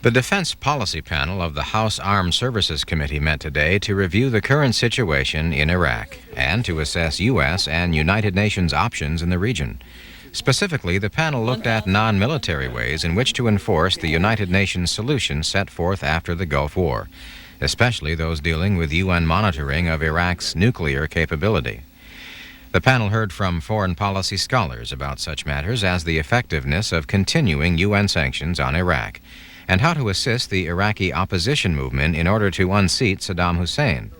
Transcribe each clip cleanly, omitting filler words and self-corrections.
The Defense Policy Panel of the House Armed Services Committee met today to review the current situation in Iraq and to assess U.S. and United Nations options in the region. Specifically, the panel looked at non-military ways in which to enforce the United Nations solution set forth after the Gulf War, especially those dealing with UN monitoring of Iraq's nuclear capability. The panel heard from foreign policy scholars about such matters as the effectiveness of continuing UN sanctions on Iraq and how to assist the Iraqi opposition movement in order to unseat Saddam Hussein.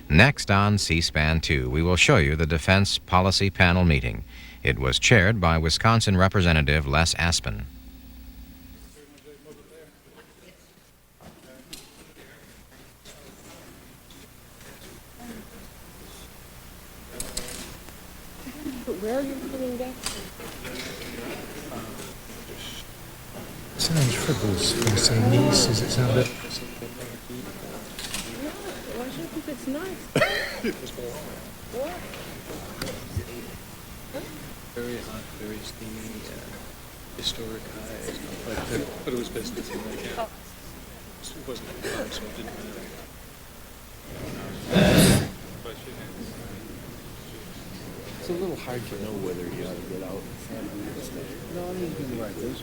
Next on C-SPAN 2, we will show you the Defense Policy Panel meeting. It was chaired by Wisconsin Representative Les Aspin. Where are you putting that? Sounds frivolous when you say niece. Does it sound a bit? Why should I think it's nice? What? Very hot, very steamy, historic highs, like that, but it was business. It wasn't fun, so it didn't matter. It's a little hard to know whether you ought to get out. No, I mean, you can write this.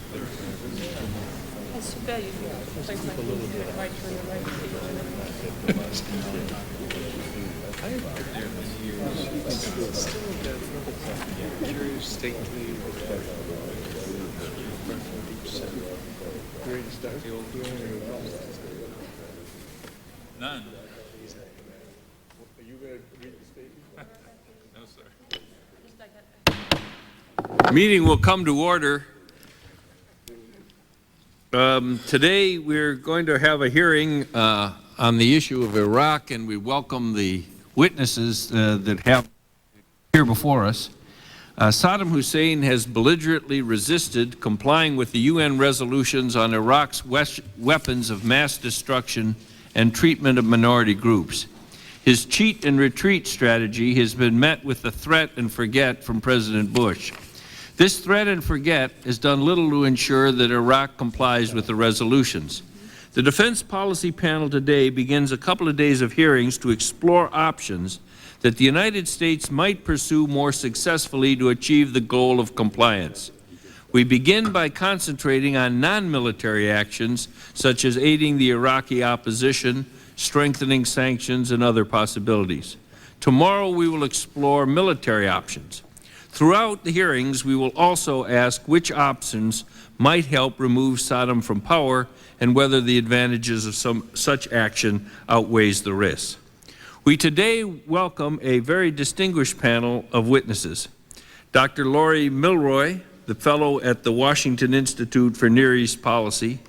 That's too bad you do. It's like a little bit. Right turn, right turn. Curious, stately, greatest the old none. Are you going to read the statement? No, sir. Meeting will come to order. Today we're going to have a hearing on the issue of Iraq, and we welcome the witnesses that have here before us. Saddam Hussein has belligerently resisted complying with the UN resolutions on Iraq's weapons of mass destruction and treatment of minority groups. His cheat and retreat strategy has been met with the threat and forget from President Bush. This threat and forget has done little to ensure that Iraq complies with the resolutions. The Defense Policy Panel today begins a couple of days of hearings to explore options that the United States might pursue more successfully to achieve the goal of compliance. We begin by concentrating on non-military actions such as aiding the Iraqi opposition, strengthening sanctions, and other possibilities. Tomorrow we will explore military options. Throughout the hearings, we will also ask which options might help remove Saddam from power and whether the advantages of such action outweighs the risks. We today welcome a very distinguished panel of witnesses. Dr. Laurie Milroy, the fellow at the Washington Institute for Near East Policy,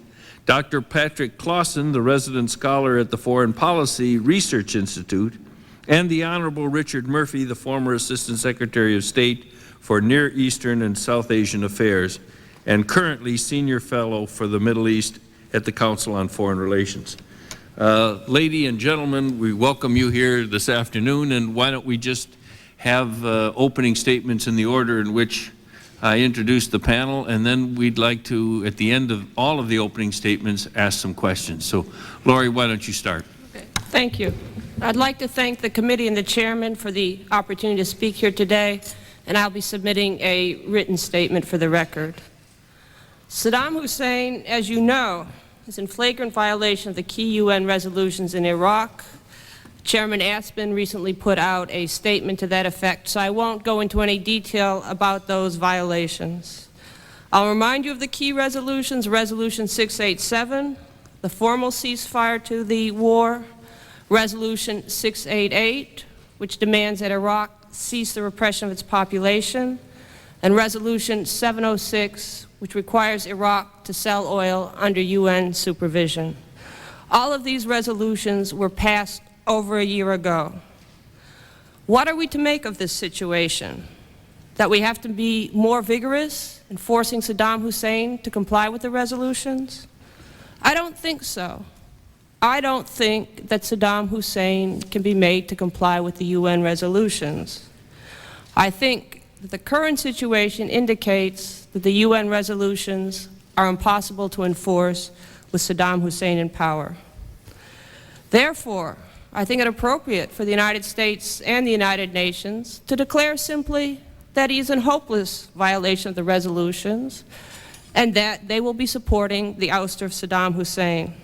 Dr. Patrick Clausen, the resident scholar at the Foreign Policy Research Institute, and the Honorable Richard Murphy, the former Assistant Secretary of State for Near Eastern and South Asian Affairs, and currently Senior Fellow for the Middle East at the Council on Foreign Relations. Lady and gentlemen, we welcome you here this afternoon, and why don't we just have opening statements in the order in which I introduced the panel, and then we'd like to, at the end of all of the opening statements, ask some questions. So, Laurie, why don't you start? Okay. Thank you. I'd like to thank the committee and the chairman for the opportunity to speak here today, and I'll be submitting a written statement for the record. Saddam Hussein, as you know, is in flagrant violation of the key UN resolutions in Iraq. Chairman Aspin recently put out a statement to that effect, so I won't go into any detail about those violations. I'll remind you of the key resolutions: Resolution 687, the formal ceasefire to the war; Resolution 688, which demands that Iraq cease the repression of its population; and Resolution 706, which requires Iraq to sell oil under UN supervision. All of these resolutions were passed over a year ago. What are we to make of this situation? That we have to be more vigorous in forcing Saddam Hussein to comply with the resolutions? I don't think so. I don't think that Saddam Hussein can be made to comply with the UN resolutions. I think that the current situation indicates that the UN resolutions are impossible to enforce with Saddam Hussein in power. Therefore, I think it appropriate for the United States and the United Nations to declare simply that he is in hopeless violation of the resolutions and that they will be supporting the ouster of Saddam Hussein.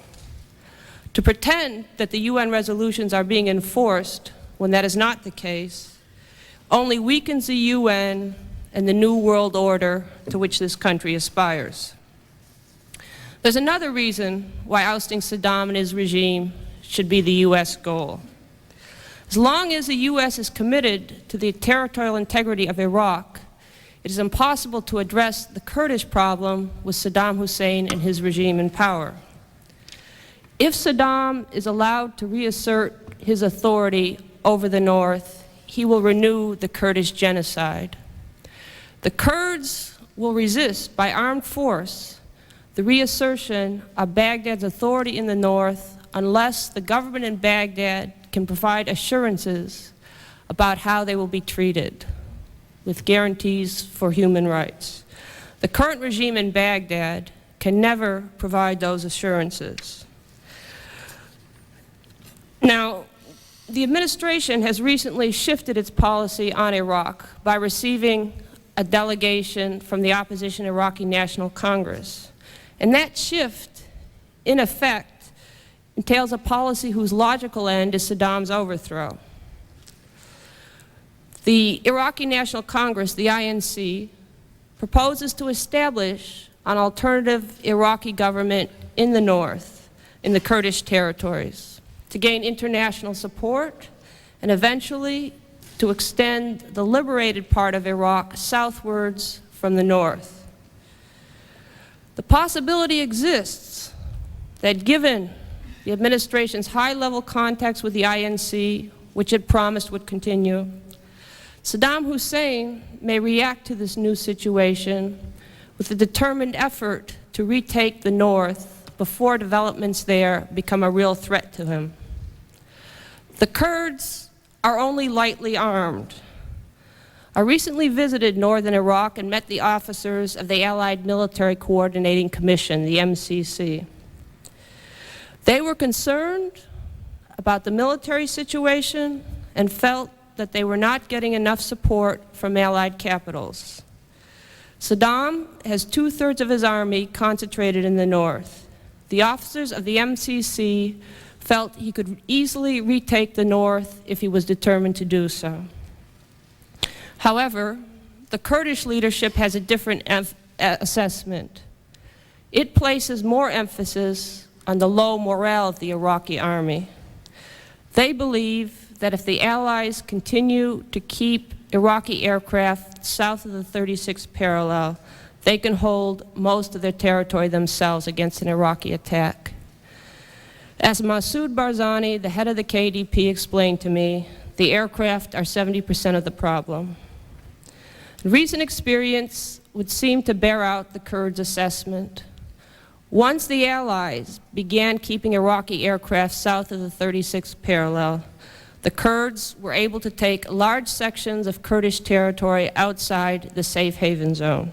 To pretend that the UN resolutions are being enforced when that is not the case only weakens the UN and the new world order to which this country aspires. There's another reason why ousting Saddam and his regime should be the U.S. goal. As long as the U.S. is committed to the territorial integrity of Iraq, it is impossible to address the Kurdish problem with Saddam Hussein and his regime in power. If Saddam is allowed to reassert his authority over the north, he will renew the Kurdish genocide. The Kurds will resist by armed force the reassertion of Baghdad's authority in the north unless the government in Baghdad can provide assurances about how they will be treated, with guarantees for human rights. The current regime in Baghdad can never provide those assurances. Now, the administration has recently shifted its policy on Iraq by receiving a delegation from the opposition Iraqi National Congress. And that shift, in effect, entails a policy whose logical end is Saddam's overthrow. The Iraqi National Congress, the INC, proposes to establish an alternative Iraqi government in the north, in the Kurdish territories, to gain international support and eventually to extend the liberated part of Iraq southwards from the north. The possibility exists that given the administration's high-level contacts with the INC, which it promised would continue, Saddam Hussein may react to this new situation with a determined effort to retake the north before developments there become a real threat to him. The Kurds are only lightly armed. I recently visited northern Iraq and met the officers of the Allied Military Coordinating Commission, the MCC. They were concerned about the military situation and felt that they were not getting enough support from Allied capitals. Saddam has 2/3 of his army concentrated in the north. The officers of the MCC felt he could easily retake the north if he was determined to do so. However, the Kurdish leadership has a different assessment. It places more emphasis on the low morale of the Iraqi army. They believe that if the Allies continue to keep Iraqi aircraft south of the 36th parallel, they can hold most of their territory themselves against an Iraqi attack. As Masoud Barzani, the head of the KDP, explained to me, the aircraft are 70% of the problem. Recent experience would seem to bear out the Kurds' assessment. Once the Allies began keeping Iraqi aircraft south of the 36th parallel, the Kurds were able to take large sections of Kurdish territory outside the safe haven zone.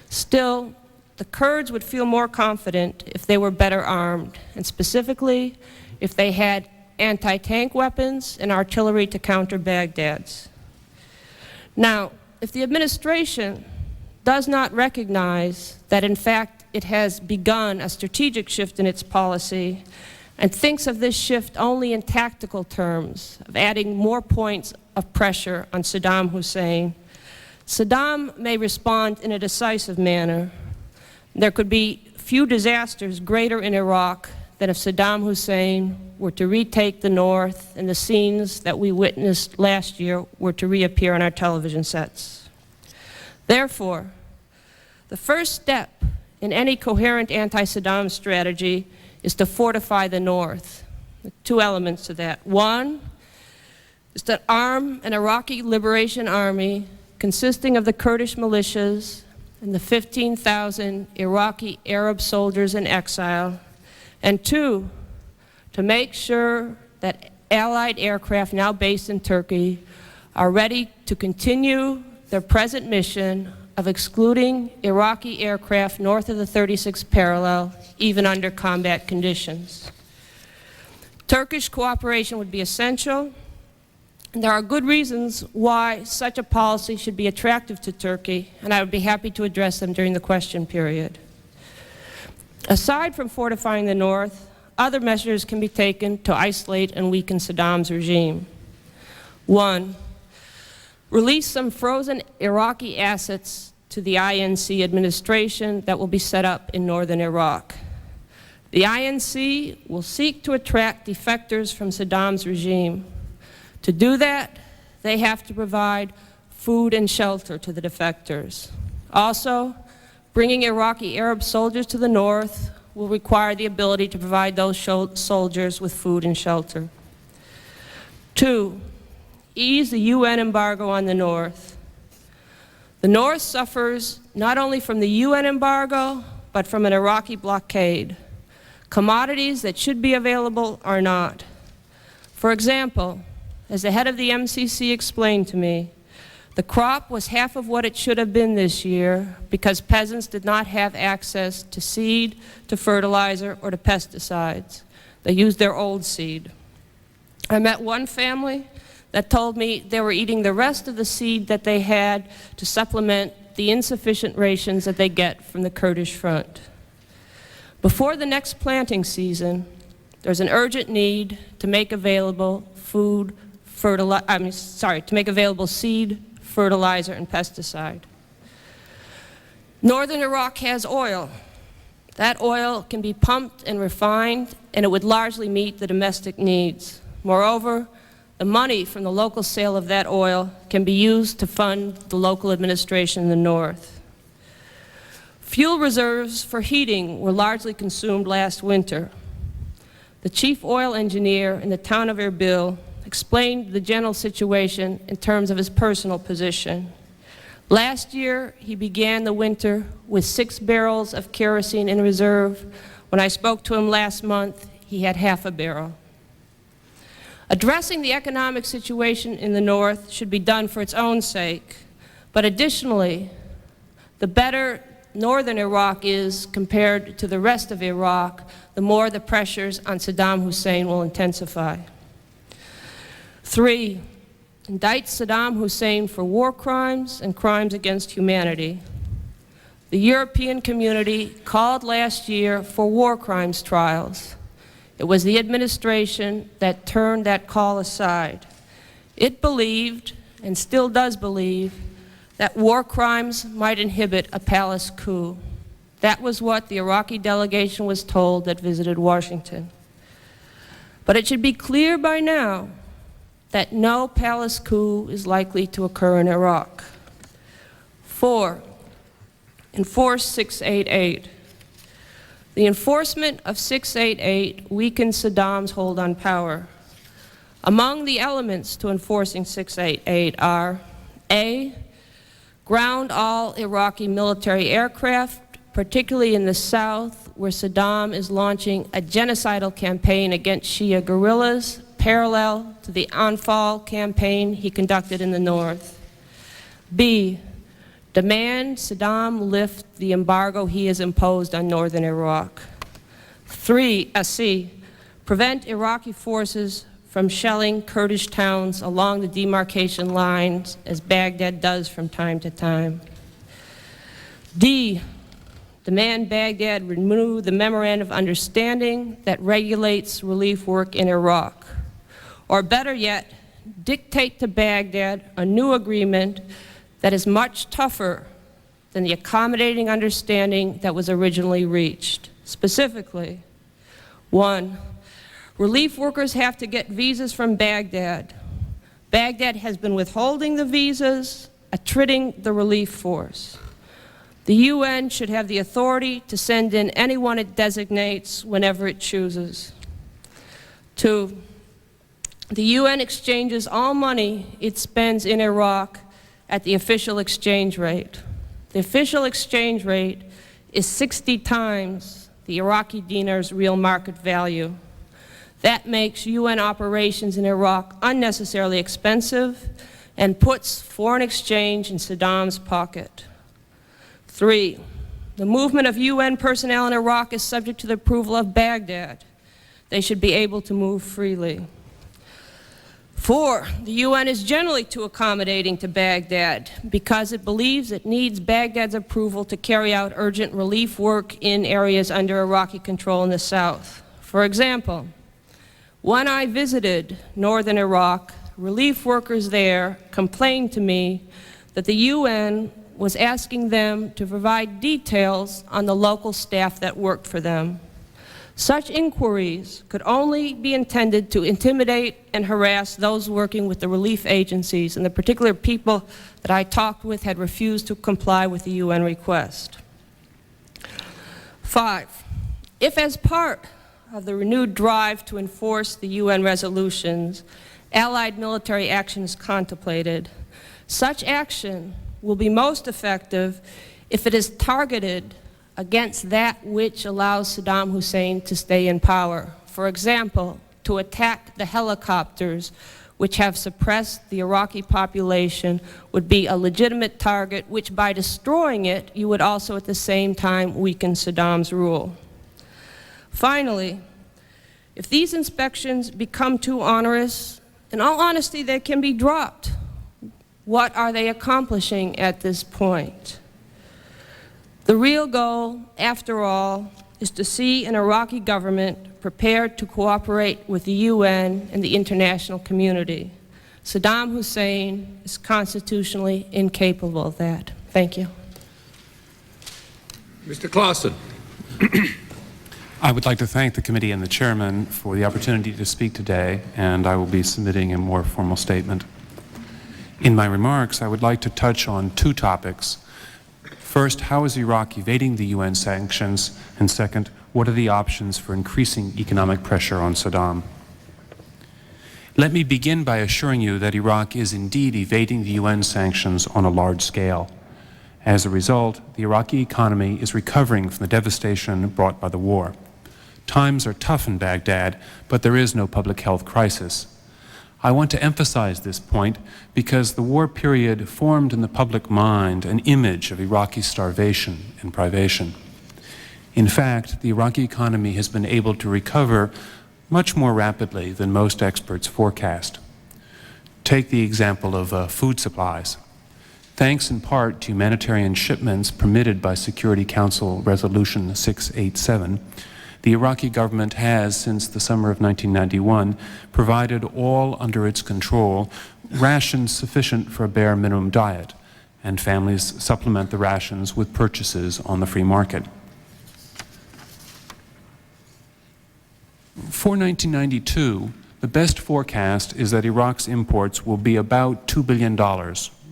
Still, the Kurds would feel more confident if they were better armed, and specifically, if they had anti-tank weapons and artillery to counter Baghdad's. Now, if the administration does not recognize that, in fact, it has begun a strategic shift in its policy and thinks of this shift only in tactical terms, of adding more points of pressure on Saddam Hussein, Saddam may respond in a decisive manner. There could be few disasters greater in Iraq than if Saddam Hussein were to retake the north and the scenes that we witnessed last year were to reappear on our television sets. Therefore, the first step in any coherent anti-Saddam strategy is to fortify the north. There are two elements to that. One is to arm an Iraqi liberation army consisting of the Kurdish militias and the 15,000 Iraqi Arab soldiers in exile. And two, to make sure that Allied aircraft now based in Turkey are ready to continue their present mission of excluding Iraqi aircraft north of the 36th parallel, even under combat conditions. Turkish cooperation would be essential, and there are good reasons why such a policy should be attractive to Turkey, and I would be happy to address them during the question period. Aside from fortifying the north, other measures can be taken to isolate and weaken Saddam's regime. 1. Release some frozen Iraqi assets to the INC administration that will be set up in northern Iraq. The INC will seek to attract defectors from Saddam's regime. To do that, they have to provide food and shelter to the defectors. Also, bringing Iraqi Arab soldiers to the north will require the ability to provide those soldiers with food and shelter. 2. Ease the UN embargo on the north. The north suffers not only from the UN embargo, but from an Iraqi blockade. Commodities that should be available are not. For example, as the head of the MCC explained to me, the crop was half of what it should have been this year because peasants did not have access to seed, to fertilizer, or to pesticides. They used their old seed. I met one family that told me they were eating the rest of the seed that they had to supplement the insufficient rations that they get from the Kurdish front. Before the next planting season, there's an urgent need to make available seed, fertilizer, and pesticide. Northern Iraq has oil. That oil can be pumped and refined, and it would largely meet the domestic needs. Moreover, the money from the local sale of that oil can be used to fund the local administration in the north. Fuel reserves for heating were largely consumed last winter. The chief oil engineer in the town of Erbil explained the general situation in terms of his personal position. Last year, he began the winter with 6 barrels of kerosene in reserve. When I spoke to him last month, he had half a barrel. Addressing the economic situation in the north should be done for its own sake, but additionally, the better northern Iraq is compared to the rest of Iraq, the more the pressures on Saddam Hussein will intensify. 3, indict Saddam Hussein for war crimes and crimes against humanity. The European community called last year for war crimes trials. It was the administration that turned that call aside. It believed, and still does believe, that war crimes might inhibit a palace coup. That was what the Iraqi delegation was told that visited Washington. But it should be clear by now that no palace coup is likely to occur in Iraq. 4, enforce 688. The enforcement of 688 weakens Saddam's hold on power. Among the elements to enforcing 688 are: A, ground all Iraqi military aircraft, particularly in the south, where Saddam is launching a genocidal campaign against Shia guerrillas, parallel to the Anfal campaign he conducted in the north. B, demand Saddam lift the embargo he has imposed on northern Iraq. C, prevent Iraqi forces from shelling Kurdish towns along the demarcation lines, as Baghdad does from time to time. D, demand Baghdad renew the memorandum of understanding that regulates relief work in Iraq. Or better yet, dictate to Baghdad a new agreement that is much tougher than the accommodating understanding that was originally reached. Specifically, 1, relief workers have to get visas from Baghdad. Baghdad has been withholding the visas, attriting the relief force. The UN should have the authority to send in anyone it designates whenever it chooses. 2, the UN exchanges all money it spends in Iraq at the official exchange rate. The official exchange rate is 60 times the Iraqi dinar's real market value. That makes UN operations in Iraq unnecessarily expensive and puts foreign exchange in Saddam's pocket. 3, the movement of UN personnel in Iraq is subject to the approval of Baghdad. They should be able to move freely. 4, the UN is generally too accommodating to Baghdad because it believes it needs Baghdad's approval to carry out urgent relief work in areas under Iraqi control in the south. For example, when I visited northern Iraq, relief workers there complained to me that the UN was asking them to provide details on the local staff that worked for them. Such inquiries could only be intended to intimidate and harass those working with the relief agencies, and the particular people that I talked with had refused to comply with the UN request. 5, if as part of the renewed drive to enforce the UN resolutions, Allied military action is contemplated, such action will be most effective if it is targeted against that which allows Saddam Hussein to stay in power. For example, to attack the helicopters which have suppressed the Iraqi population would be a legitimate target, which by destroying it, you would also at the same time weaken Saddam's rule. Finally, if these inspections become too onerous, in all honesty, they can be dropped. What are they accomplishing at this point? The real goal, after all, is to see an Iraqi government prepared to cooperate with the UN and the international community. Saddam Hussein is constitutionally incapable of that. Thank you. Mr. Clausen. I would like to thank the committee and the chairman for the opportunity to speak today, and I will be submitting a more formal statement. In my remarks, I would like to touch on 2 topics. First, how is Iraq evading the UN sanctions? And second, what are the options for increasing economic pressure on Saddam? Let me begin by assuring you that Iraq is indeed evading the UN sanctions on a large scale. As a result, the Iraqi economy is recovering from the devastation brought by the war. Times are tough in Baghdad, but there is no public health crisis. I want to emphasize this point because the war period formed in the public mind an image of Iraqi starvation and privation. In fact, the Iraqi economy has been able to recover much more rapidly than most experts forecast. Take the example of food supplies. Thanks in part to humanitarian shipments permitted by Security Council Resolution 687, the Iraqi government has, since the summer of 1991, provided all under its control rations sufficient for a bare minimum diet, and families supplement the rations with purchases on the free market. For 1992, the best forecast is that Iraq's imports will be about $2 billion,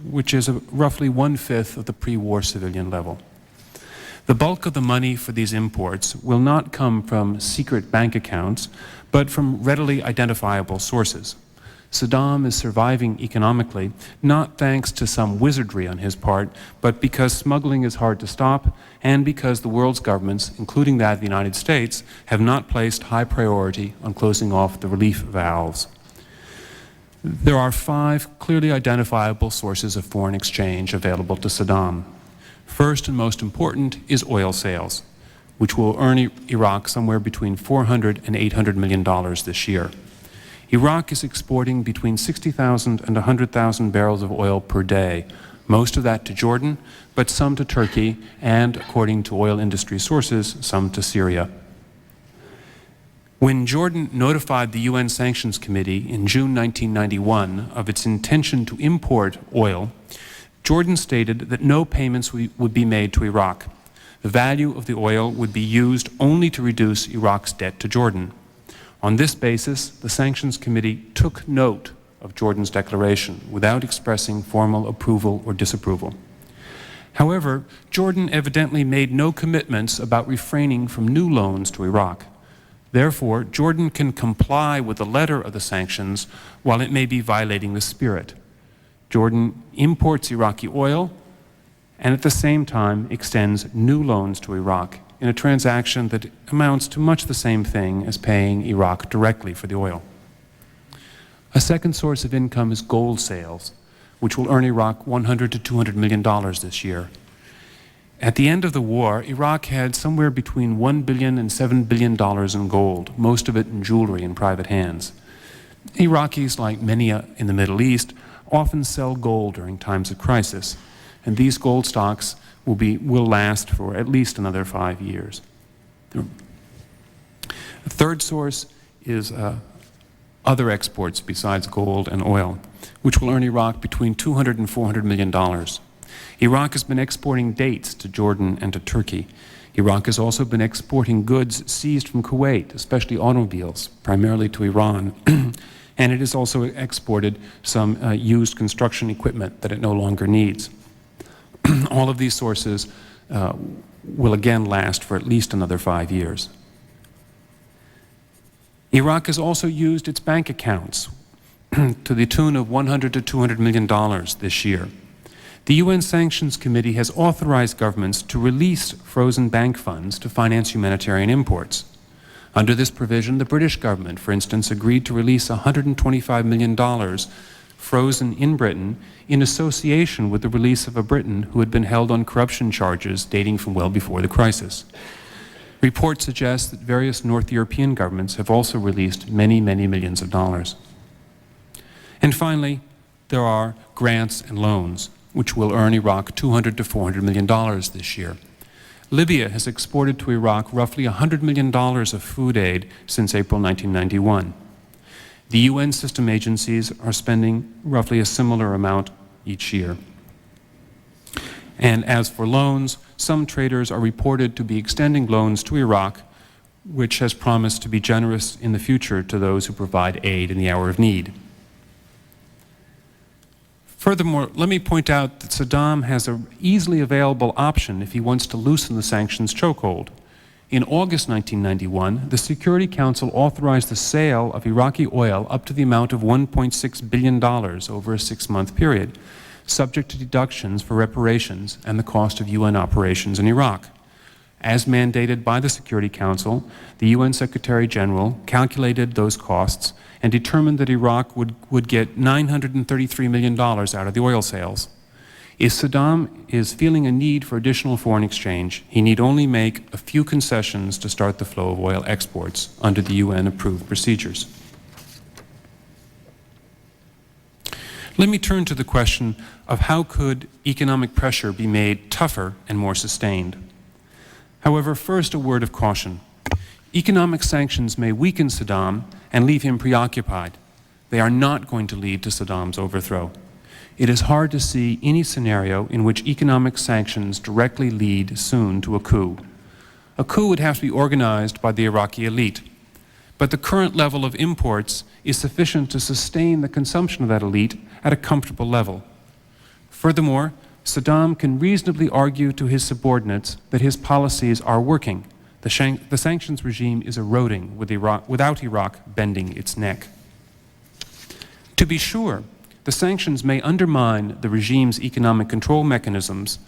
which is roughly 1/5 of the pre-war civilian level. The bulk of the money for these imports will not come from secret bank accounts, but from readily identifiable sources. Saddam is surviving economically, not thanks to some wizardry on his part, but because smuggling is hard to stop, and because the world's governments, including that of the United States, have not placed high priority on closing off the relief valves. There are 5 clearly identifiable sources of foreign exchange available to Saddam. First and most important is oil sales, which will earn Iraq somewhere between $400 and $800 million this year. Iraq is exporting between 60,000 and 100,000 barrels of oil per day, most of that to Jordan, but some to Turkey, and, according to oil industry sources, some to Syria. When Jordan notified the UN Sanctions Committee in June 1991 of its intention to import oil, Jordan stated that no payments would be made to Iraq. The value of the oil would be used only to reduce Iraq's debt to Jordan. On this basis, the Sanctions Committee took note of Jordan's declaration without expressing formal approval or disapproval. However, Jordan evidently made no commitments about refraining from new loans to Iraq. Therefore, Jordan can comply with the letter of the sanctions while it may be violating the spirit. Jordan imports Iraqi oil and at the same time extends new loans to Iraq in a transaction that amounts to much the same thing as paying Iraq directly for the oil. A second source of income is gold sales, which will earn Iraq $100 to $200 million this year. At the end of the war, Iraq had somewhere between $1 billion and $7 billion in gold, most of it in jewelry in private hands. Iraqis, like many in the Middle East, often sell gold during times of crisis, and these gold stocks will last for at least another 5 years. The third source is other exports besides gold and oil, which will earn Iraq between $200 and $400 million. Iraq has been exporting dates to Jordan and to Turkey. Iraq has also been exporting goods seized from Kuwait, especially automobiles, primarily to Iran. And it has also exported some used construction equipment that it no longer needs. All of these sources will again last for at least another 5 years. Iraq has also used its bank accounts to the tune of $100 to $200 million this year. The UN Sanctions Committee has authorized governments to release frozen bank funds to finance humanitarian imports. Under this provision, the British government, for instance, agreed to release $125 million frozen in Britain in association with the release of a Briton who had been held on corruption charges dating from well before the crisis. Reports suggest that various North European governments have also released many, many millions of dollars. And finally, there are grants and loans, which will earn Iraq $200 to $400 million this year. Libya has exported to Iraq roughly $100 million of food aid since April 1991. The UN system agencies are spending roughly a similar amount each year. And as for loans, some traders are reported to be extending loans to Iraq, which has promised to be generous in the future to those who provide aid in the hour of need. Furthermore, let me point out that Saddam has an easily available option if he wants to loosen the sanctions chokehold. In August 1991, the Security Council authorized the sale of Iraqi oil up to the amount of $1.6 billion over a 6-month period, subject to deductions for reparations and the cost of UN operations in Iraq. As mandated by the Security Council, the UN Secretary General calculated those costs and determined that Iraq would get $933 million out of the oil sales. If Saddam is feeling a need for additional foreign exchange, he need only make a few concessions to start the flow of oil exports under the UN-approved procedures. Let me turn to the question of how could economic pressure be made tougher and more sustained. However, first a word of caution. Economic sanctions may weaken Saddam and leave him preoccupied. They are not going to lead to Saddam's overthrow. It is hard to see any scenario in which economic sanctions directly lead soon to a coup. A coup would have to be organized by the Iraqi elite, but the current level of imports is sufficient to sustain the consumption of that elite at a comfortable level. Furthermore, Saddam can reasonably argue to his subordinates that his policies are working. The sanctions regime is eroding without Iraq bending its neck. To be sure, the sanctions may undermine the regime's economic control mechanisms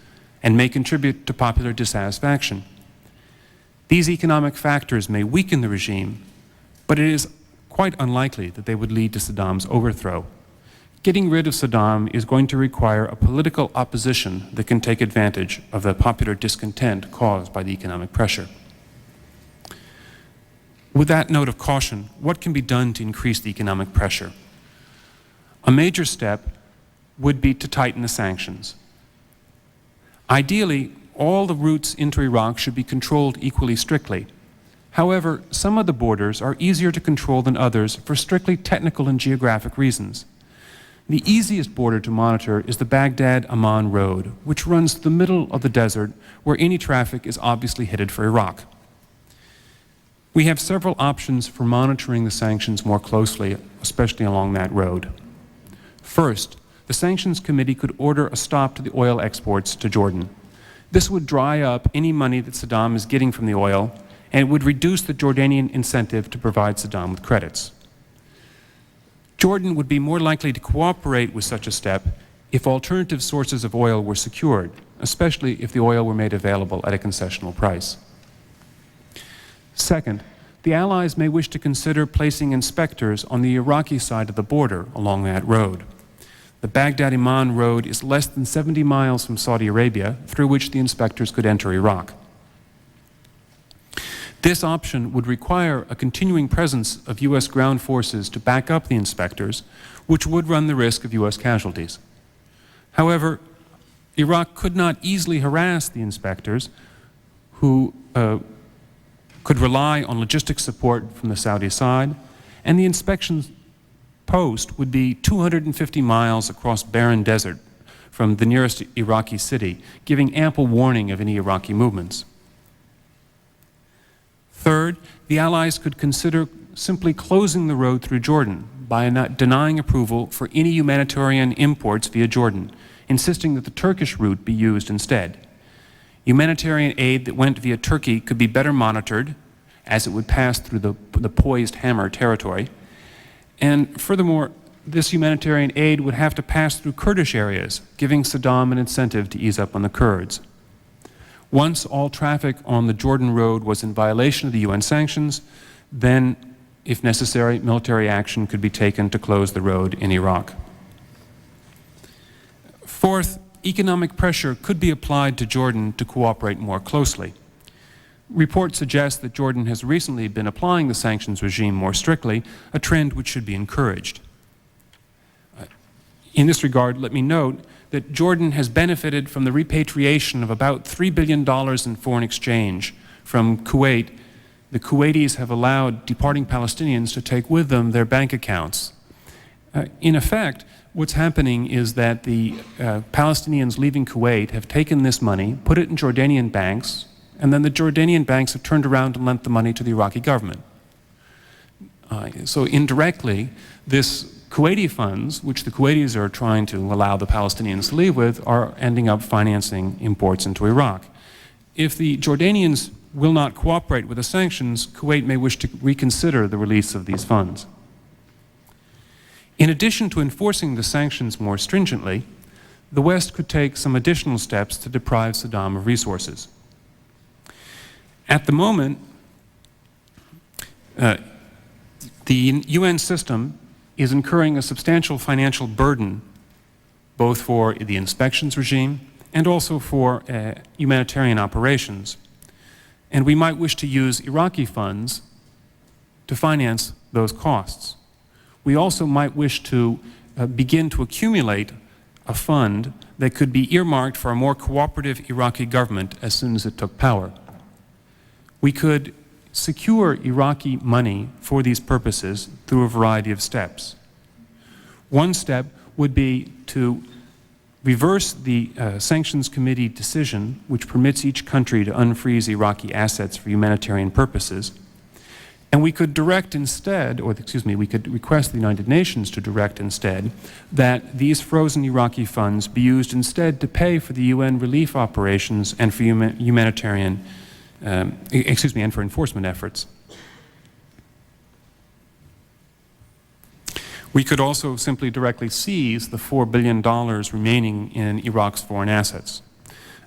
and may contribute to popular dissatisfaction. These economic factors may weaken the regime, but it is quite unlikely that they would lead to Saddam's overthrow. Getting rid of Saddam is going to require a political opposition that can take advantage of the popular discontent caused by the economic pressure. With that note of caution, what can be done to increase the economic pressure? A major step would be to tighten the sanctions. Ideally, all the routes into Iraq should be controlled equally strictly. However, some of the borders are easier to control than others for strictly technical and geographic reasons. The easiest border to monitor is the Baghdad-Amman road, which runs through the middle of the desert where any traffic is obviously headed for Iraq. We have several options for monitoring the sanctions more closely, especially along that road. First, the Sanctions Committee could order a stop to the oil exports to Jordan. This would dry up any money that Saddam is getting from the oil, and it would reduce the Jordanian incentive to provide Saddam with credits. Jordan would be more likely to cooperate with such a step if alternative sources of oil were secured, especially if the oil were made available at a concessional price. Second, the Allies may wish to consider placing inspectors on the Iraqi side of the border along that road. The Baghdad-Iman road is less than 70 miles from Saudi Arabia, through which the inspectors could enter Iraq. This option would require a continuing presence of U.S. ground forces to back up the inspectors, which would run the risk of U.S. casualties. However, Iraq could not easily harass the inspectors, who could rely on logistic support from the Saudi side, and the inspection post would be 250 miles across barren desert from the nearest Iraqi city, giving ample warning of any Iraqi movements. Third, the Allies could consider simply closing the road through Jordan by not denying approval for any humanitarian imports via Jordan, insisting that the Turkish route be used instead. Humanitarian aid that went via Turkey could be better monitored, as it would pass through the poised hammer territory. And furthermore, this humanitarian aid would have to pass through Kurdish areas, giving Saddam an incentive to ease up on the Kurds. Once all traffic on the Jordan road was in violation of the UN sanctions, then, if necessary, military action could be taken to close the road in Iraq. Fourth, economic pressure could be applied to Jordan to cooperate more closely. Reports suggest that Jordan has recently been applying the sanctions regime more strictly, a trend which should be encouraged. In this regard, let me note that Jordan has benefited from the repatriation of about $3 billion in foreign exchange from Kuwait. The Kuwaitis have allowed departing Palestinians to take with them their bank accounts. In effect, what's happening is that the Palestinians leaving Kuwait have taken this money, put it in Jordanian banks, and then the Jordanian banks have turned around and lent the money to the Iraqi government. So indirectly, this Kuwaiti funds, which the Kuwaitis are trying to allow the Palestinians to leave with, are ending up financing imports into Iraq. If the Jordanians will not cooperate with the sanctions, Kuwait may wish to reconsider the release of these funds. In addition to enforcing the sanctions more stringently, the West could take some additional steps to deprive Saddam of resources. At the moment, the UN system is incurring a substantial financial burden, both for the inspections regime and also for humanitarian operations. And we might wish to use Iraqi funds to finance those costs. We also might wish to begin to accumulate a fund that could be earmarked for a more cooperative Iraqi government as soon as it took power. We could secure Iraqi money for these purposes through a variety of steps. One step would be to reverse the Sanctions Committee decision, which permits each country to unfreeze Iraqi assets for humanitarian purposes. And we could direct instead, or excuse me, we could request the United Nations to direct instead that these frozen Iraqi funds be used instead to pay for the UN relief operations and for humanitarian and for enforcement efforts. We could also simply directly seize the $4 billion remaining in Iraq's foreign assets.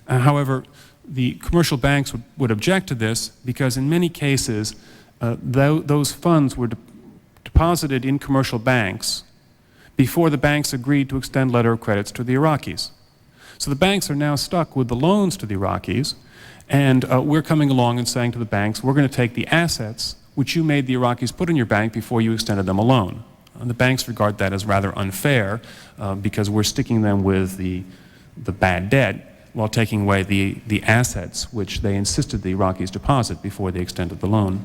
However, the commercial banks would object to this because in many cases, those funds were deposited in commercial banks before the banks agreed to extend letter of credits to the Iraqis. So the banks are now stuck with the loans to the Iraqis, and we're coming along and saying to the banks, we're going to take the assets which you made the Iraqis put in your bank before you extended them a loan. And the banks regard that as rather unfair because we're sticking them with the bad debt while taking away the assets which they insisted the Iraqis deposit before they extended the loan.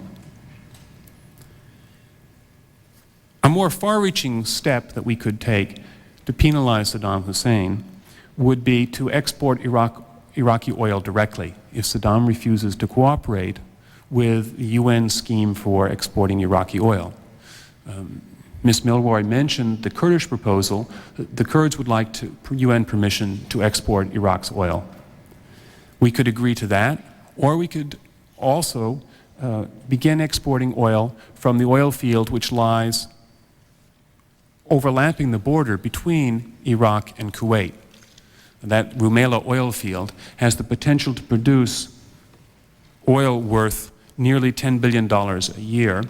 A more far-reaching step that we could take to penalize Saddam Hussein would be to export Iraqi oil directly if Saddam refuses to cooperate with the UN scheme for exporting Iraqi oil. Ms. Milroy mentioned the Kurdish proposal. The Kurds would like UN permission to export Iraq's oil. We could agree to that, or we could also begin exporting oil from the oil field which lies overlapping the border between Iraq and Kuwait. That Rumaila oil field has the potential to produce oil worth nearly $10 billion a year.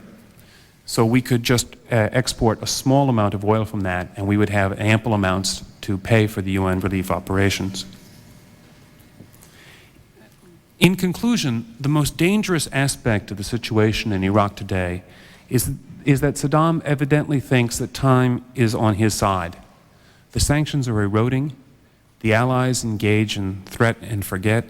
So we could just export a small amount of oil from that, and we would have ample amounts to pay for the UN relief operations. In conclusion, the most dangerous aspect of the situation in Iraq today is that Saddam evidently thinks that time is on his side. The sanctions are eroding, the Allies engage in threat and forget,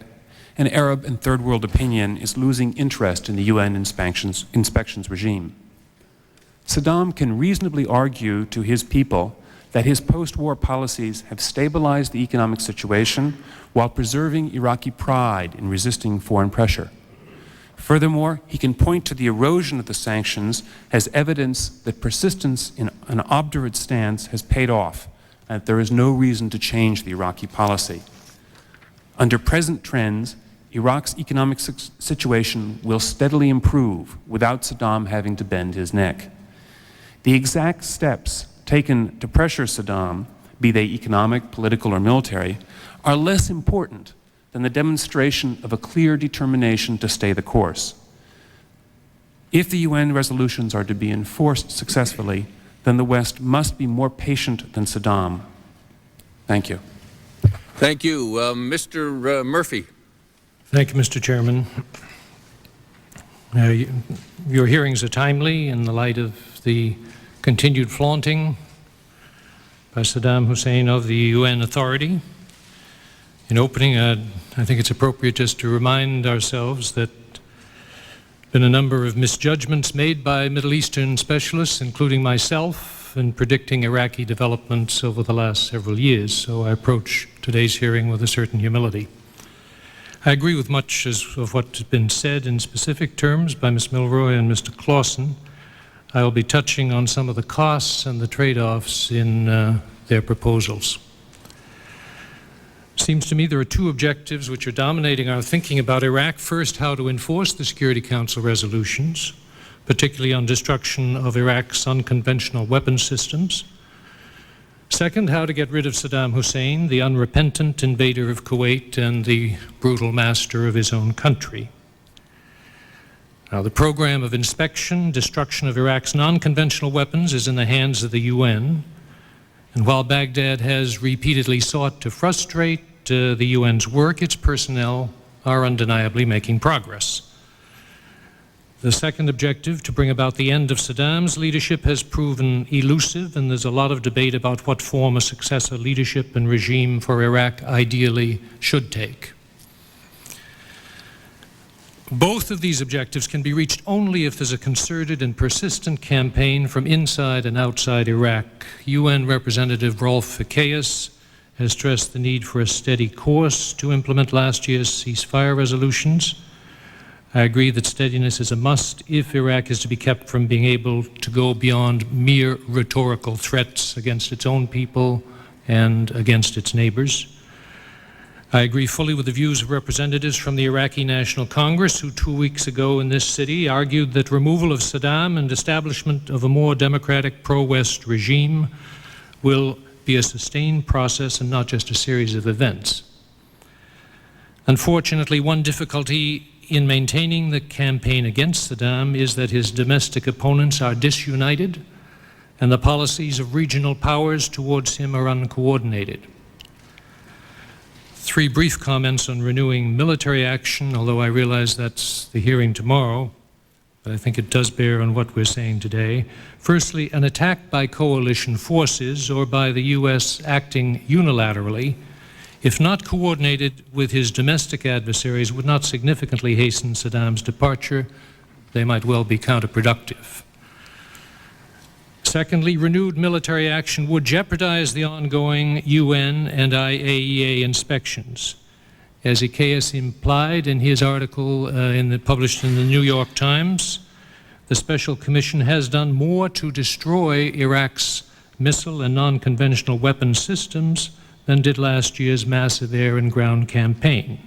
and Arab and Third World opinion is losing interest in the UN inspections regime. Saddam can reasonably argue to his people that his post-war policies have stabilized the economic situation while preserving Iraqi pride in resisting foreign pressure. Furthermore, he can point to the erosion of the sanctions as evidence that persistence in an obdurate stance has paid off, and that there is no reason to change the Iraqi policy. Under present trends, Iraq's economic situation will steadily improve without Saddam having to bend his neck. The exact steps taken to pressure Saddam, be they economic, political, or military, are less important than the demonstration of a clear determination to stay the course. If the UN resolutions are to be enforced successfully, then the West must be more patient than Saddam. Thank you. Thank you. Mr. Murphy. Thank you, Mr. Chairman. Your hearings are timely in the light of the continued flaunting by Saddam Hussein of the UN authority. In opening, I think it's appropriate just to remind ourselves that there have been a number of misjudgments made by Middle Eastern specialists, including myself, in predicting Iraqi developments over the last several years, so I approach today's hearing with a certain humility. I agree with much of what has been said in specific terms by Ms. Milroy and Mr. Clausen. I will be touching on some of the costs and the trade-offs in their proposals. It seems to me there are two objectives which are dominating our thinking about Iraq. First, how to enforce the Security Council resolutions, particularly on destruction of Iraq's unconventional weapons systems. Second, how to get rid of Saddam Hussein, the unrepentant invader of Kuwait and the brutal master of his own country. Now, the program of inspection, destruction of Iraq's non-conventional weapons is in the hands of the UN. And while Baghdad has repeatedly sought to frustrate the UN's work, its personnel are undeniably making progress. The second objective, to bring about the end of Saddam's leadership, has proven elusive, and there's a lot of debate about what form a successor leadership and regime for Iraq ideally should take. Both of these objectives can be reached only if there's a concerted and persistent campaign from inside and outside Iraq. UN Representative Rolf Fakeas has stressed the need for a steady course to implement last year's ceasefire resolutions. I agree that steadiness is a must if Iraq is to be kept from being able to go beyond mere rhetorical threats against its own people and against its neighbors. I agree fully with the views of representatives from the Iraqi National Congress who 2 weeks ago in this city argued that removal of Saddam and establishment of a more democratic pro-West regime will be a sustained process and not just a series of events. Unfortunately, one difficulty in maintaining the campaign against Saddam is that his domestic opponents are disunited and the policies of regional powers towards him are uncoordinated. Three brief comments on renewing military action, although I realize that's the hearing tomorrow, but I think it does bear on what we're saying today. Firstly, an attack by coalition forces or by the U.S. acting unilaterally, if not coordinated with his domestic adversaries, would not significantly hasten Saddam's departure. They might well be counterproductive. Secondly, renewed military action would jeopardize the ongoing UN and IAEA inspections. As Fakeas implied in his article published in the New York Times, the Special Commission has done more to destroy Iraq's missile and non-conventional weapons systems than did last year's massive air and ground campaign.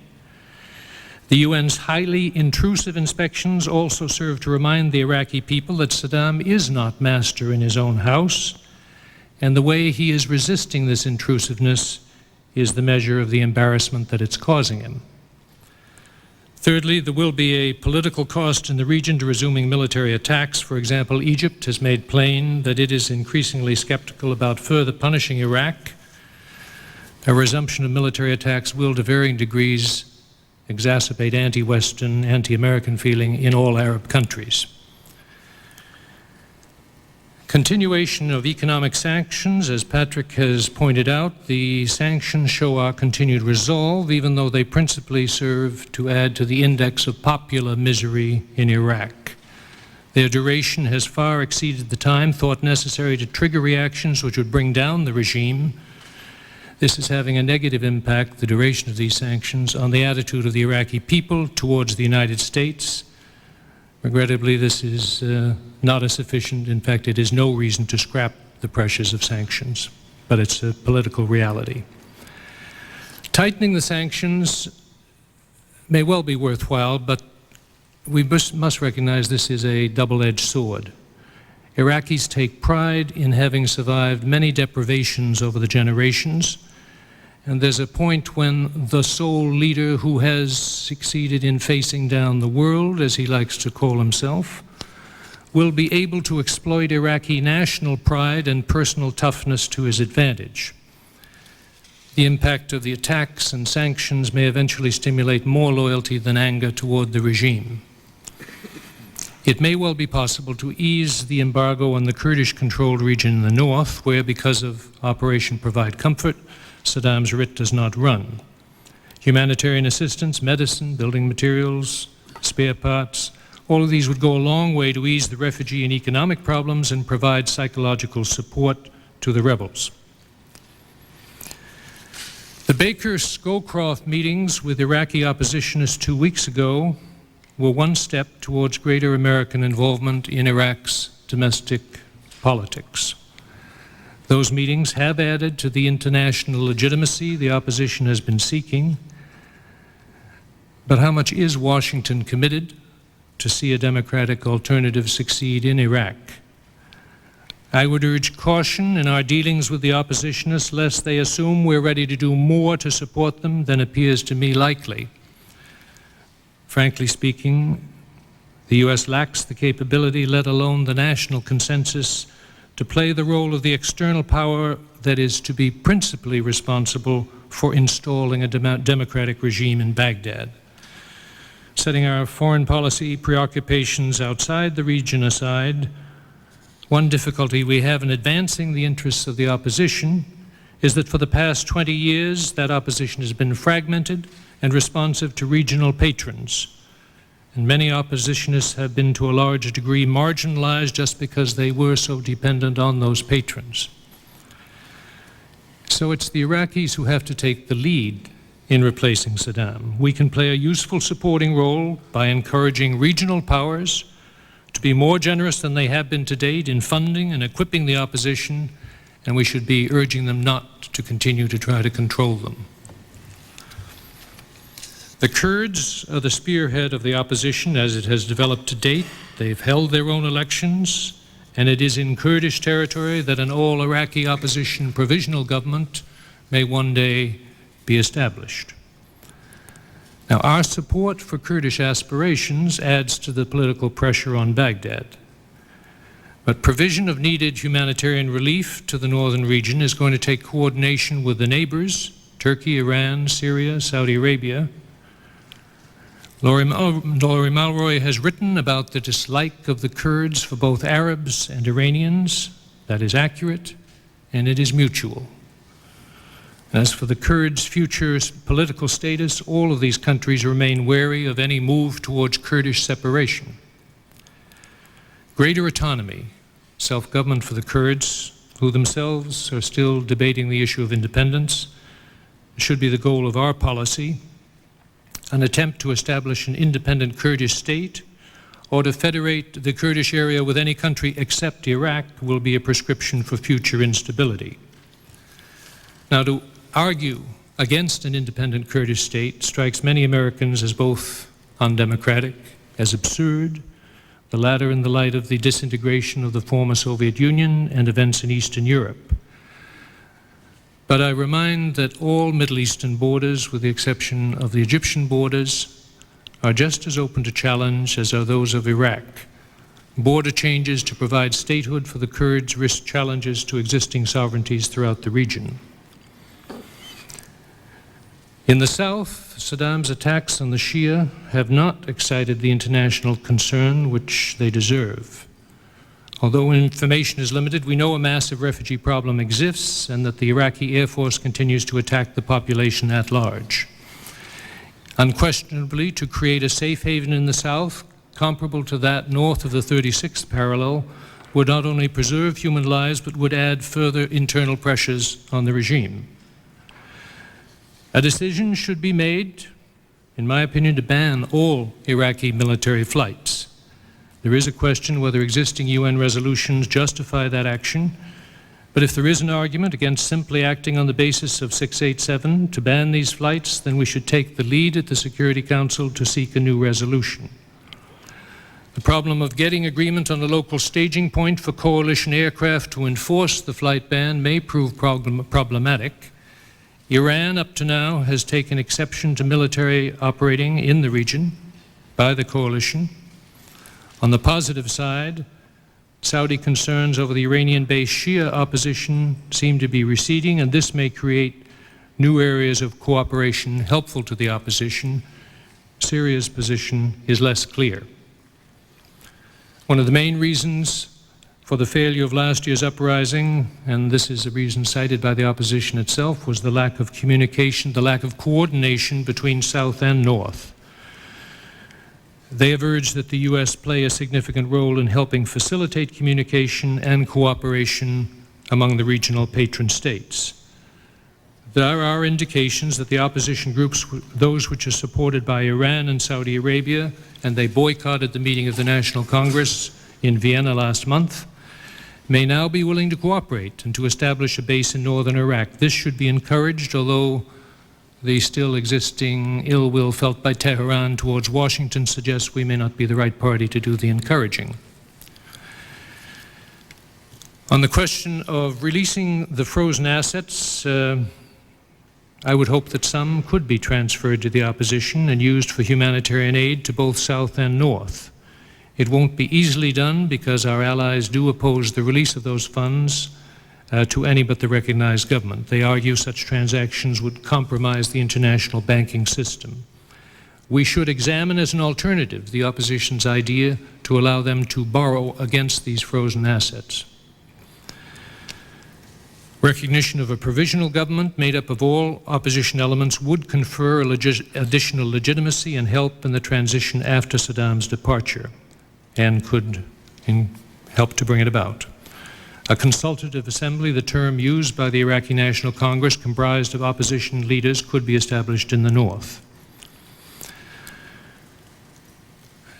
The UN's highly intrusive inspections also serve to remind the Iraqi people that Saddam is not master in his own house, and the way he is resisting this intrusiveness is the measure of the embarrassment that it's causing him. Thirdly, there will be a political cost in the region to resuming military attacks. For example, Egypt has made plain that it is increasingly skeptical about further punishing Iraq. A resumption of military attacks will, to varying degrees, exacerbate anti-Western, anti-American feeling in all Arab countries. Continuation of economic sanctions, as Patrick has pointed out, the sanctions show our continued resolve, even though they principally serve to add to the index of popular misery in Iraq. Their duration has far exceeded the time thought necessary to trigger reactions which would bring down the regime. This is having a negative impact, the duration of these sanctions, on the attitude of the Iraqi people towards the United States. Regrettably, this is not a sufficient, in fact, it is no reason to scrap the pressures of sanctions, but it's a political reality. Tightening the sanctions may well be worthwhile, but we must recognize this is a double-edged sword. Iraqis take pride in having survived many deprivations over the generations, and there's a point when the sole leader who has succeeded in facing down the world, as he likes to call himself, will be able to exploit Iraqi national pride and personal toughness to his advantage. The impact of the attacks and sanctions may eventually stimulate more loyalty than anger toward the regime. It may well be possible to ease the embargo on the Kurdish-controlled region in the north, where, because of Operation Provide Comfort, Saddam's writ does not run. Humanitarian assistance, medicine, building materials, spare parts, all of these would go a long way to ease the refugee and economic problems and provide psychological support to the rebels. The Baker-Scowcroft meetings with Iraqi oppositionists 2 weeks ago were one step towards greater American involvement in Iraq's domestic politics. Those meetings have added to the international legitimacy the opposition has been seeking. But how much is Washington committed to see a democratic alternative succeed in Iraq? I would urge caution in our dealings with the oppositionists, lest they assume we're ready to do more to support them than appears to me likely. Frankly speaking, the U.S. lacks the capability, let alone the national consensus, to play the role of the external power that is to be principally responsible for installing a democratic regime in Baghdad. Setting our foreign policy preoccupations outside the region aside, one difficulty we have in advancing the interests of the opposition is that for the past 20 years, that opposition has been fragmented and responsive to regional patrons. And many oppositionists have been to a large degree marginalized just because they were so dependent on those patrons. So it's the Iraqis who have to take the lead in replacing Saddam. We can play a useful supporting role by encouraging regional powers to be more generous than they have been to date in funding and equipping the opposition, and we should be urging them not to continue to try to control them. The Kurds are the spearhead of the opposition as it has developed to date. They've held their own elections, and it is in Kurdish territory that an all-Iraqi opposition provisional government may one day be established. Now, our support for Kurdish aspirations adds to the political pressure on Baghdad. But provision of needed humanitarian relief to the northern region is going to take coordination with the neighbors, Turkey, Iran, Syria, Saudi Arabia. Laurie Malroy has written about the dislike of the Kurds for both Arabs and Iranians. That is accurate, and it is mutual. As for the Kurds' future political status, all of these countries remain wary of any move towards Kurdish separation. Greater autonomy, self-government for the Kurds, who themselves are still debating the issue of independence, should be the goal of our policy. An attempt to establish an independent Kurdish state or to federate the Kurdish area with any country except Iraq will be a prescription for future instability. Now, to argue against an independent Kurdish state strikes many Americans as both undemocratic, as absurd, the latter in the light of the disintegration of the former Soviet Union and events in Eastern Europe. But I remind that all Middle Eastern borders, with the exception of the Egyptian borders, are just as open to challenge as are those of Iraq. Border changes to provide statehood for the Kurds risk challenges to existing sovereignties throughout the region. In the south, Saddam's attacks on the Shia have not excited the international concern which they deserve. Although information is limited, we know a massive refugee problem exists and that the Iraqi Air Force continues to attack the population at large. Unquestionably, to create a safe haven in the south, comparable to that north of the 36th parallel, would not only preserve human lives, but would add further internal pressures on the regime. A decision should be made, in my opinion, to ban all Iraqi military flights. There is a question whether existing UN resolutions justify that action, but if there is an argument against simply acting on the basis of 687 to ban these flights, then we should take the lead at the Security Council to seek a new resolution. The problem of getting agreement on a local staging point for coalition aircraft to enforce the flight ban may prove problematic. Iran, up to now, has taken exception to military operating in the region by the coalition. On the positive side, Saudi concerns over the Iranian-based Shia opposition seem to be receding, and this may create new areas of cooperation helpful to the opposition. Syria's position is less clear. One of the main reasons for the failure of last year's uprising, and this is a reason cited by the opposition itself, was the lack of communication, the lack of coordination between South and North. They have urged that the U.S. play a significant role in helping facilitate communication and cooperation among the regional patron states. There are indications that the opposition groups, those which are supported by Iran and Saudi Arabia, and they boycotted the meeting of the National Congress in Vienna last month, may now be willing to cooperate and to establish a base in northern Iraq. This should be encouraged, although the still existing ill will felt by Tehran towards Washington suggests we may not be the right party to do the encouraging. On the question of releasing the frozen assets, I would hope that some could be transferred to the opposition and used for humanitarian aid to both South and North. It won't be easily done because our allies do oppose the release of those funds to any but the recognized government. They argue such transactions would compromise the international banking system. We should examine as an alternative the opposition's idea to allow them to borrow against these frozen assets. Recognition of a provisional government made up of all opposition elements would confer additional legitimacy and help in the transition after Saddam's departure, and could help to bring it about. A consultative assembly, the term used by the Iraqi National Congress, comprised of opposition leaders, could be established in the north.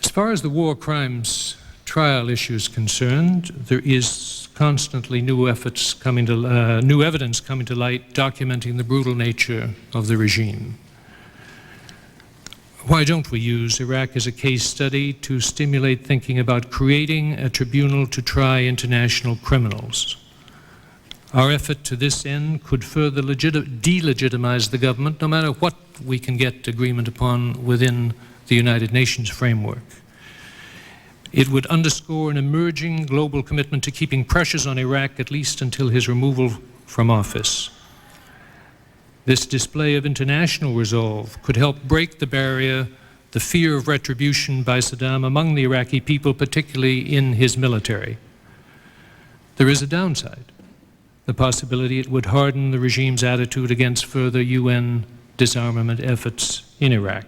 As far as the war crimes trial issue is concerned, there is constantly new evidence coming to light documenting the brutal nature of the regime. Why don't we use Iraq as a case study to stimulate thinking about creating a tribunal to try international criminals? Our effort to this end could further delegitimize the government, no matter what we can get agreement upon within the United Nations framework. It would underscore an emerging global commitment to keeping pressures on Iraq at least until his removal from office. This display of international resolve could help break the barrier, the fear of retribution by Saddam among the Iraqi people, particularly in his military. There is a downside, the possibility it would harden the regime's attitude against further UN disarmament efforts in Iraq.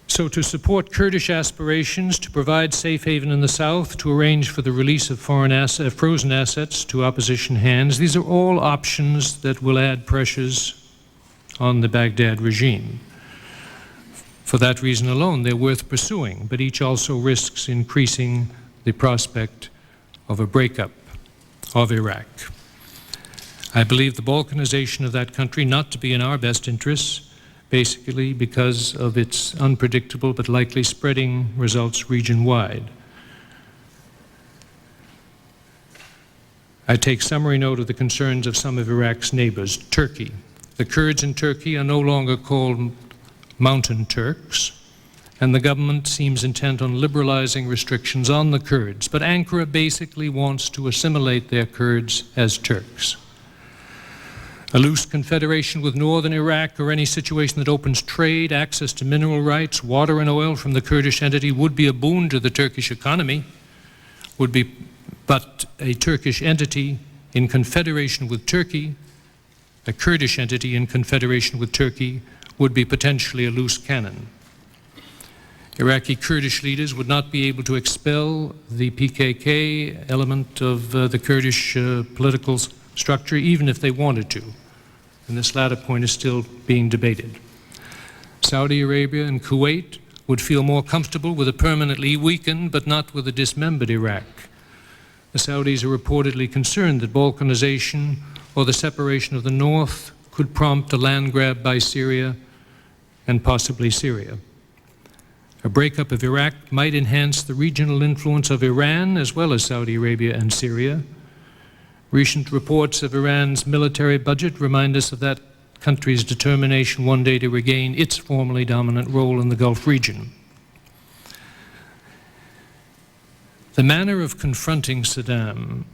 So to support Kurdish aspirations to provide safe haven in the south, to arrange for the release of frozen assets to opposition hands, these are all options that will add pressures on the Baghdad regime. For that reason alone, they're worth pursuing, but each also risks increasing the prospect of a breakup of Iraq. I believe the balkanization of that country not to be in our best interests, basically because of its unpredictable but likely spreading results region-wide. I take summary note of the concerns of some of Iraq's neighbors. Turkey. The Kurds in Turkey are no longer called mountain Turks, and the government seems intent on liberalizing restrictions on the Kurds. But Ankara basically wants to assimilate their Kurds as Turks. A loose confederation with northern Iraq or any situation that opens trade, access to mineral rights, water and oil from the Kurdish entity would be a boon to the Turkish economy, but a Turkish entity in confederation with Turkey, a Kurdish entity in confederation with Turkey, would be potentially a loose cannon. Iraqi Kurdish leaders would not be able to expel the PKK element of the Kurdish political structure, even if they wanted to. And this latter point is still being debated. Saudi Arabia and Kuwait would feel more comfortable with a permanently weakened but not with a dismembered Iraq. The Saudis are reportedly concerned that balkanization or the separation of the north could prompt a land grab by Syria and possibly Syria. A breakup of Iraq might enhance the regional influence of Iran as well as Saudi Arabia and Syria. Recent reports of Iran's military budget remind us of that country's determination one day to regain its formerly dominant role in the Gulf region. The manner of confronting Saddam,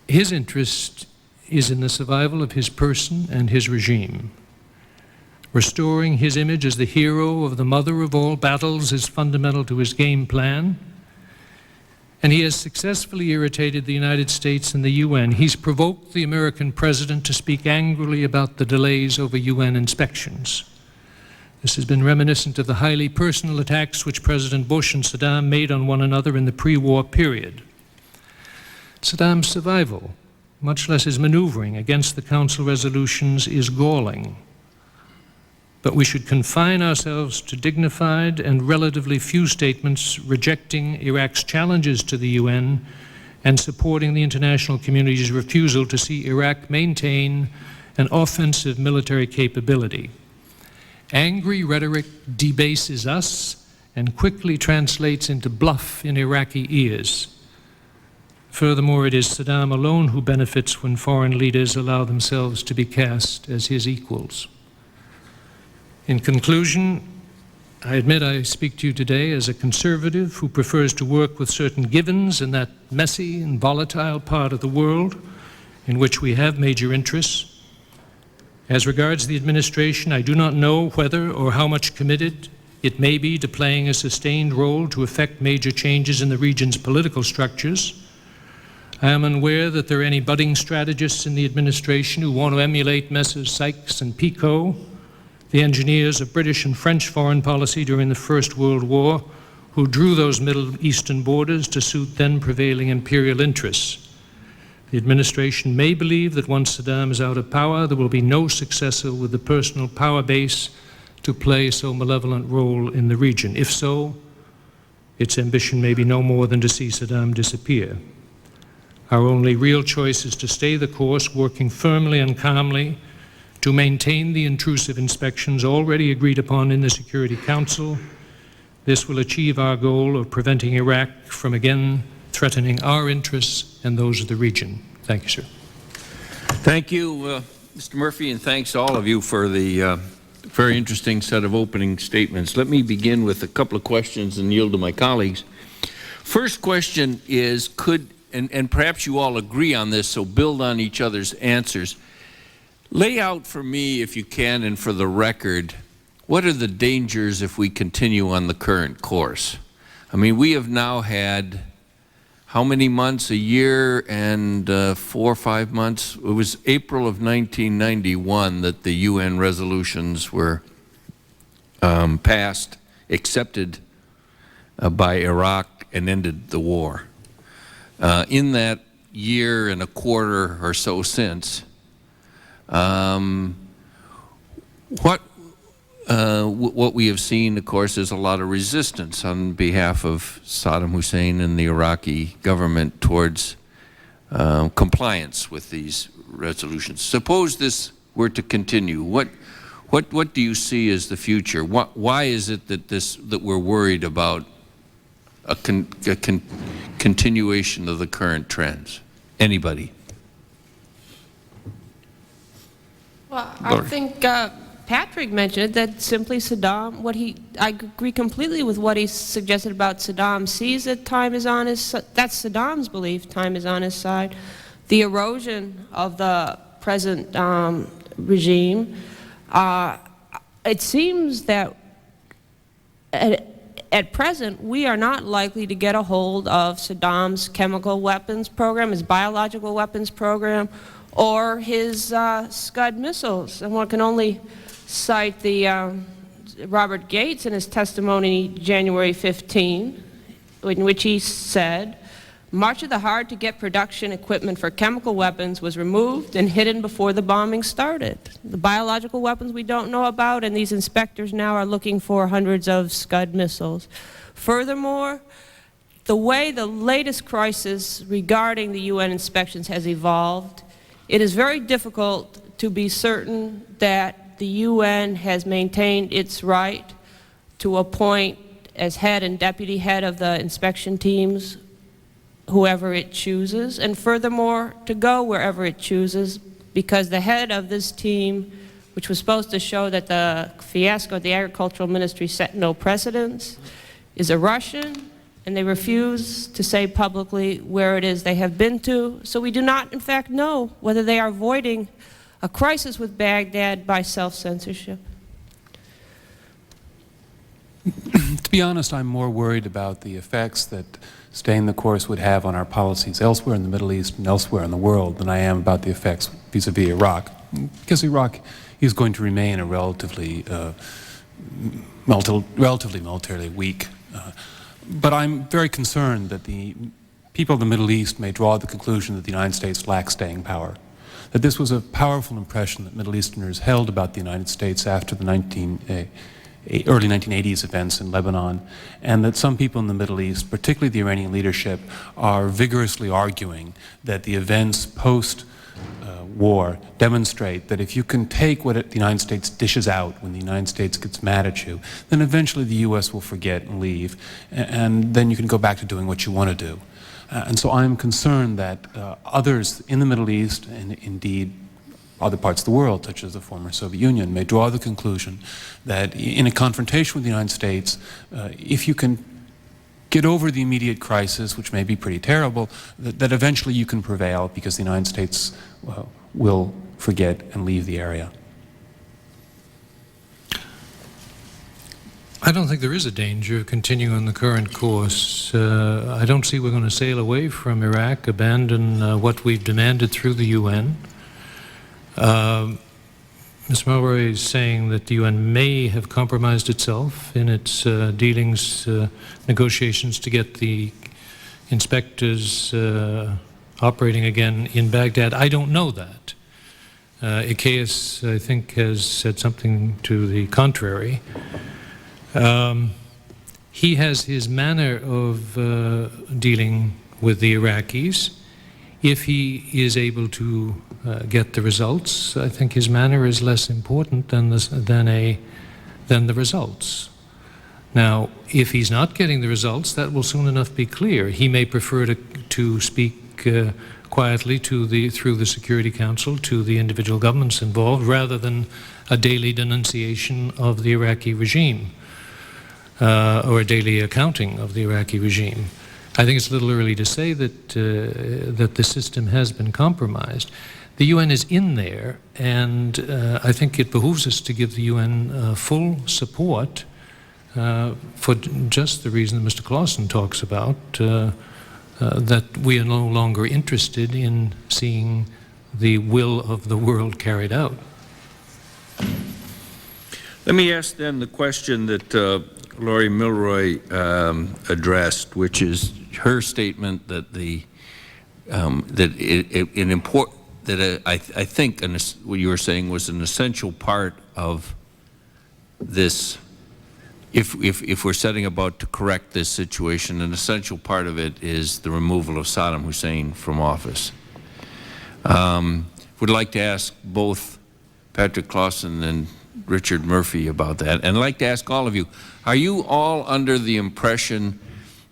his interest is in the survival of his person and his regime. Restoring his image as the hero of the mother of all battles is fundamental to his game plan. And he has successfully irritated the United States and the UN. He's provoked the American president to speak angrily about the delays over UN inspections. This has been reminiscent of the highly personal attacks which President Bush and Saddam made on one another in the pre-war period. Saddam's survival, much less his maneuvering against the Council resolutions, is galling. But we should confine ourselves to dignified and relatively few statements rejecting Iraq's challenges to the UN and supporting the international community's refusal to see Iraq maintain an offensive military capability. Angry rhetoric debases us and quickly translates into bluff in Iraqi ears. Furthermore, it is Saddam alone who benefits when foreign leaders allow themselves to be cast as his equals. In conclusion, I admit I speak to you today as a conservative who prefers to work with certain givens in that messy and volatile part of the world in which we have major interests. As regards the administration, I do not know whether or how much committed it may be to playing a sustained role to effect major changes in the region's political structures. I am unaware that there are any budding strategists in the administration who want to emulate Messrs. Sykes and Picot, the engineers of British and French foreign policy during the First World War, who drew those Middle Eastern borders to suit then prevailing imperial interests. The administration may believe that once Saddam is out of power, there will be no successor with the personal power base to play so malevolent role in the region. If so, its ambition may be no more than to see Saddam disappear. Our only real choice is to stay the course, working firmly and calmly to maintain the intrusive inspections already agreed upon in the Security Council. This will achieve our goal of preventing Iraq from again threatening our interests and those of the region. Thank you, sir. Thank you, Mr. Murphy, and thanks to all of you for the very interesting set of opening statements. Let me begin with a couple of questions and yield to my colleagues. First question is, and perhaps you all agree on this, so build on each other's answers. Lay out for me, if you can, and for the record, what are the dangers if we continue on the current course? I mean, we have now had how many months? A year and 4 or 5 months? It was April of 1991 that the UN resolutions were passed, accepted by Iraq, and ended the war. In that year and a quarter or so since, what we have seen, of course, is a lot of resistance on behalf of Saddam Hussein and the Iraqi government towards compliance with these resolutions. Suppose this were to continue. What do you see as the future? Why is it that we're worried about a continuation of the current trends? Anybody? Well, I think Patrick mentioned that simply Saddam, I agree completely with what he suggested about Saddam sees that time is on his, that's Saddam's belief, time is on his side. The erosion of the present regime, it seems that at present we are not likely to get a hold of Saddam's chemical weapons program, his biological weapons program, or his Scud missiles. And one can only cite the Robert Gates in his testimony January 15, in which he said, much of the hard-to-get production equipment for chemical weapons was removed and hidden before the bombing started. The biological weapons we don't know about, and these inspectors now are looking for hundreds of Scud missiles. Furthermore, the way the latest crisis regarding the UN inspections has evolved, it is very difficult to be certain that the UN has maintained its right to appoint as head and deputy head of the inspection teams whoever it chooses, and furthermore, to go wherever it chooses, because the head of this team, which was supposed to show that the fiasco of the agricultural ministry set no precedents, is a Russian, and they refuse to say publicly where it is they have been to. So we do not, in fact, know whether they are avoiding a crisis with Baghdad by self-censorship. To be honest, I'm more worried about the effects that staying the course would have on our policies elsewhere in the Middle East and elsewhere in the world than I am about the effects vis-a-vis Iraq. Because Iraq is going to remain a relatively militarily weak. But I'm very concerned that the people of the Middle East may draw the conclusion that the United States lacks staying power. That this was a powerful impression that Middle Easterners held about the United States after the early 1980s events in Lebanon, and that some people in the Middle East, particularly the Iranian leadership, are vigorously arguing that the events post-war demonstrate that if you can take what the United States dishes out when the United States gets mad at you, then eventually the U.S. will forget and leave, and then you can go back to doing what you want to do. And so I'm concerned that others in the Middle East, and indeed other parts of the world, such as the former Soviet Union, may draw the conclusion that in a confrontation with the United States, if you can get over the immediate crisis, which may be pretty terrible, that eventually you can prevail because the United States will forget and leave the area. I don't think there is a danger of continuing on the current course. I don't see we're going to sail away from Iraq, abandon what we've demanded through the UN. Ms. Mulroy is saying that the UN may have compromised itself in its dealings, negotiations to get the inspectors operating again in Baghdad. I don't know that. Ikeas, I think, has said something to the contrary. He has his manner of dealing with the Iraqis. If he is able to get the results, I think his manner is less important than the results. Now, if he's not getting the results, that will soon enough be clear. He may prefer to speak quietly through the Security Council to the individual governments involved, rather than a daily denunciation of the Iraqi regime or a daily accounting of the Iraqi regime. I think it's a little early to say that the system has been compromised. The UN is in there, and I think it behooves us to give the UN full support for just the reason that Mr. Clausen talks about, that we are no longer interested in seeing the will of the world carried out. Let me ask then the question that Laurie Milroy addressed, which is her statement that I think what you were saying was an essential part of this. If we're setting about to correct this situation, an essential part of it is the removal of Saddam Hussein from office. Would like to ask both Patrick Clausen and Richard Murphy about that, and I'd like to ask all of you, are you all under the impression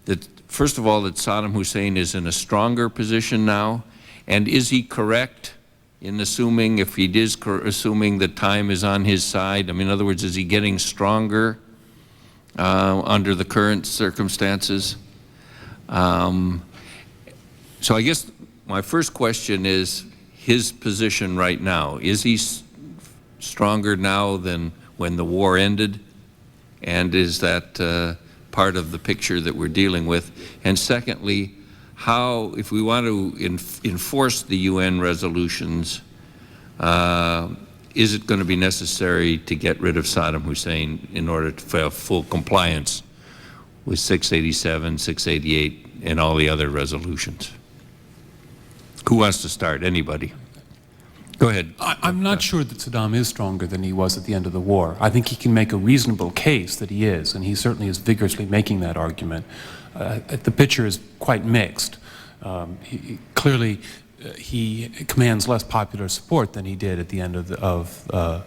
that, first of all, that Saddam Hussein is in a stronger position now, and is he correct in assuming, if he is assuming that time is on his side? I mean, in other words, is he getting stronger under the current circumstances? So I guess my first question is his position right now. Is he stronger now than when the war ended? And is that part of the picture that we're dealing with? And secondly, how, if we want to enforce the UN resolutions, is it going to be necessary to get rid of Saddam Hussein in order to have full compliance with 687, 688, and all the other resolutions? Who wants to start? Anybody? Go ahead. I'm not sure that Saddam is stronger than he was at the end of the war. I think he can make a reasonable case that he is, and he certainly is vigorously making that argument. The picture is quite mixed. Clearly, he commands less popular support than he did at the end of the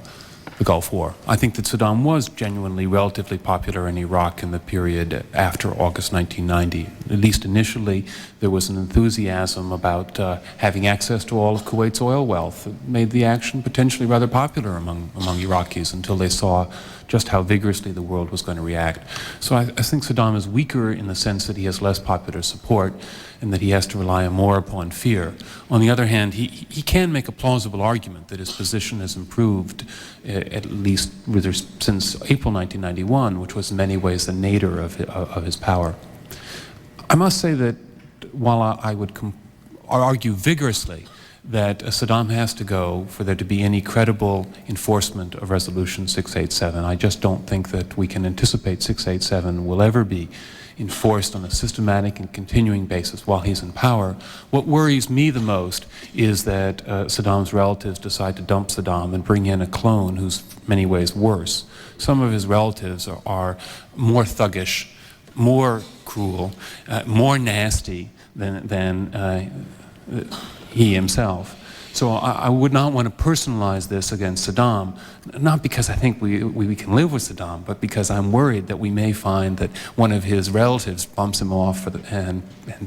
Gulf War. I think that Saddam was genuinely relatively popular in Iraq in the period after August 1990. At least initially, there was an enthusiasm about having access to all of Kuwait's oil wealth. It made the action potentially rather popular among Iraqis until they saw just how vigorously the world was going to react. So I think Saddam is weaker in the sense that he has less popular support and that he has to rely more upon fear. On the other hand, he can make a plausible argument that his position has improved at least since April 1991, which was in many ways the nadir of his power. I must say that while I would argue vigorously that Saddam has to go for there to be any credible enforcement of Resolution 687, I just don't think that we can anticipate 687 will ever be enforced on a systematic and continuing basis while he's in power. What worries me the most is that Saddam's relatives decide to dump Saddam and bring in a clone who's in many ways worse. Some of his relatives are more thuggish, more cruel, more nasty than he himself. So I would not want to personalize this against Saddam, not because I think we can live with Saddam, but because I'm worried that we may find that one of his relatives bumps him off and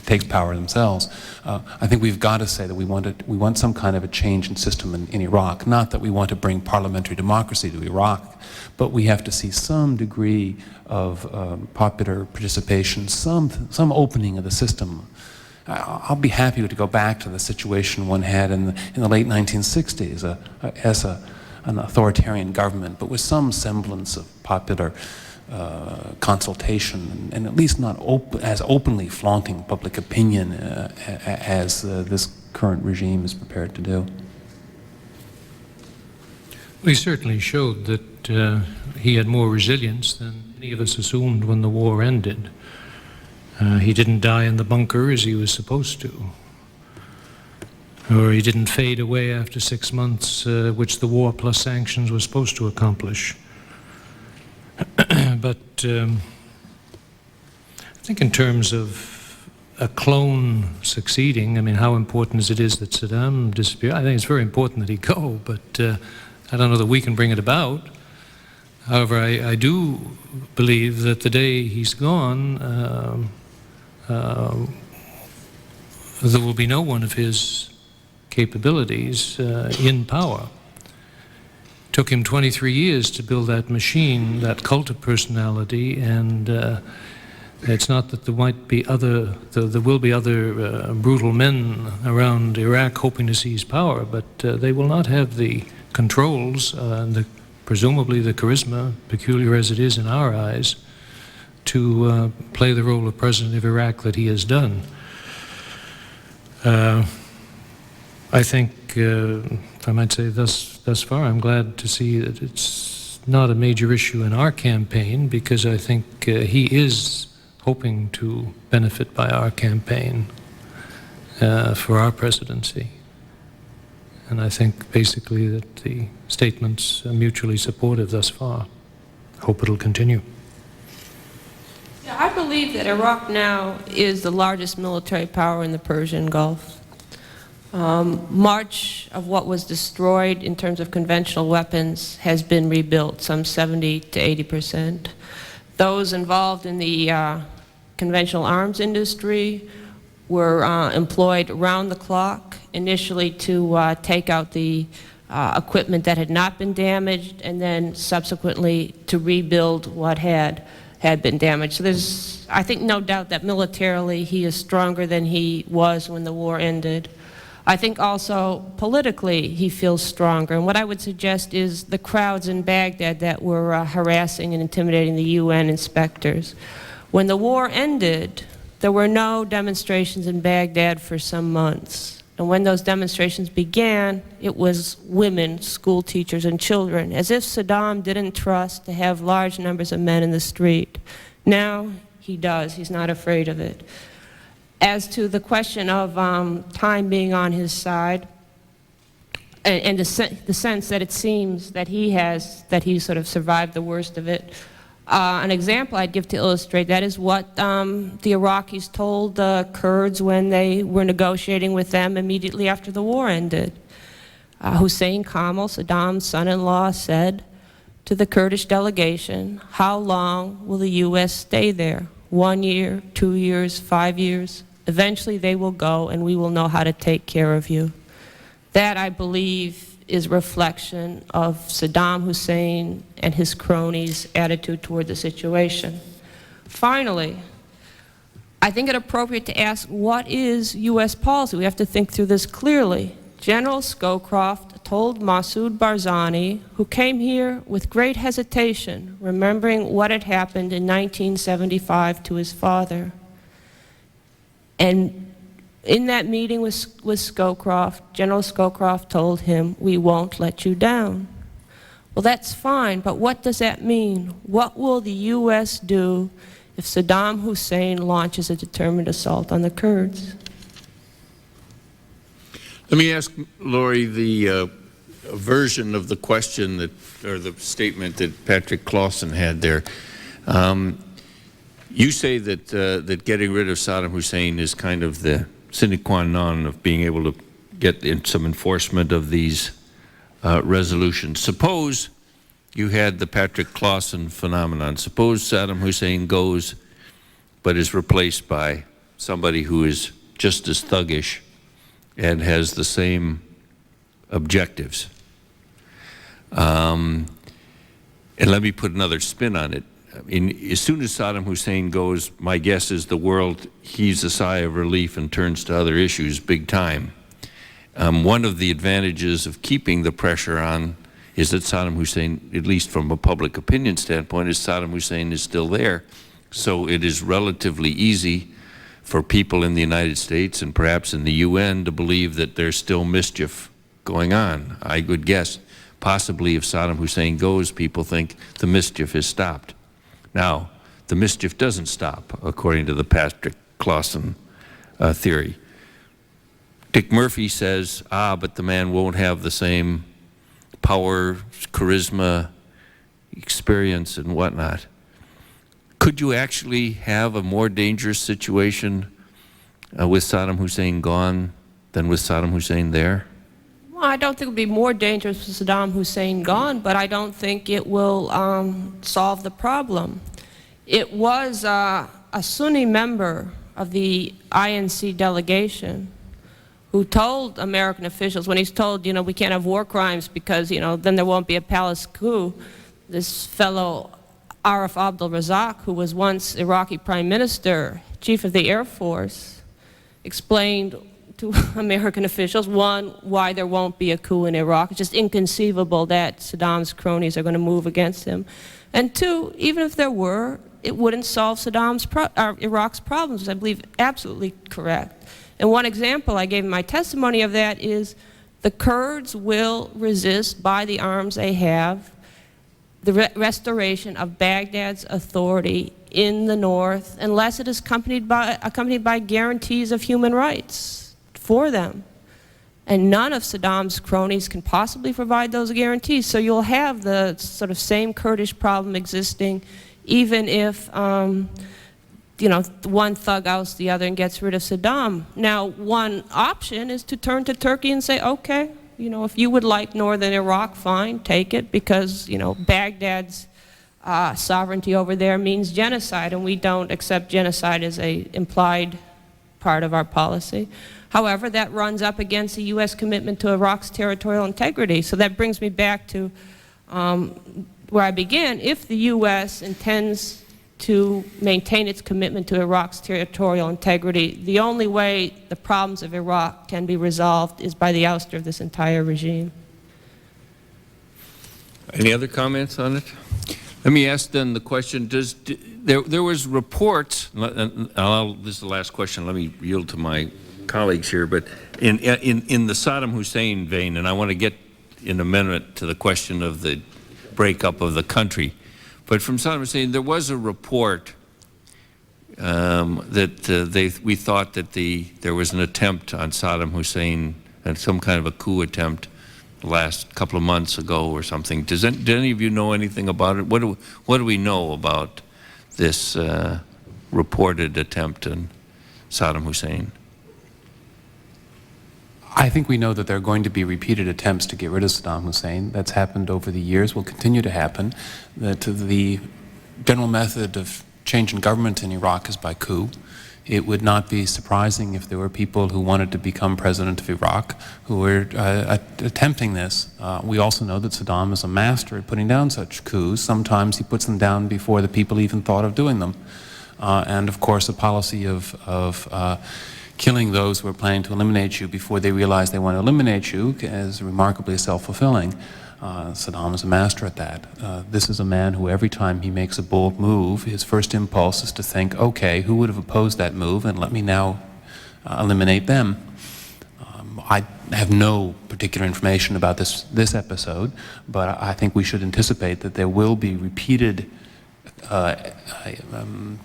takes power themselves. I think we've got to say that we want some kind of a change in system in Iraq, not that we want to bring parliamentary democracy to Iraq, but we have to see some degree of popular participation, some opening of the system. I'll be happy to go back to the situation one had in the late 1960s as an authoritarian government, but with some semblance of popular consultation and at least not as openly flaunting public opinion as this current regime is prepared to do. He certainly showed that he had more resilience than any of us assumed when the war ended. He didn't die in the bunker as he was supposed to. Or he didn't fade away after 6 months, which the war plus sanctions was supposed to accomplish. But I think in terms of a clone succeeding, I mean, how important it is that Saddam disappear? I think it's very important that he go, but I don't know that we can bring it about. However, I do believe that the day he's gone, there will be no one of his capabilities in power. It took him 23 years to build that machine, that cult of personality, and it's not that there might be there will be other brutal men around Iraq hoping to seize power, but they will not have the controls and presumably the charisma, peculiar as it is in our eyes, to play the role of president of Iraq that he has done. I think, if I might say thus far, I'm glad to see that it's not a major issue in our campaign, because I think he is hoping to benefit by our campaign for our presidency. And I think basically that the statements are mutually supportive thus far. Hope it'll continue. Yeah, I believe that Iraq now is the largest military power in the Persian Gulf. Much of what was destroyed in terms of conventional weapons has been rebuilt, some 70 to 80%. Those involved in the conventional arms industry were employed around the clock initially to take out the equipment that had not been damaged, and then subsequently to rebuild what had been damaged. So there's, I think, no doubt that militarily he is stronger than he was when the war ended. I think also politically he feels stronger. And what I would suggest is the crowds in Baghdad that were harassing and intimidating the UN inspectors. When the war ended, there were no demonstrations in Baghdad for some months. And when those demonstrations began, it was women, school teachers, and children, as if Saddam didn't trust to have large numbers of men in the street. Now he does. He's not afraid of it. As to the question of time being on his side, and the sense that it seems that he sort of survived the worst of it, an example I'd give to illustrate that is what the Iraqis told the Kurds when they were negotiating with them immediately after the war ended. Hussein Kamal, Saddam's son-in-law, said to the Kurdish delegation, "How long will the U.S. stay there? 1 year, 2 years, 5 years? Eventually they will go and we will know how to take care of you." That, I believe, is reflection of Saddam Hussein and his cronies' attitude toward the situation. Finally, I think it appropriate to ask, what is U.S. policy? We have to think through this clearly. General Scowcroft told Massoud Barzani, who came here with great hesitation, remembering what had happened in 1975 to his father. And in that meeting with Scowcroft, General Scowcroft told him, "We won't let you down." Well, that's fine, but what does that mean? What will the U.S. do if Saddam Hussein launches a determined assault on the Kurds? Let me ask Lori the version of the question that, or the statement that Patrick Clausen had there. You say that that getting rid of Saddam Hussein is kind of the sine qua non of being able to get in some enforcement of these resolutions. Suppose you had the Patrick Clausen phenomenon. Suppose Saddam Hussein goes but is replaced by somebody who is just as thuggish and has the same objectives. And let me put another spin on it. I mean, as soon as Saddam Hussein goes, my guess is the world heaves a sigh of relief and turns to other issues big time. One of the advantages of keeping the pressure on is that Saddam Hussein, at least from a public opinion standpoint, is Saddam Hussein is still there. So it is relatively easy for people in the United States and perhaps in the UN to believe that there's still mischief going on. I would guess possibly if Saddam Hussein goes, people think the mischief is stopped. Now, the mischief doesn't stop, according to the Patrick Clausen theory. Dick Murphy says, but the man won't have the same power, charisma, experience, and whatnot. Could you actually have a more dangerous situation with Saddam Hussein gone than with Saddam Hussein there? Well, I don't think it would be more dangerous with Saddam Hussein gone, but I don't think it will solve the problem. It was a Sunni member of the INC delegation who told American officials, when he's told, we can't have war crimes because, then there won't be a palace coup, this fellow Arif Abdul Razak, who was once Iraqi prime minister, chief of the Air Force, explained to American officials, one, why there won't be a coup in Iraq. It's just inconceivable that Saddam's cronies are going to move against him. And two, even if there were, it wouldn't solve Iraq's problems, which I believe absolutely correct. And one example I gave in my testimony of that is the Kurds will resist by the arms they have the restoration of Baghdad's authority in the north unless it is accompanied by guarantees of human rights for them. And none of Saddam's cronies can possibly provide those guarantees. So you'll have the sort of same Kurdish problem existing even if one thug outs the other and gets rid of Saddam. Now, one option is to turn to Turkey and say, okay, if you would like northern Iraq, fine, take it, because, Baghdad's sovereignty over there means genocide, and we don't accept genocide as an implied part of our policy. However, that runs up against the U.S. commitment to Iraq's territorial integrity. So that brings me back to where I began. If the U.S. intends to maintain its commitment to Iraq's territorial integrity, the only way the problems of Iraq can be resolved is by the ouster of this entire regime. Any other comments on it? Let me ask then the question, there was reports, this is the last question, let me yield to my colleagues here, but in the Saddam Hussein vein, and I want to get in a minute to the question of the breakup of the country, but from Saddam Hussein, there was a report that we thought that there was an attempt on Saddam Hussein, and some kind of a coup attempt the last couple of months ago or something. Did any of you know anything about it? What do we know about this reported attempt on Saddam Hussein? I think we know that there are going to be repeated attempts to get rid of Saddam Hussein. That's happened over the years, will continue to happen. That the general method of changing government in Iraq is by coup. It would not be surprising if there were people who wanted to become president of Iraq who were attempting this. We also know that Saddam is a master at putting down such coups. Sometimes he puts them down before the people even thought of doing them. And of course, a policy of killing those who are planning to eliminate you before they realize they want to eliminate you is remarkably self-fulfilling. Saddam is a master at that. This is a man who every time he makes a bold move, his first impulse is to think, okay, who would have opposed that move, and let me now eliminate them. I have no particular information about this episode, but I think we should anticipate that there will be repeated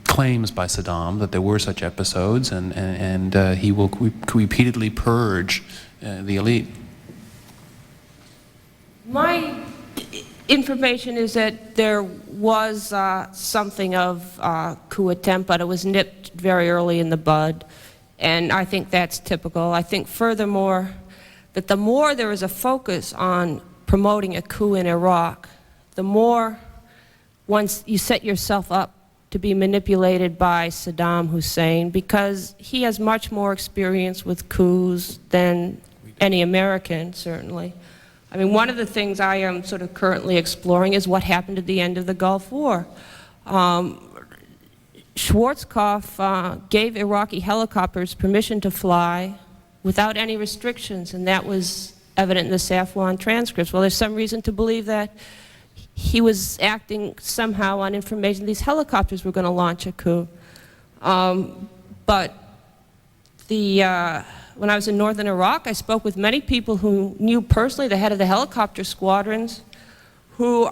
claims by Saddam that there were such episodes, and he will repeatedly purge the elite. My information is that there was something of a coup attempt, but it was nipped very early in the bud, and I think that's typical. I think furthermore that the more there is a focus on promoting a coup in Iraq, the more once you set yourself up to be manipulated by Saddam Hussein, because he has much more experience with coups than any American, certainly. I mean, one of the things I am sort of currently exploring is what happened at the end of the Gulf War. Schwarzkopf gave Iraqi helicopters permission to fly without any restrictions, and that was evident in the Safwan transcripts. Well, there's some reason to believe that he was acting somehow on information these helicopters were going to launch a coup. But when I was in northern Iraq, I spoke with many people who knew personally the head of the helicopter squadrons, who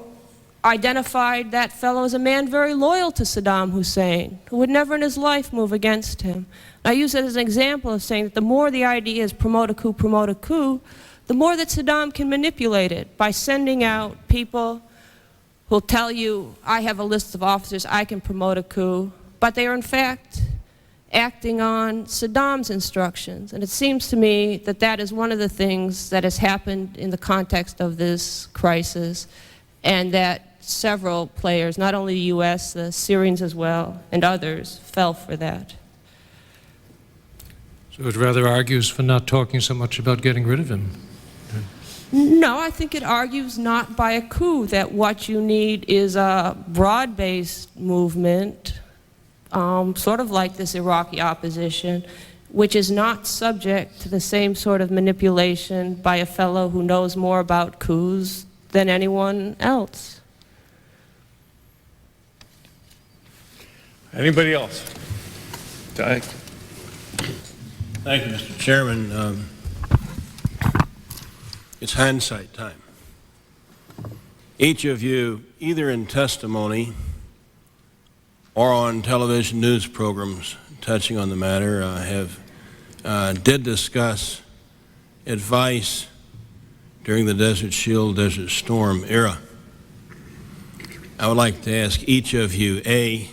identified that fellow as a man very loyal to Saddam Hussein, who would never in his life move against him. I use it as an example of saying that the more the idea is promote a coup, the more that Saddam can manipulate it by sending out people who'll tell you, I have a list of officers, I can promote a coup, but they are in fact acting on Saddam's instructions. And it seems to me that that is one of the things that has happened in the context of this crisis, and that several players, not only the U.S., the Syrians as well, and others, fell for that. So it rather argues for not talking so much about getting rid of him. No, I think it argues not by a coup, that what you need is a broad-based movement, sort of like this Iraqi opposition, which is not subject to the same sort of manipulation by a fellow who knows more about coups than anyone else. Anybody else? Thank you, Mr. Chairman. It's hindsight time. Each of you, either in testimony or on television news programs touching on the matter, did discuss advice during the Desert Shield, Desert Storm era. I would like to ask each of you, A,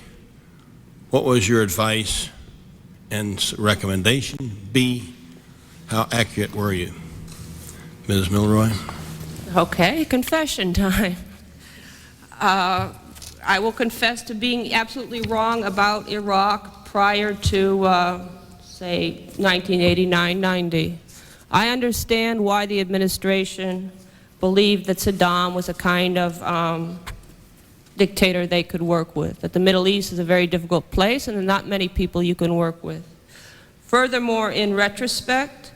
what was your advice and recommendation? B, how accurate were you? Ms. Milroy? Okay, confession time. I will confess to being absolutely wrong about Iraq prior to say 1989-90. I understand why the administration believed that Saddam was a kind of dictator they could work with, that the Middle East is a very difficult place and there are not many people you can work with. Furthermore, in retrospect,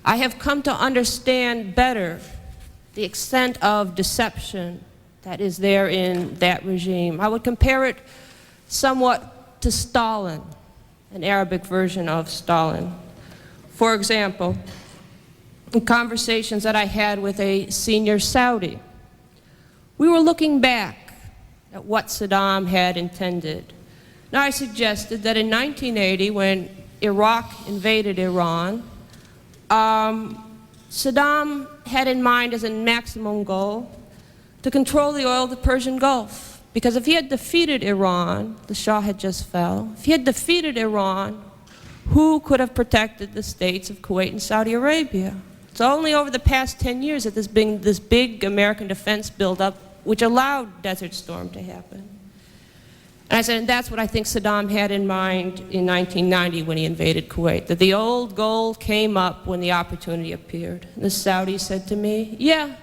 I have come to understand better the extent of deception that is there in that regime. I would compare it somewhat to Stalin, an Arabic version of Stalin. For example, in conversations that I had with a senior Saudi, we were looking back at what Saddam had intended. Now, I suggested that in 1980, when Iraq invaded Iran, Saddam had in mind as a maximum goal to control the oil of the Persian Gulf. Because if he had defeated Iran, the Shah had just fell, if he had defeated Iran, who could have protected the states of Kuwait and Saudi Arabia? It's only over the past 10 years that there's been this big American defense buildup which allowed Desert Storm to happen. And I said, and that's what I think Saddam had in mind in 1990 when he invaded Kuwait, that the old goal came up when the opportunity appeared. And the Saudis said to me, yeah,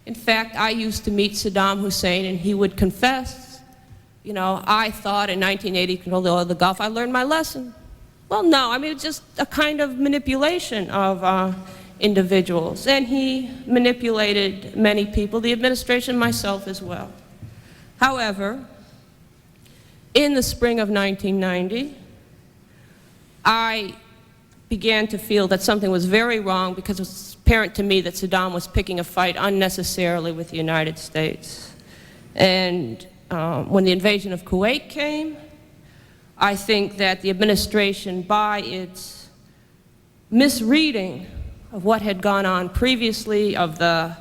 in fact, I used to meet Saddam Hussein and he would confess, you know, I thought in 1980 control the oil of the Gulf, I learned my lesson. Well, no, I mean, it's just a kind of manipulation of individuals. And he manipulated many people, the administration, myself as well. However, in the spring of 1990, I began to feel that something was very wrong because it was apparent to me that Saddam was picking a fight unnecessarily with the United States. And when the invasion of Kuwait came, I think that the administration, by its misreading of what had gone on previously, of the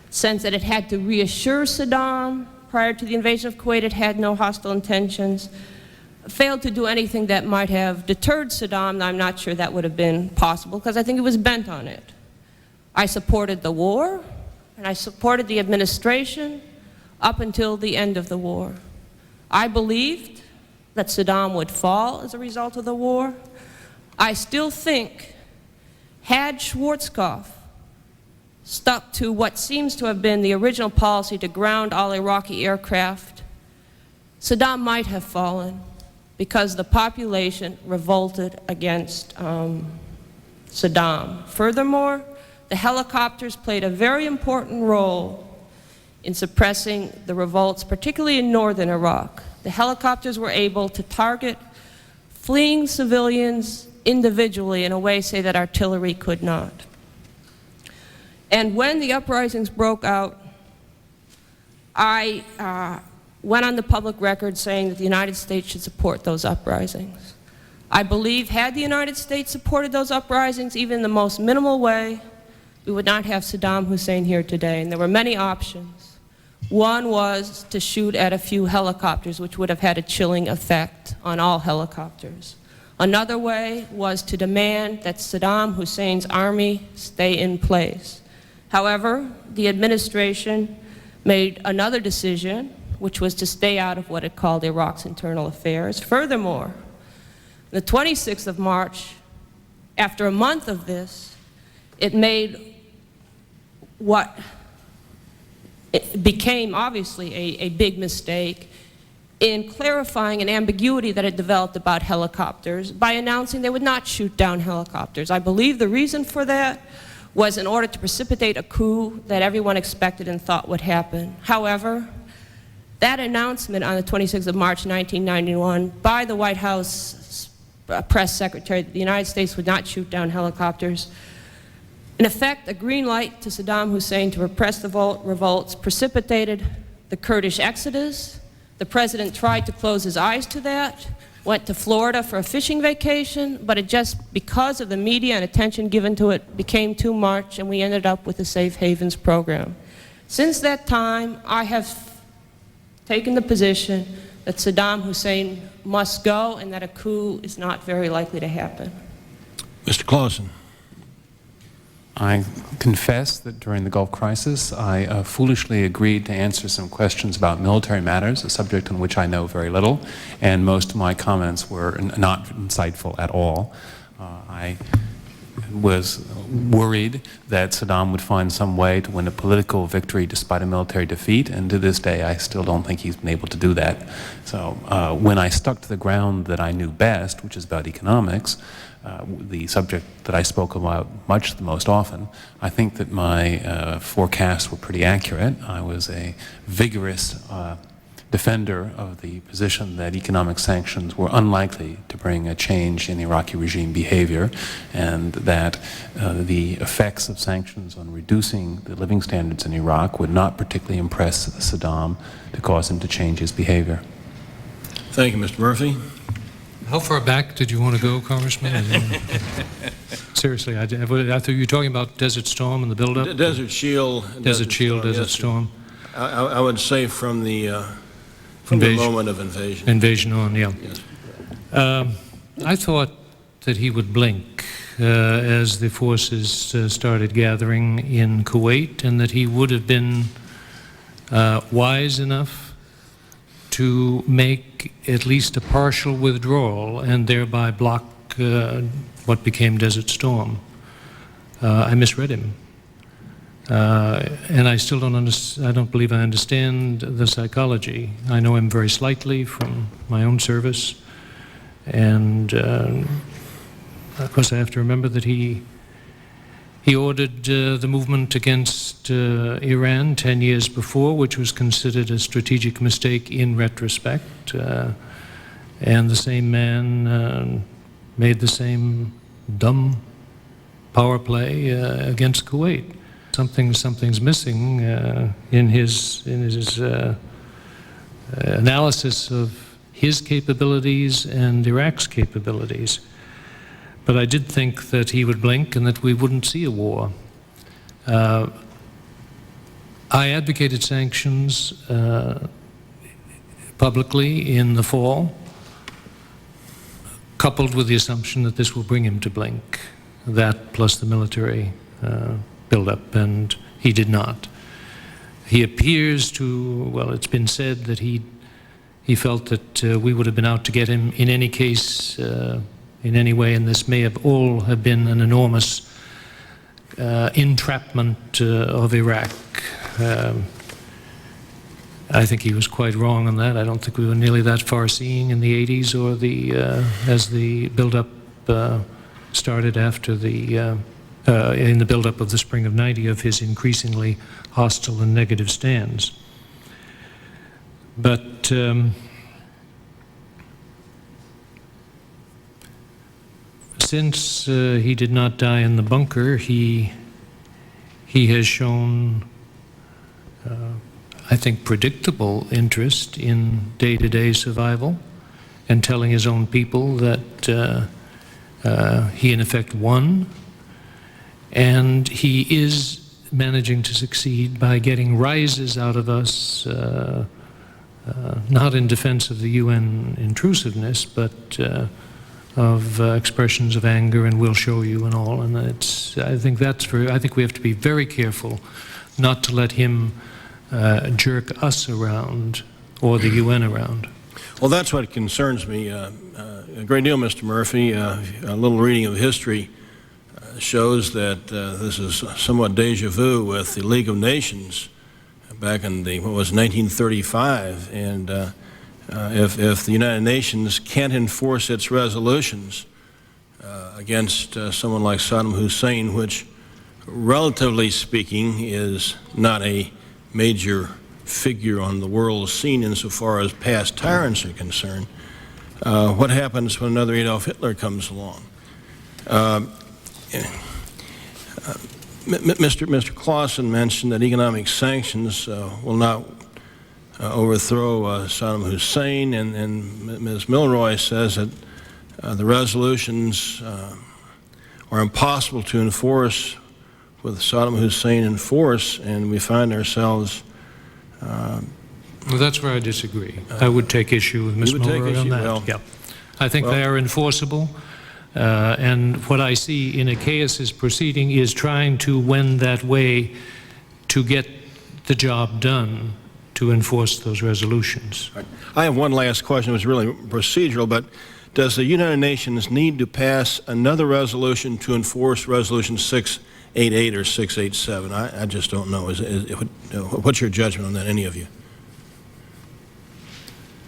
sense that it had to reassure Saddam prior to the invasion of Kuwait, it had no hostile intentions, failed to do anything that might have deterred Saddam, and I'm not sure that would have been possible, because I think it was bent on it. I supported the war, and I supported the administration up until the end of the war. I believed that Saddam would fall as a result of the war. I still think, had Schwarzkopf stuck to what seems to have been the original policy to ground all Iraqi aircraft, Saddam might have fallen because the population revolted against Saddam. Furthermore, the helicopters played a very important role in suppressing the revolts, particularly in northern Iraq. The helicopters were able to target fleeing civilians individually in a way, say, that artillery could not. And when the uprisings broke out, I went on the public record saying that the United States should support those uprisings. I believe had the United States supported those uprisings, even in the most minimal way, we would not have Saddam Hussein here today. And there were many options. One was to shoot at a few helicopters, which would have had a chilling effect on all helicopters. Another way was to demand that Saddam Hussein's army stay in place. However, the administration made another decision, which was to stay out of what it called Iraq's internal affairs. Furthermore, the 26th of March, after a month of this, it made what it became obviously a big mistake in clarifying an ambiguity that had developed about helicopters by announcing they would not shoot down helicopters. I believe the reason for that was in order to precipitate a coup that everyone expected and thought would happen. However, that announcement on the 26th of March 1991 by the White House press secretary that the United States would not shoot down helicopters, in effect, a green light to Saddam Hussein to repress the revolts, precipitated the Kurdish exodus. The president tried to close his eyes to that, went to Florida for a fishing vacation, but it just, because of the media and attention given to it, became too much, and we ended up with the Safe Havens program. Since that time, I have taken the position that Saddam Hussein must go and that a coup is not very likely to happen. Mr. Clausen. I confess that during the Gulf crisis, I foolishly agreed to answer some questions about military matters, a subject on which I know very little, and most of my comments were not insightful at all. I was worried that Saddam would find some way to win a political victory despite a military defeat, and to this day I still don't think he's been able to do that. So when I stuck to the ground that I knew best, which is about economics, the subject that I spoke about the most often, I think that my forecasts were pretty accurate. I was a vigorous defender of the position that economic sanctions were unlikely to bring a change in Iraqi regime behavior, and that the effects of sanctions on reducing the living standards in Iraq would not particularly impress Saddam to cause him to change his behavior. Thank you, Mr. Murphy. How far back did you want to go, Congressman? Seriously, I thought you were talking about Desert Storm and the buildup. Desert Shield. Desert Shield, Desert Storm. I would say from the moment of invasion. Invasion on, yeah. Yes. I thought that he would blink as the forces started gathering in Kuwait, and that he would have been wise enough to make at least a partial withdrawal and thereby block what became Desert Storm. I misread him. And I still I don't believe I understand the psychology. I know him very slightly from my own service. And of course I have to remember that he ordered the movement against Iran 10 years before, which was considered a strategic mistake in retrospect. And the same man made the same dumb power play against Kuwait. Something's missing in his analysis of his capabilities and Iraq's capabilities. But I did think that he would blink and that we wouldn't see a war. I advocated sanctions publicly in the fall, coupled with the assumption that this will bring him to blink, that plus the military buildup, and he did not. He appears to, well, it's been said that he felt that we would have been out to get him in any case, in any way, and this may have all have been an enormous entrapment of Iraq. I think he was quite wrong on that. I don't think we were nearly that far-seeing in the 80s or as the buildup started after in the buildup of the spring of '90 of his increasingly hostile and negative stands. But since he did not die in the bunker, he has shown, I think, predictable interest in day-to-day survival and telling his own people that he in effect won, and he is managing to succeed by getting rises out of us, not in defense of the UN intrusiveness, but of expressions of anger and "we'll show you" and all. And I think we have to be very careful not to let him jerk us around or the UN around. Well, that's what concerns me a great deal, Mr. Murphy. A little reading of history shows that this is somewhat deja vu with the League of Nations back in what was 1935, and if the United Nations can't enforce its resolutions against someone like Saddam Hussein, which relatively speaking is not a major figure on the world scene insofar as past tyrants are concerned, what happens when another Adolf Hitler comes along? Mr. Clausen mentioned that economic sanctions will not overthrow Saddam Hussein, and Ms. Milroy says that the resolutions are impossible to enforce with Saddam Hussein in force, and we find ourselves... well, that's where I disagree. I would take issue with Ms. Milroy on that. Well, yeah. I think they are enforceable. And what I see in Achaeus's proceeding is trying to wend that way to get the job done to enforce those resolutions. I have one last question. It was really procedural, but Does the United Nations need to pass another resolution to enforce Resolution 688 or 687? I just don't know. What's your judgment on that, any of you?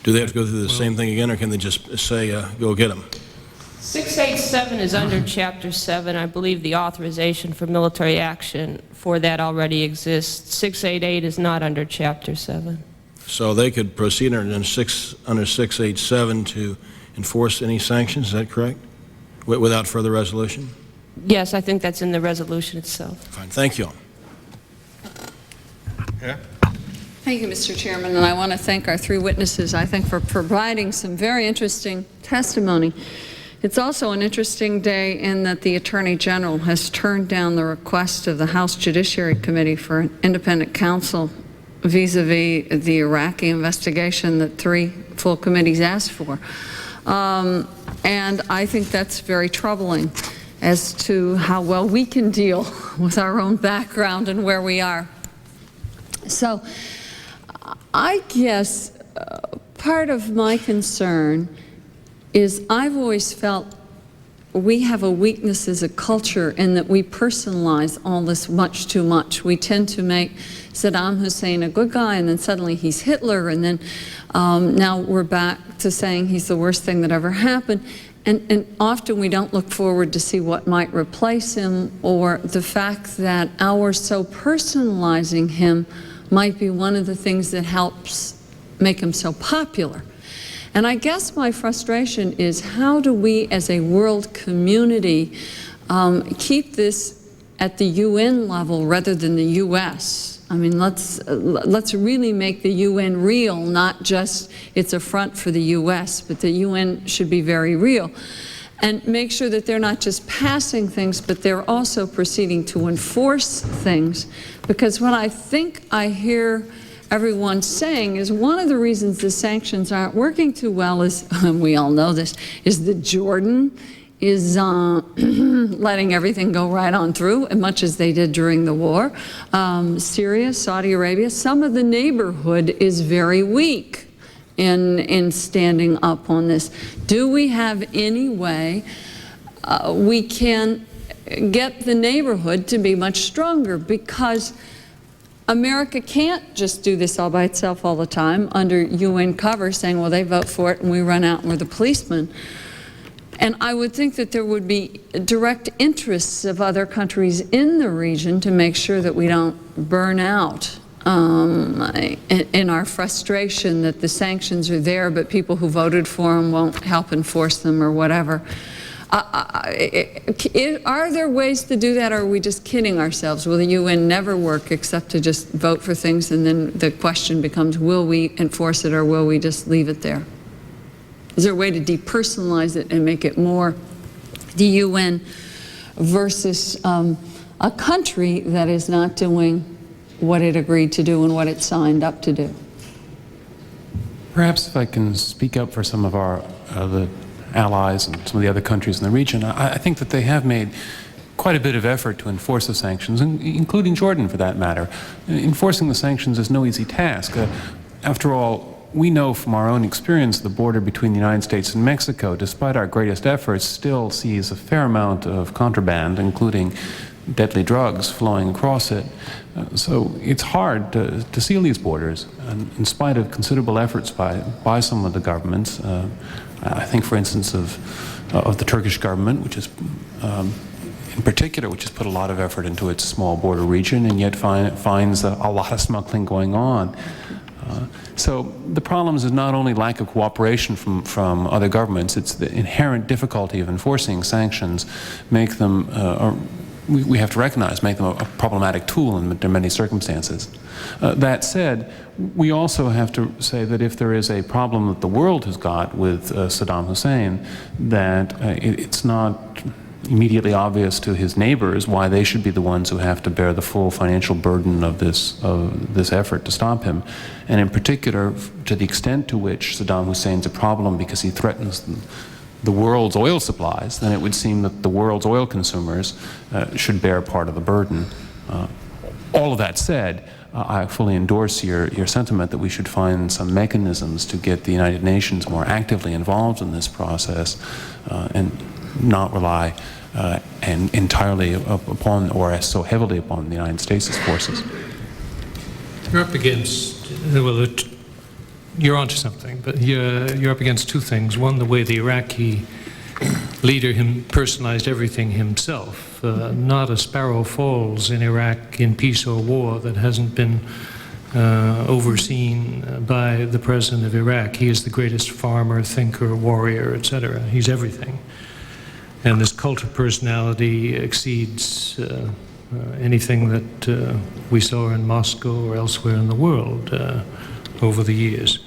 Do they have to go through the same thing again, or can they just say, go get them? 687 is under Chapter 7. I believe the authorization for military action for that already exists. 688 is not under Chapter 7. So they could proceed under 687 to enforce any sanctions, is that correct? Without further resolution? Yes, I think that's in the resolution itself. Fine, thank you. Yeah. Thank you, Mr. Chairman, and I want to thank our three witnesses, I think, for providing some very interesting testimony. It's also an interesting day in that the Attorney General has turned down the request of the House Judiciary Committee for an independent counsel vis-a-vis the Iraqi investigation that three full committees asked for. And I think that's very troubling as to how well we can deal with our own background and where we are. So I guess part of my concern is I've always felt we have a weakness as a culture in that we personalize all this much too much. We tend to make Saddam Hussein a good guy, and then suddenly he's Hitler, and then now we're back to saying he's the worst thing that ever happened. And often we don't look forward to see what might replace him, or the fact that our so personalizing him might be one of the things that helps make him so popular. And I guess my frustration is, how do we as a world community keep this at the UN level rather than the US? I mean, let's really make the UN real, not just it's a front for the US, but the UN should be very real. And make sure that they're not just passing things, but they're also proceeding to enforce things. Because what I think I hear everyone saying is one of the reasons the sanctions aren't working too well is, we all know this, is that Jordan is letting everything go right on through, as much as they did during the war. Syria, Saudi Arabia, some of the neighborhood is very weak in standing up on this. Do we have any way we can get the neighborhood to be much stronger? Because America can't just do this all by itself all the time under UN cover, saying, well, they vote for it and we run out and we're the policemen. And I would think that there would be direct interests of other countries in the region to make sure that we don't burn out in our frustration that the sanctions are there, but people who voted for them won't help enforce them or whatever. Are there ways to do that, or are we just kidding ourselves? Will the UN never work except to just vote for things, and then the question becomes, will we enforce it or will we just leave it there? Is there a way to depersonalize it and make it more the UN versus a country that is not doing what it agreed to do and what it signed up to do? Perhaps if I can speak up for some of our the allies and some of the other countries in the region, I think that they have made quite a bit of effort to enforce the sanctions, including Jordan for that matter. Enforcing the sanctions is no easy task. After all, we know from our own experience the border between the United States and Mexico, despite our greatest efforts, still sees a fair amount of contraband, including deadly drugs, flowing across it. So it's hard to seal these borders, and in spite of considerable efforts by some of the governments. I think, for instance, of the Turkish government, which is, in particular, which has put a lot of effort into its small border region, and yet finds a lot of smuggling going on. So the problem is not only lack of cooperation from other governments, it's the inherent difficulty of enforcing sanctions make them, we have to recognize, make them a problematic tool in many circumstances. That said, we also have to say that if there is a problem that the world has got with Saddam Hussein, that it's not immediately obvious to his neighbors why they should be the ones who have to bear the full financial burden of this effort to stop him. And in particular, to the extent to which Saddam Hussein's a problem because he threatens the world's oil supplies, then it would seem that the world's oil consumers should bear part of the burden. All of that said, I fully endorse your sentiment that we should find some mechanisms to get the United Nations more actively involved in this process and not rely and entirely upon or so heavily upon the United States' forces. You're up against, well, you're onto something, but you're up against two things. One, the way the Iraqi leader personalized everything himself. Not a sparrow falls in Iraq in peace or war that hasn't been overseen by the president of Iraq. He is the greatest farmer, thinker, warrior, etc. He's everything. And this cult of personality exceeds anything that we saw in Moscow or elsewhere in the world over the years.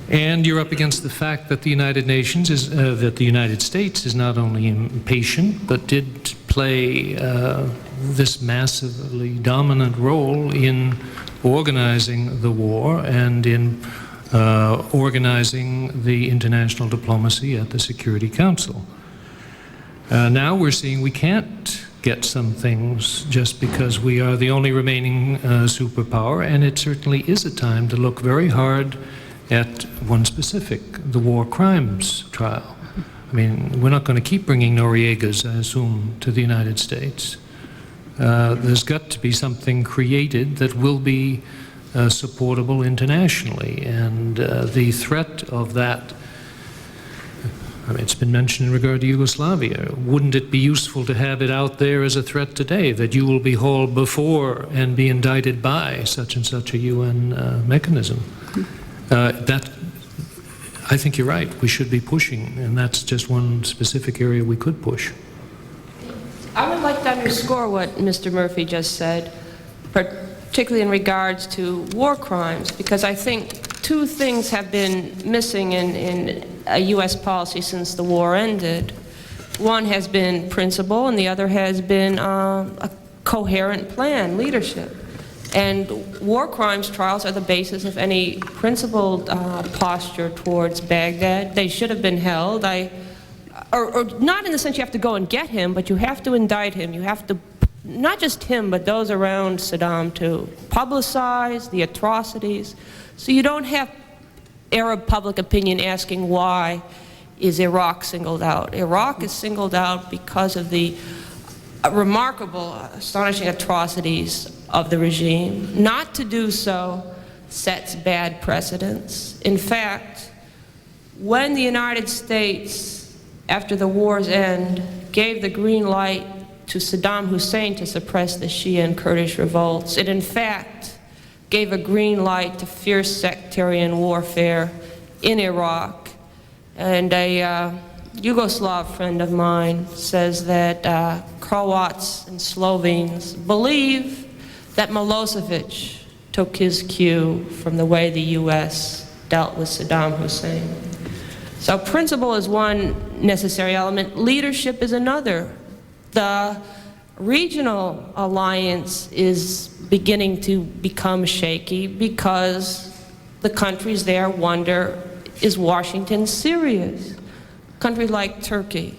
And you're up against the fact that the United Nations is, that the United States is not only impatient, but did play this massively dominant role in organizing the war and in organizing the international diplomacy at the Security Council. Now we're seeing we can't get some things just because we are the only remaining superpower, and it certainly is a time to look very hard at one specific, the war crimes trial. I mean, we're not going to keep bringing Noriegas, I assume, to the United States. There's got to be something created that will be supportable internationally, and the threat of that, I mean, it's been mentioned in regard to Yugoslavia. Wouldn't it be useful to have it out there as a threat today, that you will be hauled before and be indicted by such and such a UN mechanism? That, I think you're right, we should be pushing, and that's just one specific area we could push. I would like to underscore what Mr. Murphy just said, particularly in regards to war crimes, because I think two things have been missing in a U.S. policy since the war ended. One has been principle, and the other has been a coherent plan, leadership. And war crimes trials are the basis of any principled posture towards Baghdad. They should have been held. Or not in the sense you have to go and get him, but you have to indict him. You have to, not just him, but those around Saddam, to publicize the atrocities. So you don't have Arab public opinion asking why is Iraq singled out. Iraq is singled out because of the remarkable, astonishing atrocities of the regime. Not to do so sets bad precedents. In fact, when the United States, after the war's end, gave the green light to Saddam Hussein to suppress the Shia and Kurdish revolts, it in fact gave a green light to fierce sectarian warfare in Iraq. And a Yugoslav friend of mine says that Croats and Slovenes believe that Milosevic took his cue from the way the U.S. dealt with Saddam Hussein. So principle is one necessary element. Leadership is another. The regional alliance is beginning to become shaky because the countries there wonder, is Washington serious? Countries like Turkey.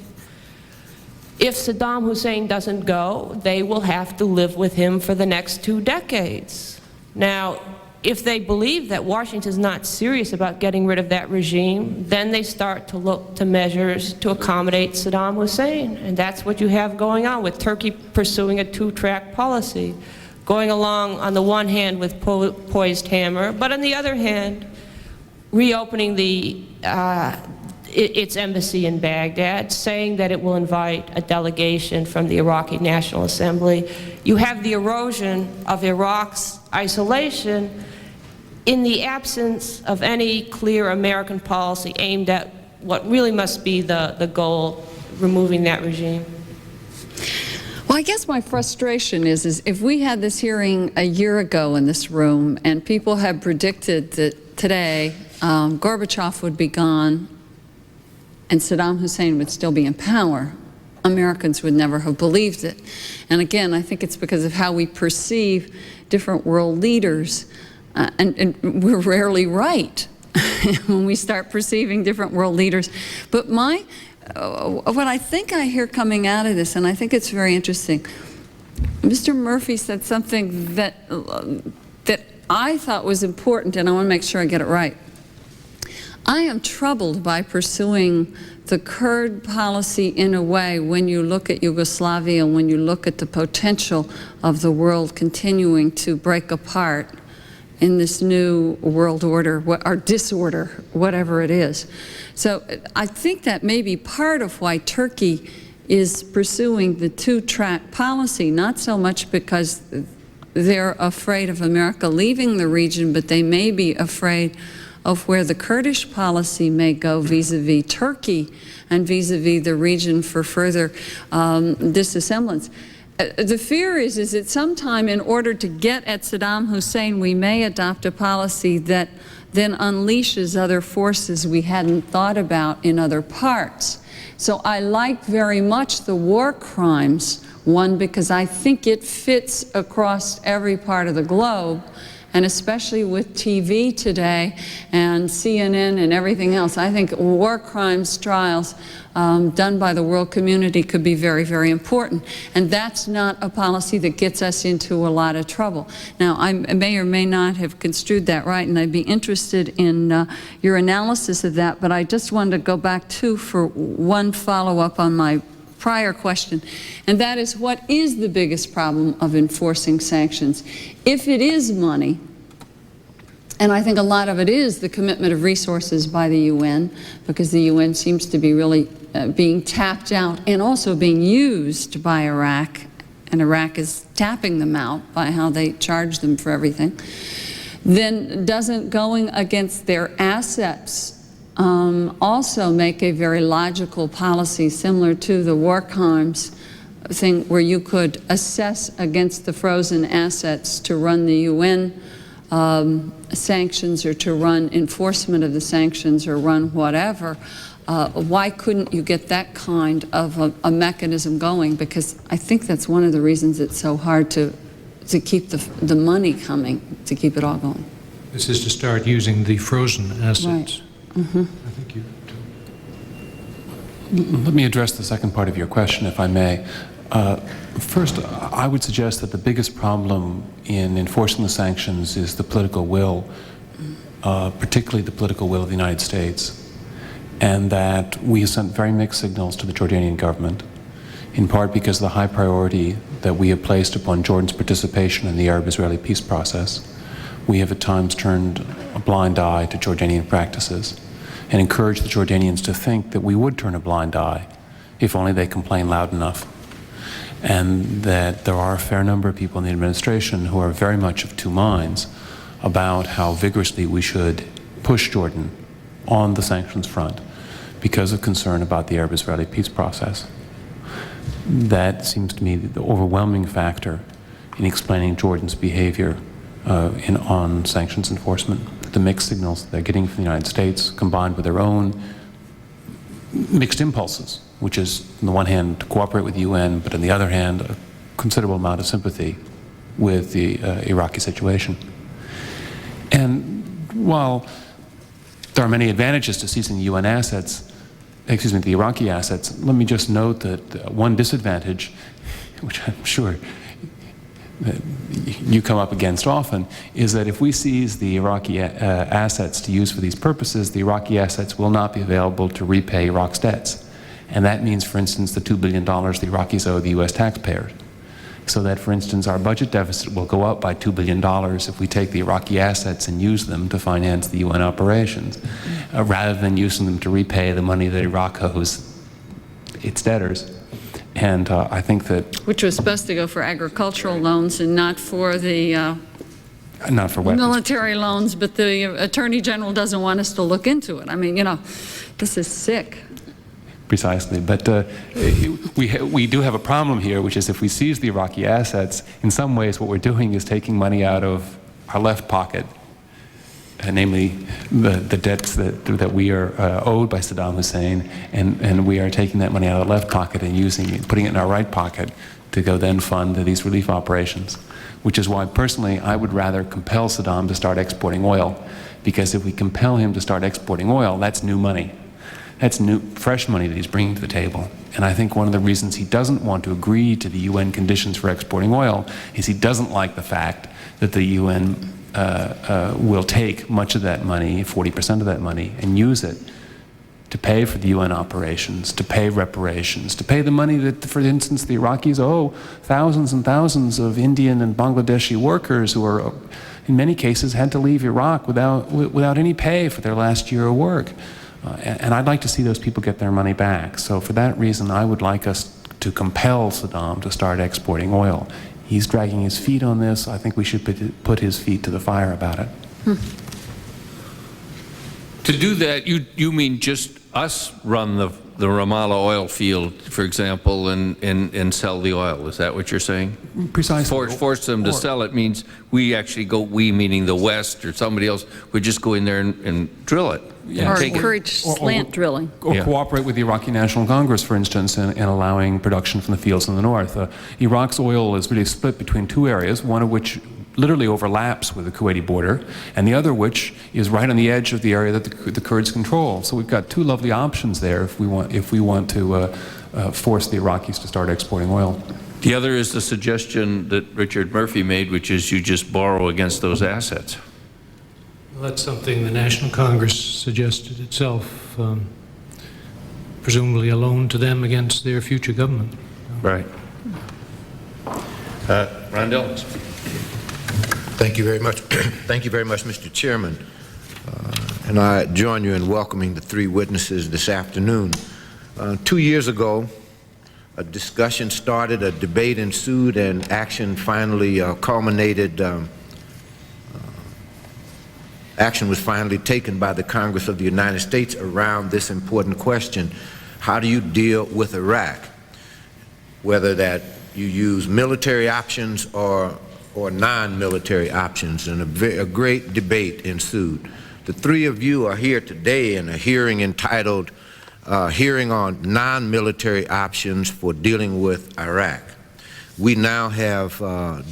If Saddam Hussein doesn't go, they will have to live with him for the next 2 decades. Now, if they believe that Washington is not serious about getting rid of that regime, then they start to look to measures to accommodate Saddam Hussein. And that's what you have going on with Turkey pursuing a 2-track policy, going along on the one hand with poised hammer, but on the other hand, reopening its embassy in Baghdad, saying that it will invite a delegation from the Iraqi National Assembly. You have the erosion of Iraq's isolation in the absence of any clear American policy aimed at what really must be the goal, removing that regime. Well, I guess my frustration is if we had this hearing a year ago in this room and people had predicted that today Gorbachev would be gone and Saddam Hussein would still be in power, Americans would never have believed it. And again, I think it's because of how we perceive different world leaders, and we're rarely right when we start perceiving different world leaders. But what I think I hear coming out of this, and I think it's very interesting, Mr. Murphy said something that I thought was important, and I want to make sure I get it right. I am troubled by pursuing the Kurd policy in a way when you look at Yugoslavia, when you look at the potential of the world continuing to break apart in this new world order, or disorder, whatever it is. So I think that may be part of why Turkey is pursuing the two-track policy, not so much because they're afraid of America leaving the region, but they may be afraid of where the Kurdish policy may go vis-a-vis Turkey and vis-a-vis the region for further disassemblance. The fear is that sometime in order to get at Saddam Hussein, we may adopt a policy that then unleashes other forces we hadn't thought about in other parts. So I like very much the war crimes one, because I think it fits across every part of the globe, and especially with TV today and CNN and everything else, I think war crimes trials done by the world community could be very, very important. And that's not a policy that gets us into a lot of trouble. Now, I may or may not have construed that right, and I'd be interested in your analysis of that, but I just wanted to go back too for one follow-up on my prior question, and that is, what is the biggest problem of enforcing sanctions? If it is money, and I think a lot of it is the commitment of resources by the UN, because the UN seems to be really being tapped out and also being used by Iraq, and Iraq is tapping them out by how they charge them for everything, then doesn't going against their assets also make a very logical policy similar to the war crimes thing, where you could assess against the frozen assets to run the UN sanctions, or to run enforcement of the sanctions, or run whatever? Why couldn't you get that kind of a mechanism going? Because I think that's one of the reasons it's so hard to keep the money coming, to keep it all going. This is to start using the frozen assets. Right. Mm-hmm. I think you. Let me address the second part of your question, if I may. First, I would suggest that the biggest problem in enforcing the sanctions is the political will, particularly the political will of the United States, and that we have sent very mixed signals to the Jordanian government, in part because of the high priority that we have placed upon Jordan's participation in the Arab-Israeli peace process. We have at times turned a blind eye to Jordanian practices and encouraged the Jordanians to think that we would turn a blind eye if only they complain loud enough. And that there are a fair number of people in the administration who are very much of two minds about how vigorously we should push Jordan on the sanctions front because of concern about the Arab-Israeli peace process. That seems to me the overwhelming factor in explaining Jordan's behavior on sanctions enforcement. The mixed signals they're getting from the United States, combined with their own mixed impulses, which is, on the one hand, to cooperate with the UN, but on the other hand, a considerable amount of sympathy with the Iraqi situation. And while there are many advantages to seizing the UN assets, the Iraqi assets, let me just note that one disadvantage, which I'm sure that you come up against often, is that if we seize the Iraqi assets to use for these purposes, the Iraqi assets will not be available to repay Iraq's debts. And that means, for instance, the $2 billion the Iraqis owe the U.S. taxpayers. So that, for instance, our budget deficit will go up by $2 billion if we take the Iraqi assets and use them to finance the UN operations, rather than using them to repay the money that Iraq owes its debtors. And I think that... Which was supposed to go for agricultural loans and not for the not for weapons. Military loans, but the Attorney General doesn't want us to look into it. I mean, you know, this is sick. Precisely, but we do have a problem here, which is if we seize the Iraqi assets, in some ways what we're doing is taking money out of our left pocket, namely the debts that we are owed by Saddam Hussein, and we are taking that money out of the left pocket and putting it in our right pocket to go then fund these relief operations, which is why personally I would rather compel Saddam to start exporting oil, because if we compel him to start exporting oil, that's new money. That's new, fresh money that he's bringing to the table. And I think one of the reasons he doesn't want to agree to the UN conditions for exporting oil is he doesn't like the fact that the UN will take much of that money, 40% of that money, and use it to pay for the UN operations, to pay reparations, to pay the money that, for instance, the Iraqis owe thousands and thousands of Indian and Bangladeshi workers who are, in many cases, had to leave Iraq without any pay for their last year of work. And I'd like to see those people get their money back. So for that reason, I would like us to compel Saddam to start exporting oil. He's dragging his feet on this. I think we should put his feet to the fire about it. To do that, you mean just us run the Ramallah oil field, for example, and sell the oil? Is that what you're saying? Precisely. Force them to sell it means we actually go, we meaning the West or somebody else, would just go in there and drill it. Yeah. Or take encourage slant drilling. Or cooperate with the Iraqi National Congress, for instance, in allowing production from the fields in the north. Iraq's oil is really split between two areas, one of which literally overlaps with the Kuwaiti border, and the other which is right on the edge of the area that the Kurds control. So we've got two lovely options there if we want to force the Iraqis to start exporting oil. The other is the suggestion that Richard Murphy made, which is you just borrow against those assets. Well, that's something the National Congress suggested itself, presumably a loan to them against their future government. Right. Ron Dillons. Thank you very much. Thank you very much, Mr. Chairman. And I join you in welcoming the three witnesses this afternoon. 2 years ago, a discussion started, a debate ensued, and action finally culminated. Action was finally taken by the Congress of the United States around this important question. How do you deal with Iraq? Whether that you use military options or non-military options, and a great debate ensued. The three of you are here today in a hearing entitled Hearing on Non-Military Options for Dealing with Iraq. We now have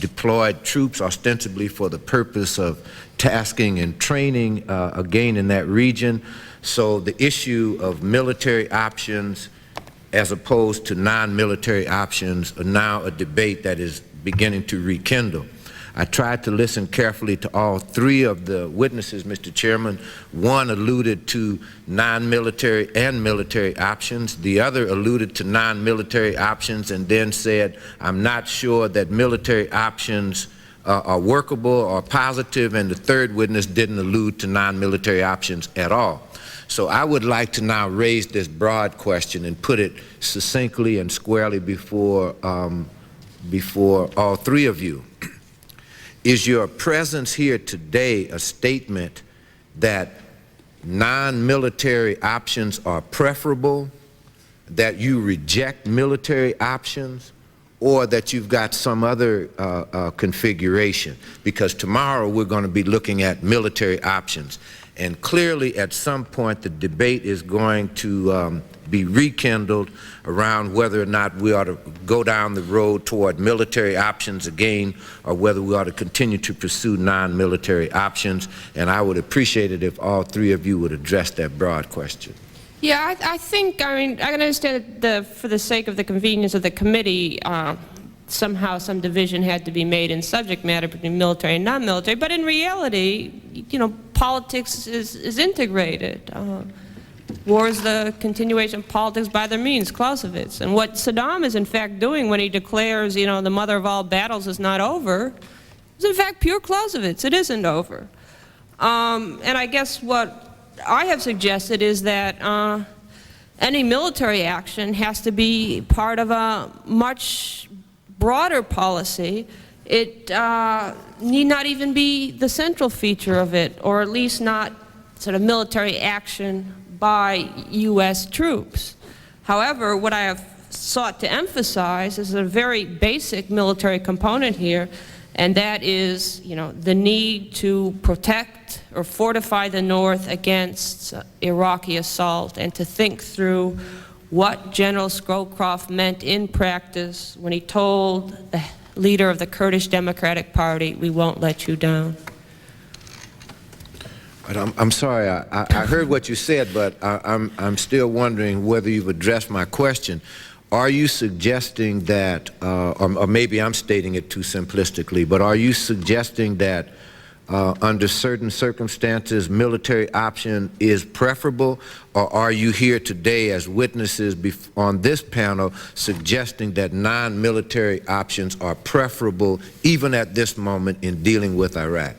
deployed troops ostensibly for the purpose of tasking and training again in that region. So the issue of military options as opposed to non-military options are now a debate that is beginning to rekindle. I tried to listen carefully to all three of the witnesses, Mr. Chairman. One alluded to non-military and military options. The other alluded to non-military options and then said, I'm not sure that military options are workable or positive, and the third witness didn't allude to non-military options at all. So I would like to now raise this broad question and put it succinctly and squarely before all three of you. Is your presence here today a statement that non-military options are preferable, that you reject military options, or that you've got some other configuration? Because tomorrow we're going to be looking at military options. And clearly at some point the debate is going to be rekindled around whether or not we ought to go down the road toward military options again, or whether we ought to continue to pursue non-military options. And I would appreciate it if all three of you would address that broad question. Yeah, I think, I can understand that for the sake of the convenience of the committee, somehow some division had to be made in subject matter between military and non-military, but in reality, you know, politics is integrated. War is the continuation of politics by their means, Clausewitz. And what Saddam is in fact doing when he declares, you know, the mother of all battles is not over, is in fact pure Clausewitz. It isn't over. And I guess what I have suggested is that any military action has to be part of a much broader policy. It need not even be the central feature of it, or at least not sort of military action by U.S. troops. However, what I have sought to emphasize is a very basic military component here, and that is, you know, the need to protect or fortify the North against Iraqi assault, and to think through what General Scowcroft meant in practice when he told the leader of the Kurdish Democratic Party, "We won't let you down." But I'm sorry, I heard what you said, but I'm still wondering whether you've addressed my question. Are you suggesting that, or maybe I'm stating it too simplistically, but are you suggesting that under certain circumstances, military option is preferable, or are you here today as witnesses on this panel suggesting that non-military options are preferable even at this moment in dealing with Iraq?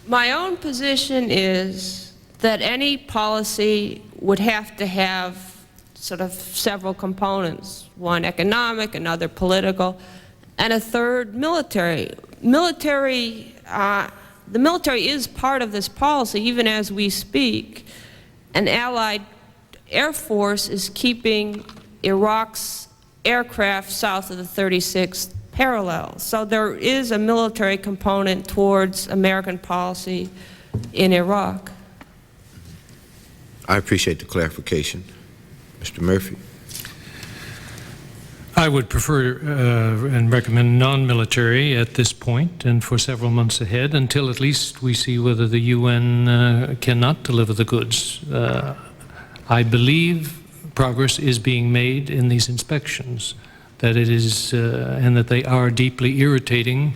My own position is that any policy would have to have sort of several components, one economic, another political, and a third military. The military is part of this policy even as we speak. An Allied Air Force is keeping Iraq's aircraft south of the 36th parallel. So there is a military component towards American policy in Iraq. I appreciate the clarification. Mr. Murphy. I would prefer and recommend non-military at this point and for several months ahead until at least we see whether the UN cannot deliver the goods. I believe progress is being made in these inspections, that it is, and that they are deeply irritating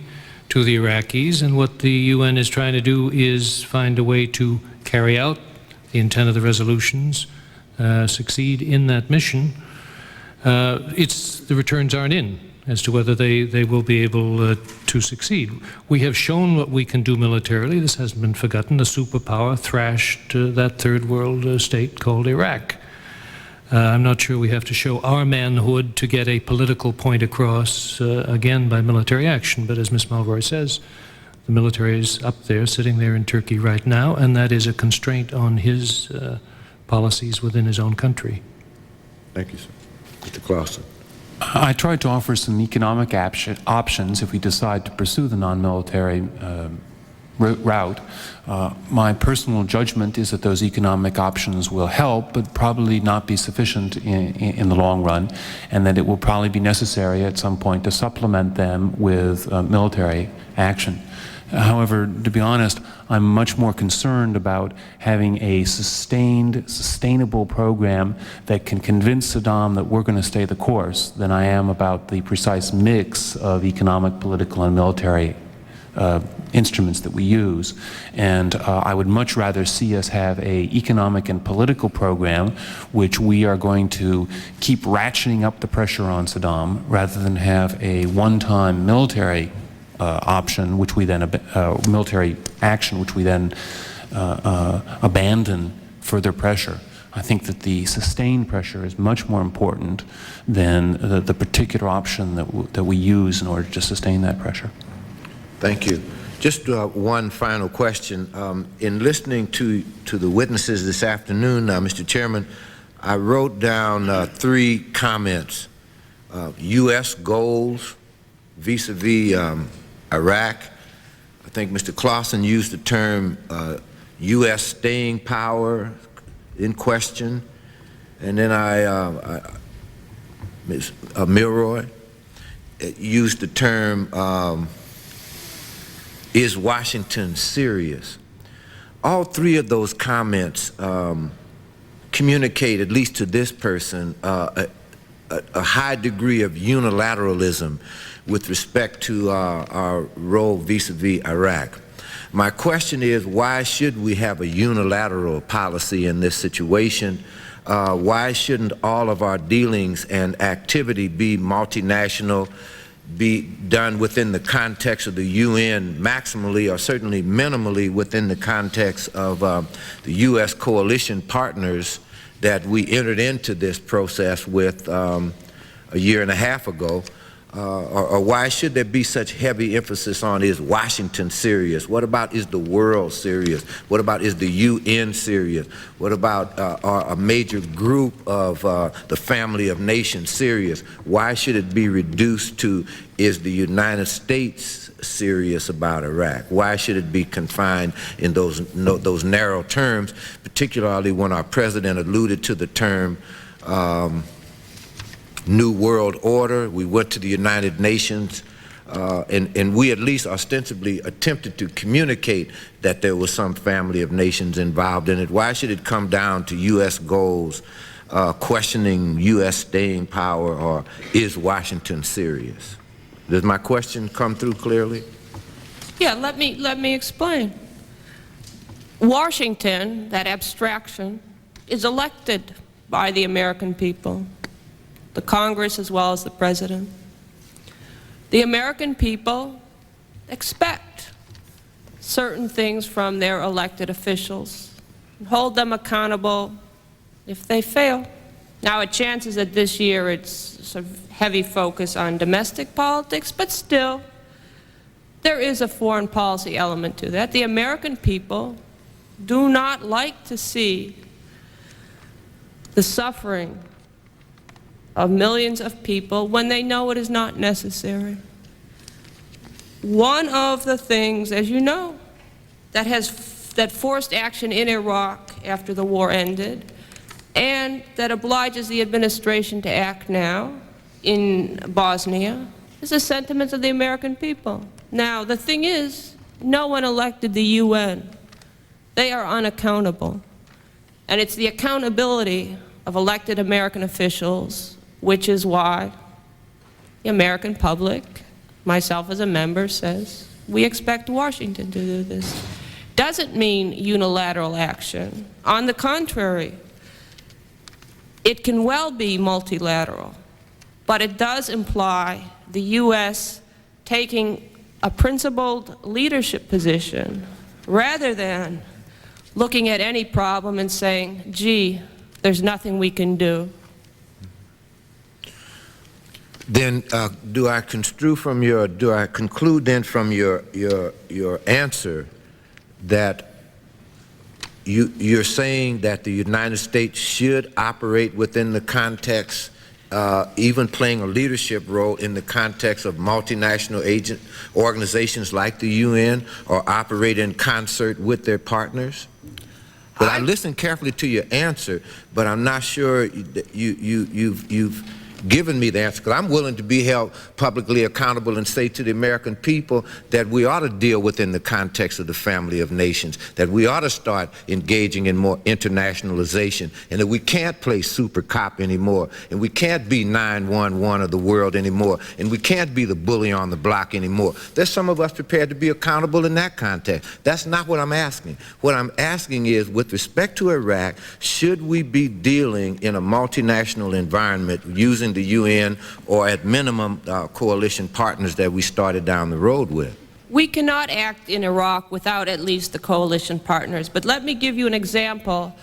to the Iraqis, and what the UN is trying to do is find a way to carry out the intent of the resolutions, succeed in that mission. The returns aren't in as to whether they will be able to succeed. We have shown what we can do militarily. This hasn't been forgotten. The superpower thrashed that third world state called Iraq. I'm not sure we have to show our manhood to get a political point across, again, by military action. But as Ms. Mulroy says, the military is up there, sitting there in Turkey right now, and that is a constraint on his policies within his own country. Thank you, sir. Mr. Clausen. I tried to offer some economic options if we decide to pursue the non-military route. My personal judgment is that those economic options will help, but probably not be sufficient in the long run, and that it will probably be necessary at some point to supplement them with military action. However, to be honest, I'm much more concerned about having a sustainable program that can convince Saddam that we're going to stay the course than I am about the precise mix of economic, political, and military instruments that we use. And I would much rather see us have an economic and political program which we are going to keep ratcheting up the pressure on Saddam rather than have a one-time military option, which we then military action, which we then abandon further pressure. I think that the sustained pressure is much more important than the particular option that we use in order to sustain that pressure. Thank you. Just one final question. In listening to the witnesses this afternoon, Mr. Chairman, I wrote down 3 comments. U.S. goals vis-a-vis Iraq. I think Mr. Clausen used the term U.S. staying power in question. And then Ms. Milroy used the term is Washington serious? All 3 of those comments communicate, at least to this person, a high degree of unilateralism with respect to our role vis-a-vis Iraq. My question is, why should we have a unilateral policy in this situation? Why shouldn't all of our dealings and activity be multinational, be done within the context of the UN maximally or certainly minimally within the context of the U.S. coalition partners that we entered into this process with a year and a half ago? Or why should there be such heavy emphasis on is Washington serious? What about is the world serious? What about is the UN serious? What about are a major group of the family of nations serious? Why should it be reduced to is the United States serious about Iraq? Why should it be confined in those narrow terms, particularly when our president alluded to the term New World Order? We went to the United Nations and we at least ostensibly attempted to communicate that there was some family of nations involved in it. Why should it come down to U.S. goals, questioning U.S. staying power, or is Washington serious? Does my question come through clearly? Yeah, let me explain. Washington, that abstraction, is elected by the American people, the Congress as well as the President. The American people expect certain things from their elected officials and hold them accountable if they fail. Now, it chances that this year it's sort of heavy focus on domestic politics, but still, there is a foreign policy element to that. The American people do not like to see the suffering of millions of people when they know it is not necessary. One of the things, as you know, that forced action in Iraq after the war ended, and that obliges the administration to act now in Bosnia, is the sentiments of the American people. Now, the thing is, no one elected the UN. They are unaccountable. And it's the accountability of elected American officials, which is why the American public, myself as a member, says we expect Washington to do this. Doesn't mean unilateral action. On the contrary, it can well be multilateral, but it does imply the U.S. taking a principled leadership position rather than looking at any problem and saying, gee, there's nothing we can do. Then do I conclude then from your answer that you're saying that the United States should operate within the context, even playing a leadership role in the context of multinational organizations like the UN, or operate in concert with their partners? But I listened carefully to your answer, but I'm not sure that you've given me the answer, because I'm willing to be held publicly accountable and say to the American people that we ought to deal within the context of the family of nations, that we ought to start engaging in more internationalization, and that we can't play super cop anymore, and we can't be 911 of the world anymore, and we can't be the bully on the block anymore. There's some of us prepared to be accountable in that context. That's not what I'm asking. What I'm asking is, with respect to Iraq, should we be dealing in a multinational environment using the UN, or at minimum coalition partners that we started down the road with? We cannot act in Iraq without at least the coalition partners. But let me give you an example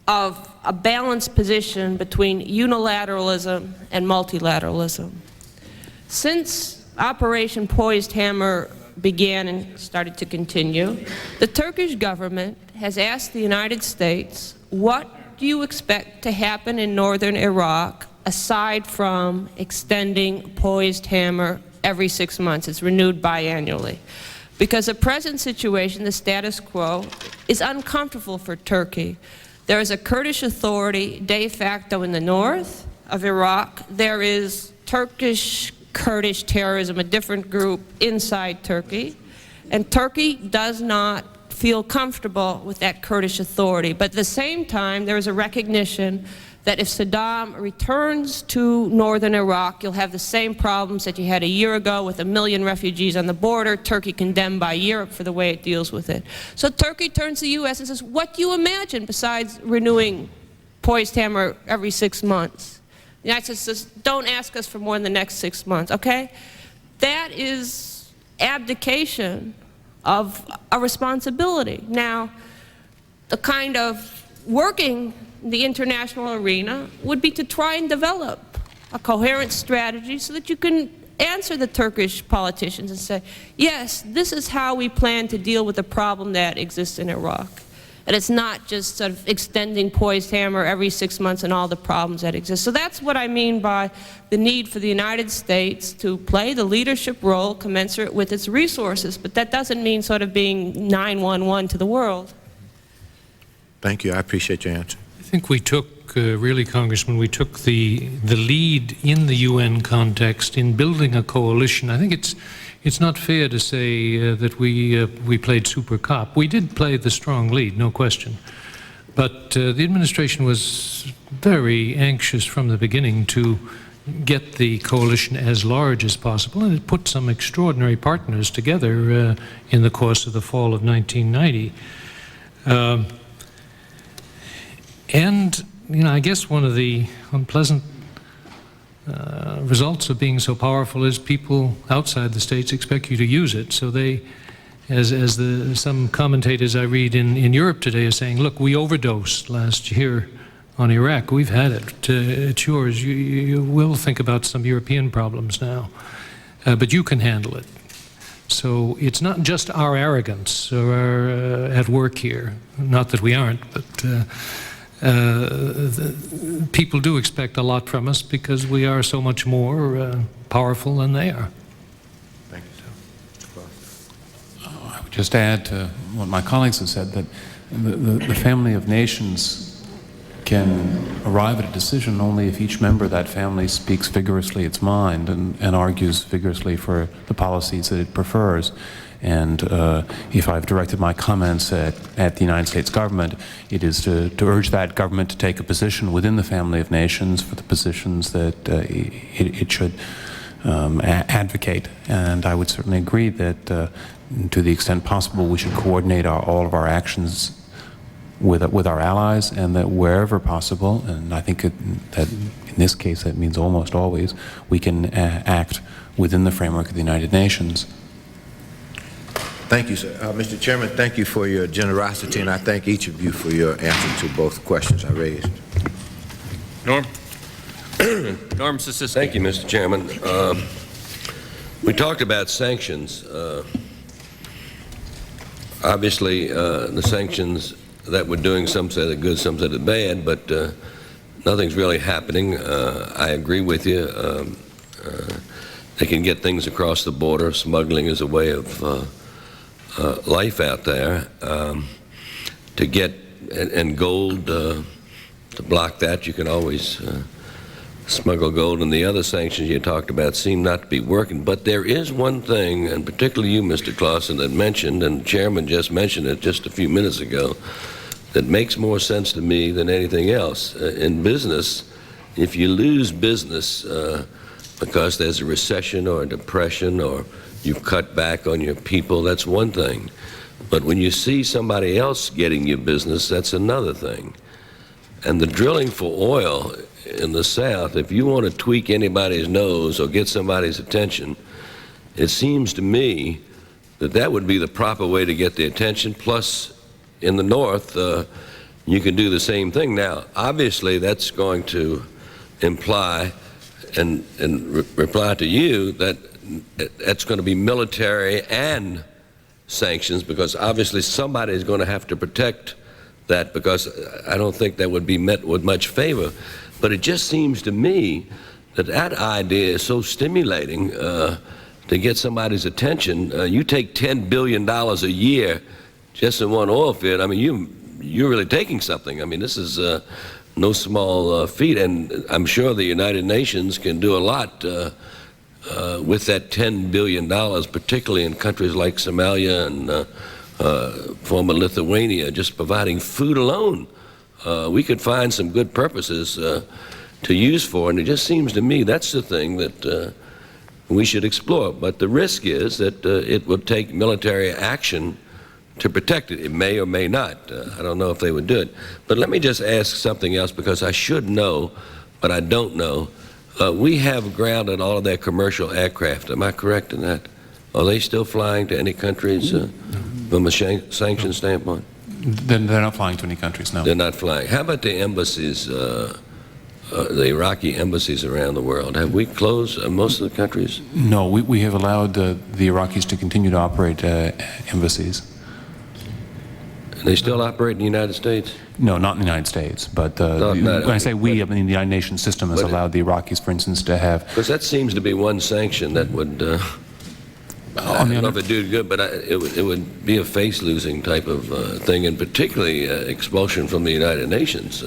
of a balanced position between unilateralism and multilateralism. Since Operation Poised Hammer began and started to continue, the Turkish government has asked the United States, what do you expect to happen in northern Iraq aside from extending Poised Hammer every 6 months? It's renewed biannually. Because the present situation, the status quo, is uncomfortable for Turkey. There is a Kurdish authority de facto in the north of Iraq. There is Turkish Kurdish terrorism, a different group inside Turkey. And Turkey does not feel comfortable with that Kurdish authority. But at the same time, there is a recognition that if Saddam returns to northern Iraq, you'll have the same problems that you had a year ago with 1 million refugees on the border, Turkey condemned by Europe for the way it deals with it. So Turkey turns to the U.S. and says, what do you imagine besides renewing Poised Hammer every 6 months? The United States says, don't ask us for more in the next 6 months, okay? That is abdication of a responsibility. Now, the kind of working the international arena would be to try and develop a coherent strategy so that you can answer the Turkish politicians and say, yes, this is how we plan to deal with the problem that exists in Iraq. And it's not just sort of extending Poised Hammer every 6 months and all the problems that exist. So that's what I mean by the need for the United States to play the leadership role commensurate with its resources. But that doesn't mean sort of being 911 to the world. Thank you. I appreciate your answer. I think we took really, Congressman, we took the lead in the UN context in building a coalition. I think it's not fair to say that we played super cop. We did play the strong lead, no question. But the administration was very anxious from the beginning to get the coalition as large as possible, and it put some extraordinary partners together in the course of the fall of 1990. And, you know, I guess one of the unpleasant results of being so powerful is people outside the States expect you to use it. So they, some commentators I read in Europe today are saying, look, we overdosed last year on Iraq. We've had it. It's yours. You will think about some European problems now, but you can handle it. So it's not just our arrogance or our, at work here. Not that we aren't, but people do expect a lot from us because we are so much more powerful than they are. Thank you, sir. I would just add to what my colleagues have said, that the family of nations can arrive at a decision only if each member of that family speaks vigorously its mind and argues vigorously for the policies that it prefers. And if I've directed my comments at the United States government, it is to urge that government to take a position within the family of nations for the positions that it should advocate. And I would certainly agree that to the extent possible we should coordinate all of our actions with our allies, and that wherever possible, and I think that in this case that means almost always, we can act within the framework of the United Nations. Thank you, sir. Mr. Chairman, thank you for your generosity, and I thank each of you for your answer to both questions I raised. Norm? Norm Sisisky. Thank you, Mr. Chairman. We talked about sanctions. Obviously, the sanctions that we're doing, some say they're good, some say they're bad, but nothing's really happening. I agree with you. They can get things across the border. Smuggling is a way of life out there. To get, and gold, to block that, you can always smuggle gold, and the other sanctions you talked about seem not to be working. But there is one thing, and particularly you, Mr. Clausen, that mentioned, and the Chairman just mentioned it just a few minutes ago, that makes more sense to me than anything else. In business, if you lose business because there's a recession or a depression, or you've cut back on your people, that's one thing. But when you see somebody else getting your business, that's another thing. And the drilling for oil in the South, if you want to tweak anybody's nose or get somebody's attention, it seems to me that that would be the proper way to get the attention. Plus, in the North, you can do the same thing. Now, obviously, that's going to imply and reply to you that that's going to be military and sanctions, because obviously somebody is going to have to protect that, because I don't think that would be met with much favor. But it just seems to me that that idea is so stimulating to get somebody's attention. You take $10 billion a year just in one oil field. I mean, you're really taking something. I mean, this is no small feat, and I'm sure the United Nations can do a lot with that $10 billion, particularly in countries like Somalia and former Lithuania, just providing food alone. We could find some good purposes to use for, and it just seems to me that's the thing that we should explore. But the risk is that it will take military action to protect it. It may or may not. I don't know if they would do it. But let me just ask something else, because I should know, but I don't know. We have grounded all of their commercial aircraft. Am I correct in that? Are they still flying to any countries from a sanction standpoint? They're not flying to any countries, no. They're not flying. How about the embassies, the Iraqi embassies around the world? Have we closed most of the countries? No, we have allowed the Iraqis to continue to operate embassies. And they still operate in the United States? No, not in the United States, but when I say we, I mean the United Nations system has allowed the Iraqis, for instance, to have... Because that seems to be one sanction that would, I don't know if it do good, but it would be a face-losing type of thing, and particularly expulsion from the United Nations.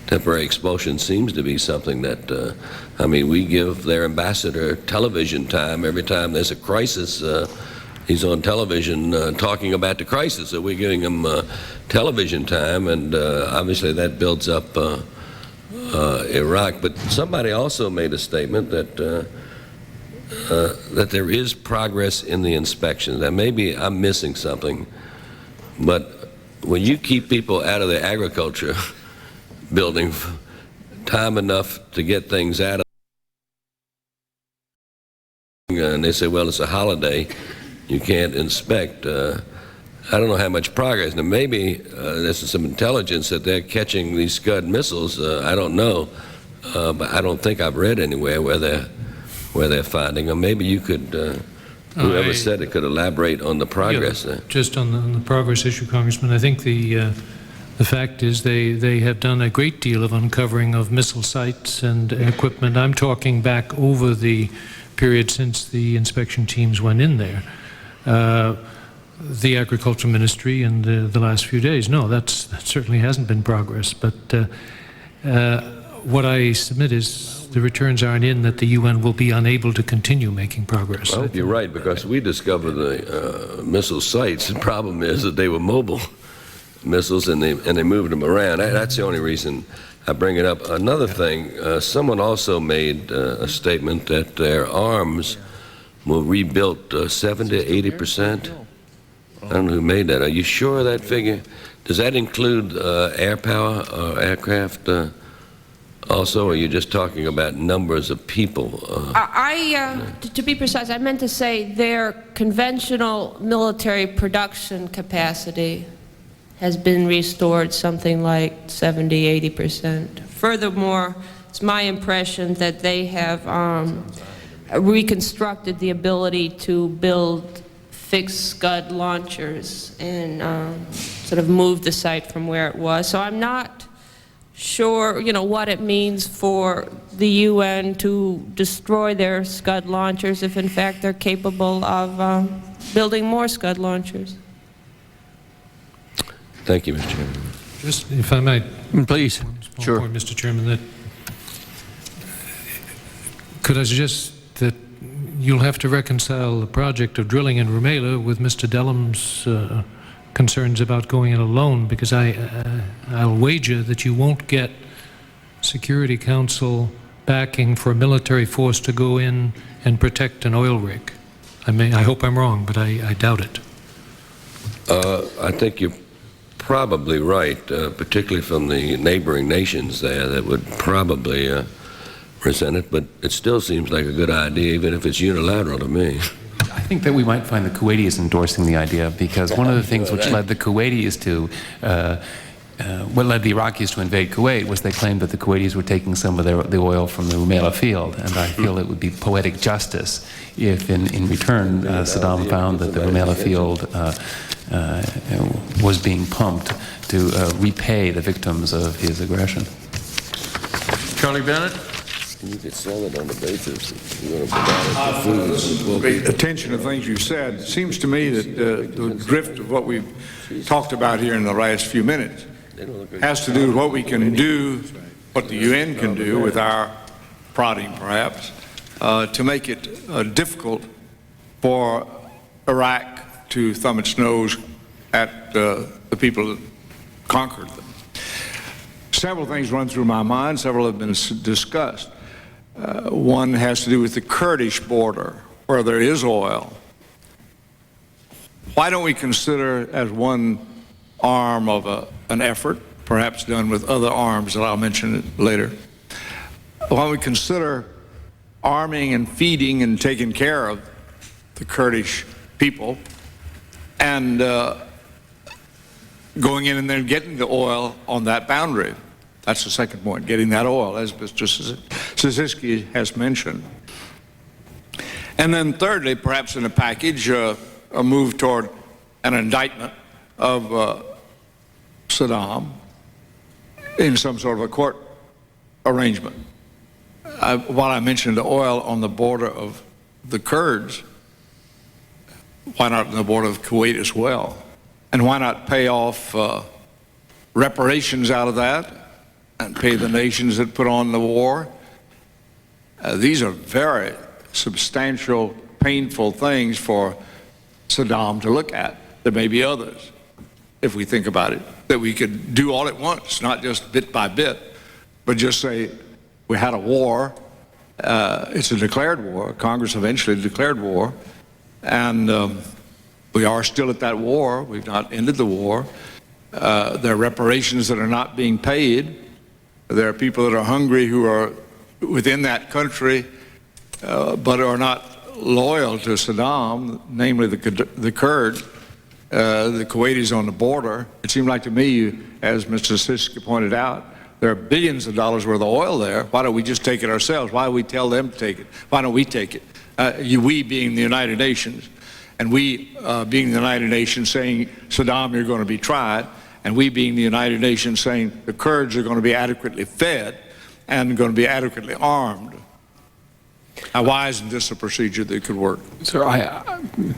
temporary expulsion seems to be something that, I mean, we give their ambassador television time every time there's a crisis. He's on television talking about the crisis, so we're giving him television time, and obviously that builds up Iraq. But somebody also made a statement that that there is progress in the inspections. Now, maybe I'm missing something, but when you keep people out of the agriculture building time enough to get things out of, and they say, well, it's a holiday, you can't inspect. I don't know how much progress. Now, maybe there's some intelligence that they're catching these Scud missiles. I don't know, but I don't think I've read anywhere where they're finding them. Maybe you could, whoever said it, could elaborate on the progress there. Just on the progress issue, Congressman, I think the fact is they have done a great deal of uncovering of missile sites and equipment. I'm talking back over the period since the inspection teams went in there. The Agriculture Ministry in the last few days, no, that certainly hasn't been progress. But what I submit is the returns aren't in that the UN will be unable to continue making progress. Well, you're right, because we discovered the missile sites. The problem is that they were mobile missiles, and they moved them around. That's the only reason I bring it up. Another thing, someone also made a statement that their arms were rebuilt 70 to 80%. I don't know who made that. Are you sure of that figure? Does that include air power or aircraft also, or are you just talking about numbers of people? To be precise, I meant to say their conventional military production capacity has been restored something like 70, 80%. Furthermore, it's my impression that they have reconstructed the ability to build fixed Scud launchers and sort of move the site from where it was. So I'm not sure, what it means for the UN to destroy their Scud launchers if in fact they're capable of building more Scud launchers. Thank you, Mr. Chairman. Just, if I might, please. Sure. Point, Mr. Chairman, that could I suggest that you'll have to reconcile the project of drilling in Rumaila with Mr. Dellum's concerns about going it alone, because I'll wager that you won't get Security Council backing for a military force to go in and protect an oil rig. I hope I'm wrong, but I doubt it. I think you're probably right, particularly from the neighboring nations there that would probably resent it, but it still seems like a good idea, even if it's unilateral to me. I think that we might find the Kuwaitis endorsing the idea, because one of the things which led the Kuwaitis to, what led the Iraqis to invade Kuwait was they claimed that the Kuwaitis were taking some of the oil from the Rumaila field, and I feel it would be poetic justice if in return Saddam found that the Rumaila field was being pumped to repay the victims of his aggression. Charlie Bennett? You could sell it on the basis that you're going to provide it for food. Great attention to things you said. It seems to me that the drift of what we've talked about here in the last few minutes has to do with what we can do, what the UN can do with our prodding perhaps, to make it difficult for Iraq to thumb its nose at the people that conquered them. Several things run through my mind, several have been discussed. One has to do with the Kurdish border, where there is oil. Why don't we consider as one arm of an effort, perhaps done with other arms that I'll mention later, why don't we consider arming and feeding and taking care of the Kurdish people and going in and then getting the oil on that boundary. That's the second point, getting that oil, as Mr. Szczycki has mentioned. And then thirdly, perhaps in a package, a move toward an indictment of Saddam in some sort of a court arrangement. While I mentioned the oil on the border of the Kurds, why not on the border of Kuwait as well? And why not pay off reparations out of that and repay the nations that put on the war. These are very substantial, painful things for Saddam to look at. There may be others, if we think about it, that we could do all at once, not just bit by bit, but just say we had a war. It's a declared war. Congress eventually declared war, and we are still at that war. We've not ended the war. There are reparations that are not being paid. There are people that are hungry who are within that country, but are not loyal to Saddam, namely the Kurds, the Kuwaitis on the border. It seemed like to me, as Mr. Siska pointed out, there are billions of dollars worth of oil there. Why don't we just take it ourselves? Why do we tell them to take it? Why don't we take it? We being the United Nations, and we being the United Nations saying, Saddam, you're going to be tried, and we being the United Nations saying the Kurds are going to be adequately fed and going to be adequately armed. Now, why isn't this a procedure that could work? Sir,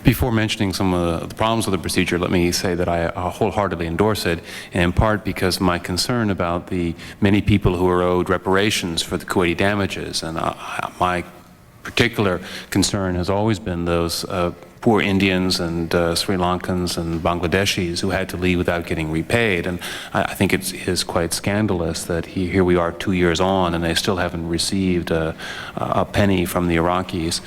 before mentioning some of the problems with the procedure, let me say that I wholeheartedly endorse it, and in part because my concern about the many people who are owed reparations for the Kuwaiti damages, and my particular concern has always been those poor Indians and Sri Lankans and Bangladeshis who had to leave without getting repaid. And I think it is quite scandalous that here we are 2 years on and they still haven't received a penny from the Iraqis.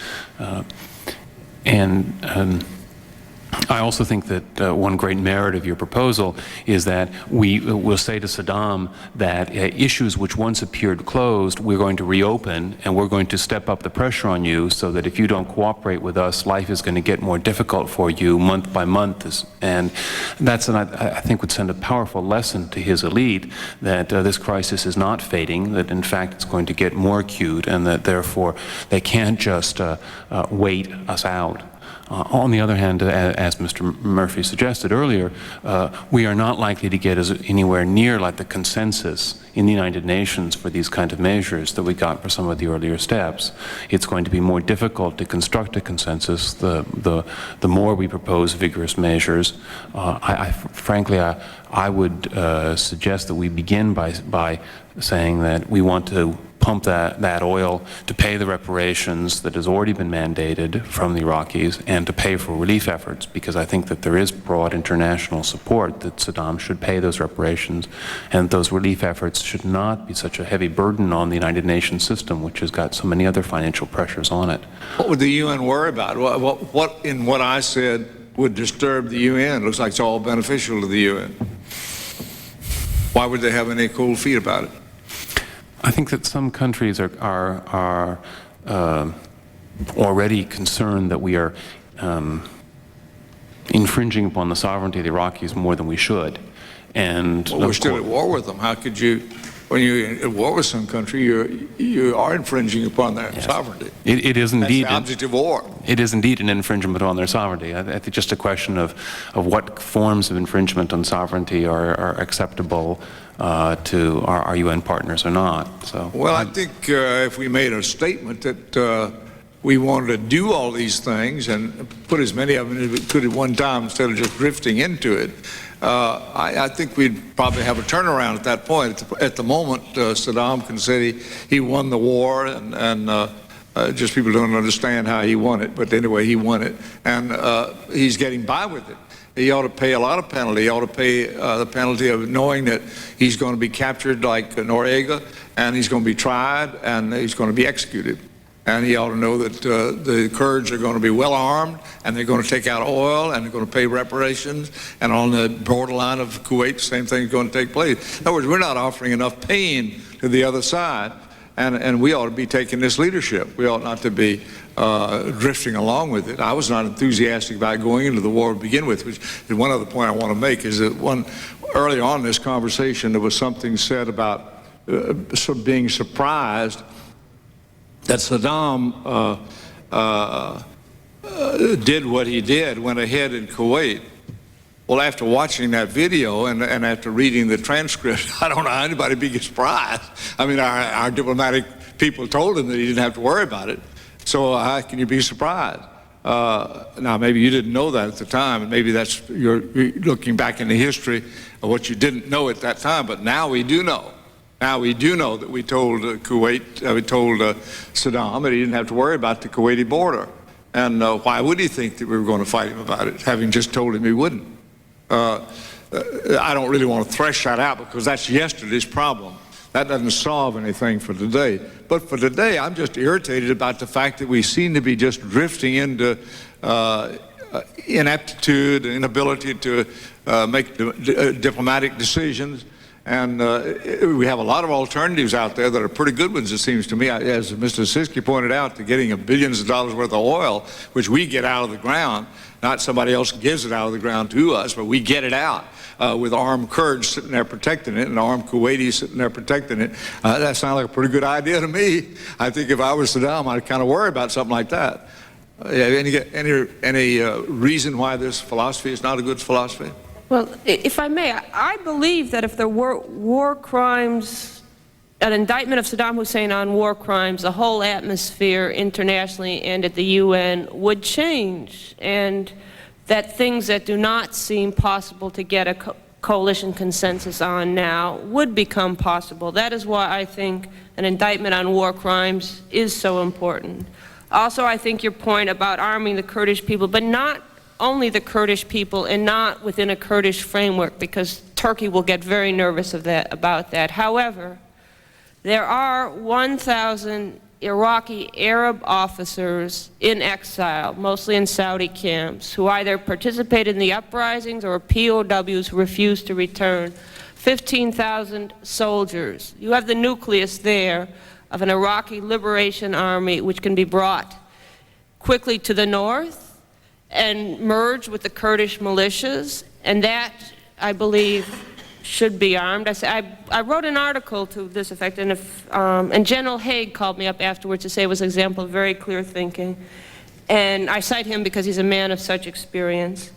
I also think that one great merit of your proposal is that we will say to Saddam that issues which once appeared closed, we're going to reopen, and we're going to step up the pressure on you so that if you don't cooperate with us, life is going to get more difficult for you month by month. And that's, I think, would send a powerful lesson to his elite that this crisis is not fading, that in fact it's going to get more acute, and that therefore they can't just wait us out. On the other hand, as Mr. Murphy suggested earlier, we are not likely to get anywhere near like the consensus in the United Nations for these kind of measures that we got for some of the earlier steps. It's going to be more difficult to construct a consensus the more we propose vigorous measures. Frankly, I would suggest that we begin by saying that we want to pump that oil to pay the reparations that has already been mandated from the Iraqis and to pay for relief efforts, because I think that there is broad international support that Saddam should pay those reparations and those relief efforts should not be such a heavy burden on the United Nations system, which has got so many other financial pressures on it. What would the UN worry about? What in what I said would disturb the UN? It looks like it's all beneficial to the UN. Why would they have any cold feet about it? I think that some countries are already concerned that we are infringing upon the sovereignty of the Iraqis more than we should. And well, we're still at war with them. How could you, when you're at war with some country, you are infringing upon their sovereignty? It is indeed. That's the object of war. It is indeed an infringement on their sovereignty. I think just a question of what forms of infringement on sovereignty are acceptable to our UN partners or not. So, well, I think if we made a statement that we wanted to do all these things and put as many of them as we could at one time instead of just drifting into it, I think we'd probably have a turnaround at that point. At the moment, Saddam can say he won the war, and just people don't understand how he won it. But anyway, he won it, and he's getting by with it. He ought to pay a lot of penalty. He ought to pay the penalty of knowing that he's going to be captured like Noriega, and he's going to be tried, and he's going to be executed. And he ought to know that the Kurds are going to be well armed, and they're going to take out oil, and they're going to pay reparations. And on the borderline of Kuwait, the same thing is going to take place. In other words, we're not offering enough pain to the other side, and we ought to be taking this leadership. We ought not to be drifting along with it. I was not enthusiastic about going into the war to begin with, which is one other point I want to make, is that early on in this conversation, there was something said about being surprised that Saddam did what he did, went ahead in Kuwait. Well, after watching that video and after reading the transcript, I don't know how anybody be surprised. I mean, our diplomatic people told him that he didn't have to worry about it. So how can you be surprised? Now, maybe you didn't know that at the time, and maybe that's you're looking back in the history of what you didn't know at that time. But now we do know. Now, we do know that we told we told Saddam that he didn't have to worry about the Kuwaiti border. And why would he think that we were going to fight him about it, having just told him he wouldn't? I don't really want to thresh that out because that's yesterday's problem. That doesn't solve anything for today. But for today, I'm just irritated about the fact that we seem to be just drifting into ineptitude, inability to make diplomatic decisions. And we have a lot of alternatives out there that are pretty good ones, it seems to me. As Mr. Siski pointed out, to getting billions of dollars worth of oil, which we get out of the ground, not somebody else gives it out of the ground to us, but we get it out with armed Kurds sitting there protecting it and armed Kuwaitis sitting there protecting it. That sounds like a pretty good idea to me. I think if I was Saddam, I'd kind of worry about something like that. Any reason why this philosophy is not a good philosophy? Well, if I may, I believe that if there were war crimes, an indictment of Saddam Hussein on war crimes, the whole atmosphere internationally and at the UN would change, and that things that do not seem possible to get a coalition consensus on now would become possible. That is why I think an indictment on war crimes is so important. Also, I think your point about arming the Kurdish people, but not only the Kurdish people and not within a Kurdish framework, because Turkey will get very nervous about that. However, there are 1,000 Iraqi Arab officers in exile, mostly in Saudi camps, who either participated in the uprisings or POWs who refused to return. 15,000 soldiers. You have the nucleus there of an Iraqi liberation army which can be brought quickly to the north and merge with the Kurdish militias, and that, I believe, should be armed. I wrote an article to this effect, and General Haig called me up afterwards to say it was an example of very clear thinking. And I cite him because he's a man of such experience.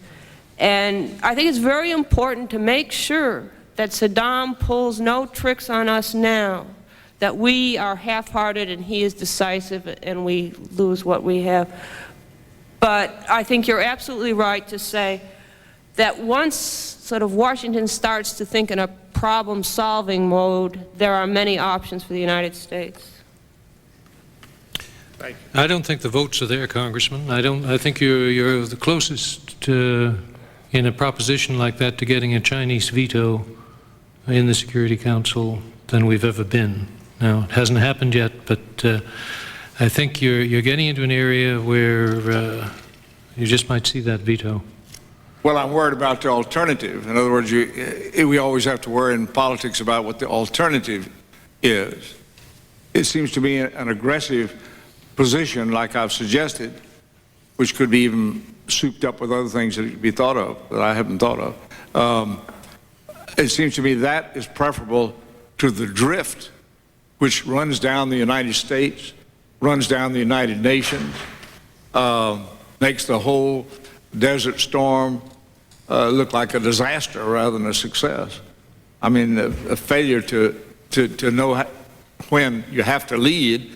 And I think it's very important to make sure that Saddam pulls no tricks on us now, that we are half-hearted and he is decisive and we lose what we have. But I think you're absolutely right to say that once sort of Washington starts to think in a problem-solving mode, there are many options for the United States. I don't think the votes are there, Congressman. I think you're the closest in a proposition like that to getting a Chinese veto in the Security Council than we've ever been. Now, it hasn't happened yet, but I think you're getting into an area where you just might see that veto. Well, I'm worried about the alternative. In other words, we always have to worry in politics about what the alternative is. It seems to me an aggressive position, like I've suggested, which could be even souped up with other things that could be thought of, that I haven't thought of. It seems to me that is preferable to the drift which runs down the United States, runs down the United Nations, makes the whole Desert Storm look like a disaster rather than a success. I mean, a failure to know when you have to lead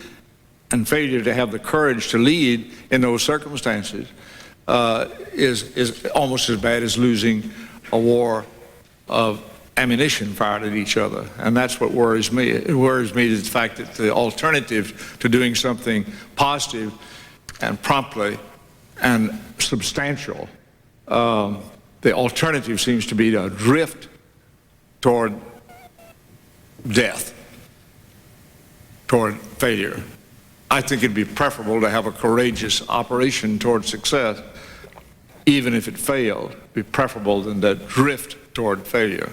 and failure to have the courage to lead in those circumstances is almost as bad as losing a war of ammunition fired at each other. And that's what worries me. It worries me the fact that the alternative to doing something positive and promptly and substantial, the alternative seems to be to drift toward death, toward failure. I think it'd be preferable to have a courageous operation toward success, even if it failed. It'd be preferable than to drift toward failure.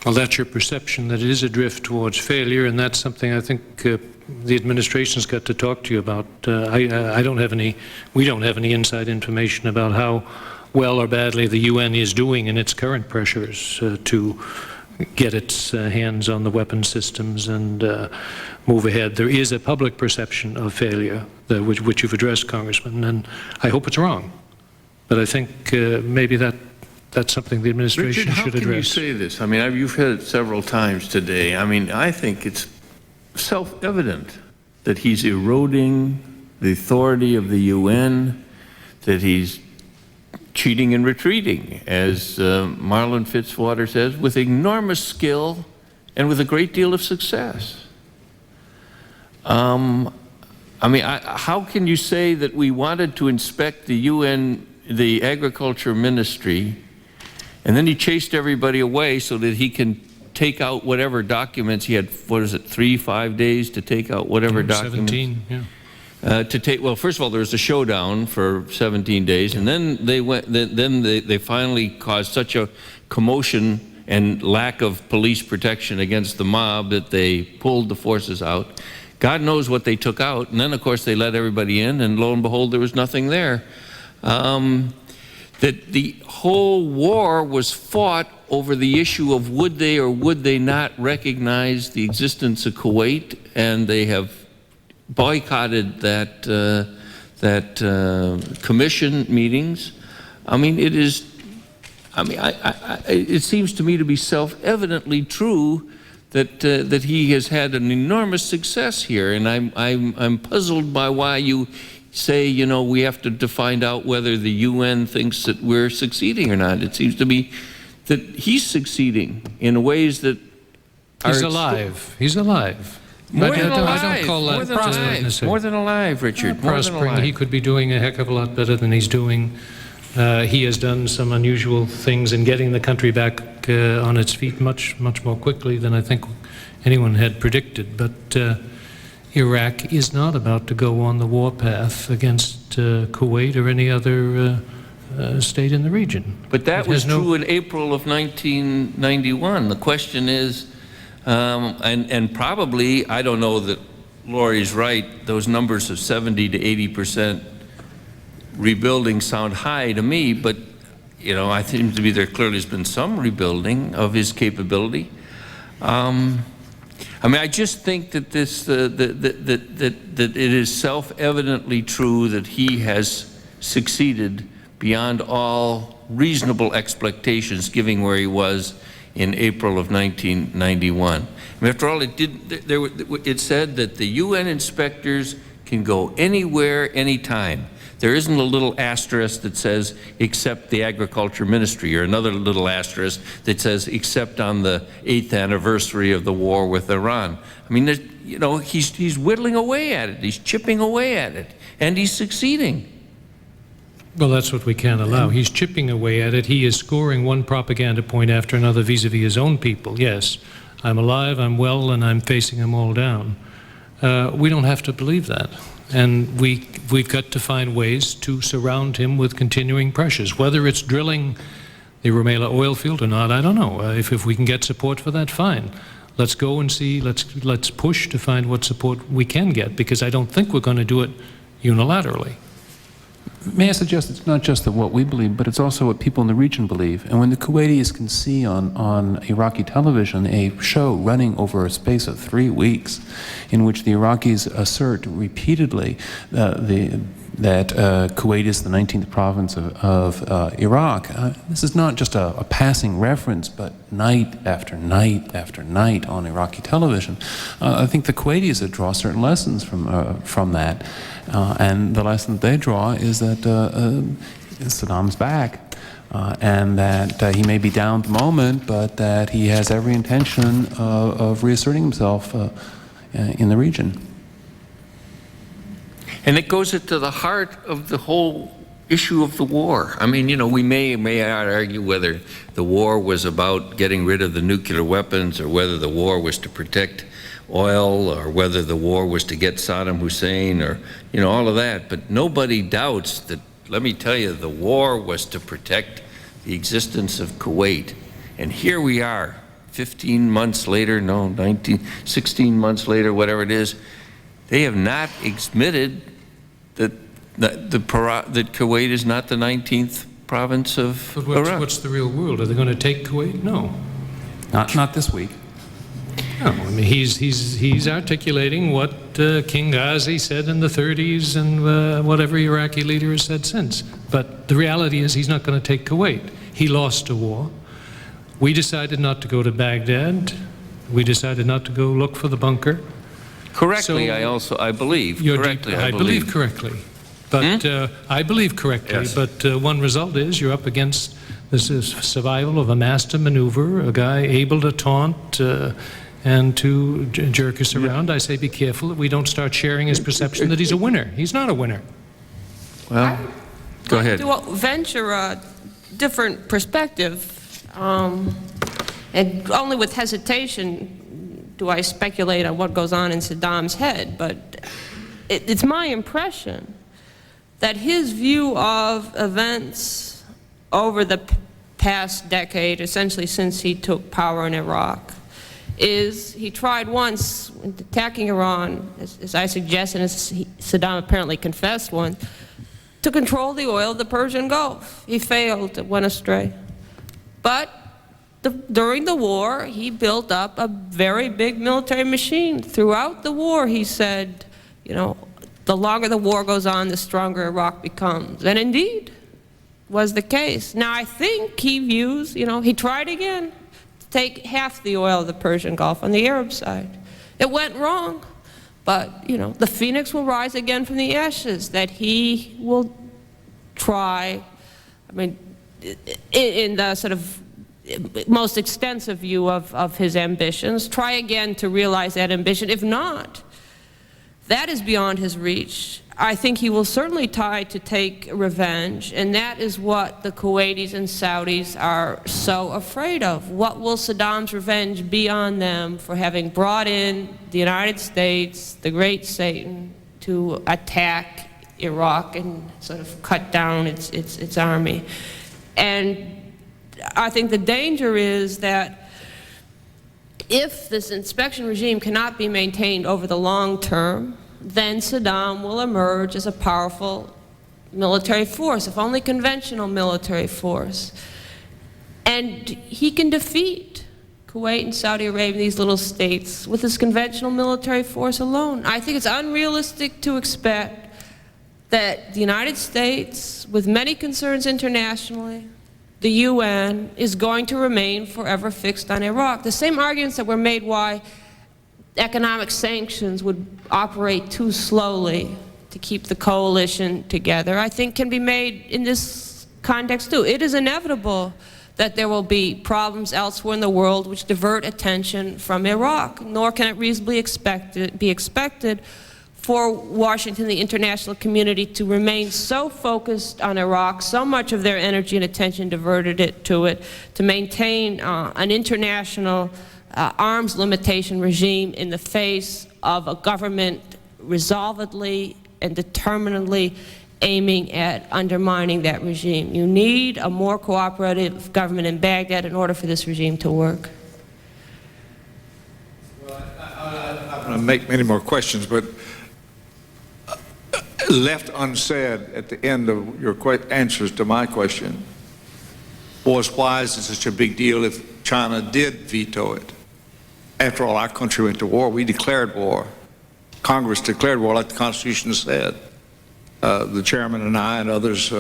Well, that's your perception, that it is a drift towards failure, and that's something I think the administration's got to talk to you about. We don't have any inside information about how well or badly the UN is doing in its current pressures to get its hands on the weapon systems and move ahead. There is a public perception of failure, which you've addressed, Congressman, and I hope it's wrong. But I think maybe that's something the administration should address. Richard, how can you say this? I mean, you've heard it several times today. I mean, I think it's self-evident that he's eroding the authority of the UN, that he's cheating and retreating, as Marlon Fitzwater says, with enormous skill and with a great deal of success. I mean, how can you say that we wanted to inspect the UN, the Agriculture Ministry, and then he chased everybody away so that he can take out whatever documents he had? What is it, 3-5 days to take out whatever documents? 17, yeah. Well, first of all, there was a showdown for 17 days, and then they went. Then they finally caused such a commotion and lack of police protection against the mob that they pulled the forces out. God knows what they took out, and then of course they let everybody in, and lo and behold, there was nothing there. That the whole war was fought over the issue of would they or would they not recognize the existence of Kuwait, and they have boycotted that commission meetings. I mean, it is. I mean, it seems to me to be self-evidently true that he has had an enormous success here, and I'm puzzled by why you say, you know, we have to find out whether the UN thinks that we're succeeding or not. It seems to me that he's succeeding in ways that he's alive. He's alive. More than alive. I don't call that more than alive, Richard. More than alive. He could be doing a heck of a lot better than he's doing. He has done some unusual things in getting the country back on its feet much more quickly than I think anyone had predicted. But Iraq is not about to go on the warpath against Kuwait or any other state in the region. But that was true in April of 1991. The question is, and probably, I don't know that Laurie's right, those numbers of 70 to 80% rebuilding sound high to me, but you know, I think to be there clearly has been some rebuilding of his capability. I mean, I just think that this that it is self-evidently true that he has succeeded beyond all reasonable expectations, given where he was in April of 1991. I mean, after all, it said that the UN inspectors can go anywhere, anytime. There isn't a little asterisk that says except the Agriculture Ministry, or another little asterisk that says except on the 8th anniversary of the war with Iran. I mean, you know, he's whittling away at it. He's chipping away at it, and he's succeeding. Well, that's what we can't allow. He's chipping away at it. He is scoring one propaganda point after another vis-a-vis his own people. Yes, I'm alive, I'm well, and I'm facing them all down. We don't have to believe that. And we've got to find ways to surround him with continuing pressures. Whether it's drilling the Rumaila oil field or not, I don't know. If we can get support for that, fine. Let's go and see, let's push to find what support we can get, because I don't think we're going to do it unilaterally. May I suggest it's not just that what we believe, but it's also what people in the region believe. And when the Kuwaitis can see on Iraqi television a show running over a space of 3 weeks in which the Iraqis assert repeatedly that Kuwait is the 19th province of Iraq, this is not just a passing reference, but night after night after night on Iraqi television. I think the Kuwaitis draw certain lessons from that. And the lesson that they draw is that Saddam's back, and that he may be down at the moment, but that he has every intention of reasserting himself in the region. And it goes into the heart of the whole issue of the war. I mean, you know, we may argue whether the war was about getting rid of the nuclear weapons, or whether the war was to protect oil, or whether the war was to get Saddam Hussein, or, you know, all of that. But nobody doubts that, let me tell you, the war was to protect the existence of Kuwait. And here we are, 15 months later, 16 months later, whatever it is, they have not admitted that Kuwait is not the 19th province of Iraq. What's the real world? Are they going to take Kuwait? No. Not this week. No, I mean, he's articulating what King Ghazi said in the 30s and what every Iraqi leader has said since. But the reality is he's not going to take Kuwait. He lost a war. We decided not to go to Baghdad. We decided not to go look for the bunker. Correctly, So, I believe. Correctly, I believe correctly. But I believe correctly. Yes. But one result is you're up against this is survival of a master maneuver, a guy able to taunt, and to jerk us around, I say be careful that we don't start sharing his perception that he's a winner. He's not a winner. Well, go ahead. To venture a different perspective, and only with hesitation do I speculate on what goes on in Saddam's head, but it's my impression that his view of events over the past decade, essentially since he took power in Iraq, is he tried once attacking Iran, as I suggested, as Saddam apparently confessed once, to control the oil of the Persian Gulf. He failed, it went astray. But during the war, he built up a very big military machine. Throughout the war, he said, you know, the longer the war goes on, the stronger Iraq becomes. And indeed, was the case. Now, I think he views, you know, he tried again to take half the oil of the Persian Gulf on the Arab side. It went wrong. But, you know, the phoenix will rise again from the ashes, that he will try, I mean, in the sort of most extensive view of his ambitions, try again to realize that ambition. If not, that is beyond his reach. I think he will certainly try to take revenge, and that is what the Kuwaitis and Saudis are so afraid of. What will Saddam's revenge be on them for having brought in the United States, the great Satan, to attack Iraq and sort of cut down its army? And I think the danger is that if this inspection regime cannot be maintained over the long term, then Saddam will emerge as a powerful military force, if only conventional military force. And he can defeat Kuwait and Saudi Arabia, these little states, with his conventional military force alone. I think it's unrealistic to expect that the United States, with many concerns internationally, the UN, is going to remain forever fixed on Iraq. The same arguments that were made why economic sanctions would operate too slowly to keep the coalition together, I think can be made in this context too. It is inevitable that there will be problems elsewhere in the world which divert attention from Iraq, nor can it reasonably be expected for Washington, the international community, to remain so focused on Iraq, so much of their energy and attention diverted to it, to maintain an international arms limitation regime in the face of a government resolvedly and determinedly aiming at undermining that regime. You need a more cooperative government in Baghdad in order for this regime to work. Well, I'm not going to make many more questions, but left unsaid at the end of your answers to my question was, why is it such a big deal if China did veto it? After all, our country went to war. We declared war. Congress declared war like the Constitution said. The chairman and I and others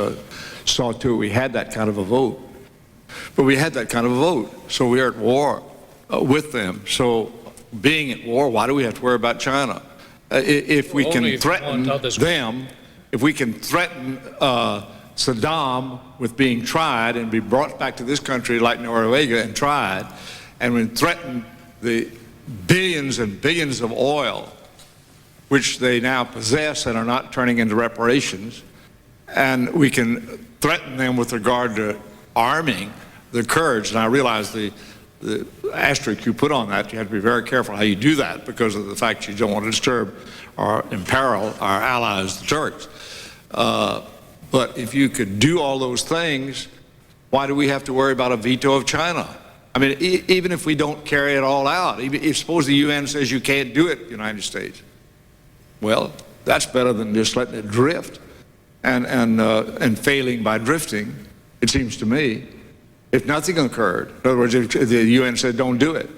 saw to it we had that kind of a vote. But we had that kind of a vote, so we are at war with them. So being at war, why do we have to worry about China? If we can threaten them, if we can threaten Saddam with being tried and be brought back to this country like Norway and tried, and we threaten the billions and billions of oil which they now possess and are not turning into reparations, and we can threaten them with regard to arming the Kurds. And I realize the asterisk you put on that, you have to be very careful how you do that because of the fact you don't want to disturb or imperil our allies, the Turks. But if you could do all those things, why do we have to worry about a veto of China? I mean, even if we don't carry it all out, if suppose the UN says you can't do it, United States, well, that's better than just letting it drift and failing by drifting, it seems to me, if nothing occurred. In other words, if the UN said don't do it.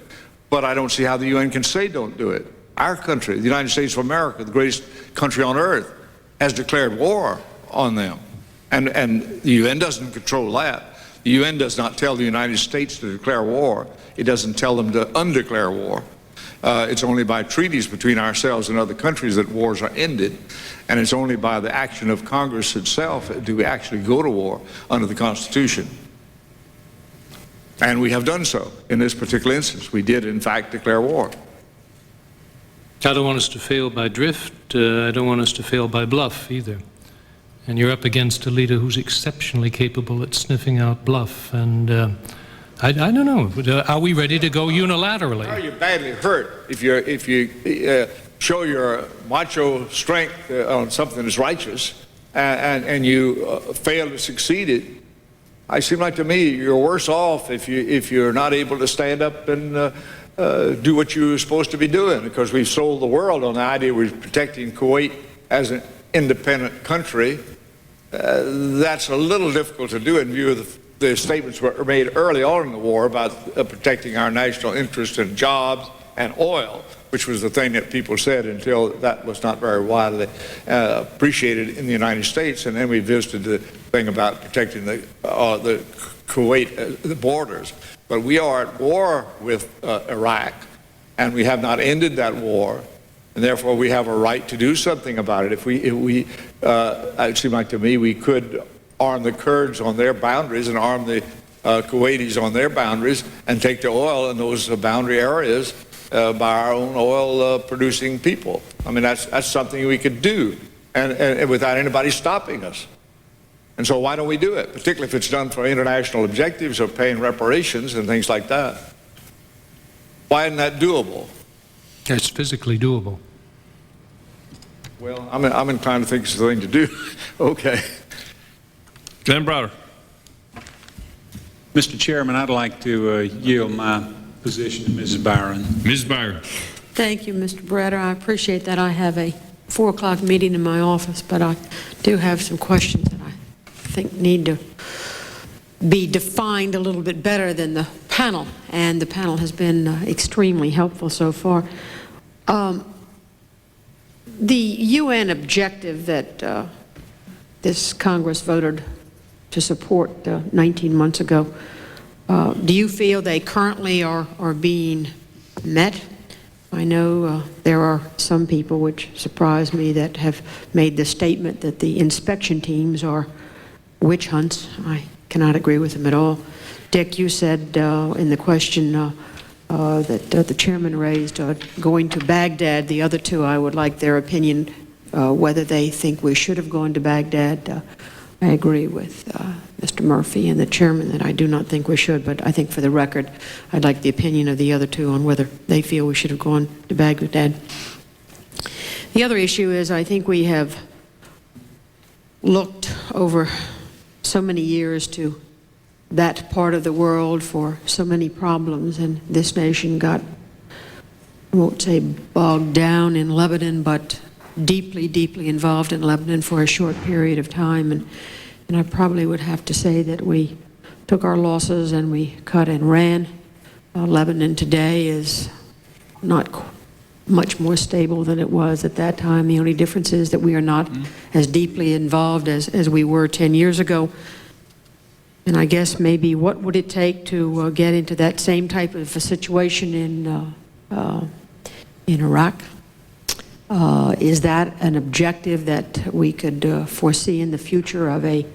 But I don't see how the UN can say don't do it. Our country, the United States of America, the greatest country on earth, has declared war on them. And the UN doesn't control that. The UN does not tell the United States to declare war. It doesn't tell them to undeclare war. It's only by treaties between ourselves and other countries that wars are ended. And it's only by the action of Congress itself do we actually go to war under the Constitution. And we have done so in this particular instance. We did, in fact, declare war. I don't want us to fail by drift. I don't want us to fail by bluff either. And you're up against a leader who's exceptionally capable at sniffing out bluff. And I don't know. Are we ready to go unilaterally? Are you badly hurt if you show your macho strength on something that's righteous and you fail to succeed it? It seems like to me you're worse off if you're not able to stand up and do what you're supposed to be doing, because we've sold the world on the idea we're protecting Kuwait as an independent country. That's a little difficult to do in view of the statements that were made early on in the war about protecting our national interest in jobs and oil, which was the thing that people said until that was not very widely appreciated in the United States. And then we visited the thing about protecting the Kuwait, the borders. But we are at war with Iraq, and we have not ended that war, and therefore we have a right to do something about it. If we it seems like to me we could arm the Kurds on their boundaries and arm the Kuwaitis on their boundaries and take the oil in those boundary areas by our own oil-producing people. I mean, that's something we could do, and without anybody stopping us. And so why don't we do it, particularly if it's done for international objectives of paying reparations and things like that? Why isn't that doable? It's physically doable. Well, I'm inclined to think it's the thing to do. Okay. Glenn Browder. Mr. Chairman, I'd like to yield my position to Mrs. Byron. Ms. Byron. Thank you, Mr. Breder. I appreciate that. I have a 4 o'clock meeting in my office, but I do have some questions that I think need to be defined a little bit better than the panel, and the panel has been extremely helpful so far. The UN objective that this Congress voted to support 19 months ago, do you feel they currently are being met? I know there are some people, which surprise me, that have made the statement that the inspection teams are witch hunts. I cannot agree with them at all. Dick, you said in the question that the chairman raised, going to Baghdad. The other two, I would like their opinion, whether they think we should have gone to Baghdad. I agree with Mr. Murphy and the chairman that I do not think we should, but I think for the record, I'd like the opinion of the other two on whether they feel we should have gone to Baghdad. The other issue is I think we have looked over so many years to that part of the world for so many problems, and this nation got, I won't say bogged down in Lebanon, but deeply, deeply involved in Lebanon for a short period of time. And I probably would have to say that we took our losses and we cut and ran. Lebanon today is not much more stable than it was at that time. The only difference is that we are not as deeply involved as we were 10 years ago. And I guess maybe what would it take to get into that same type of a situation in Iraq? Is that an objective that we could foresee in the future of a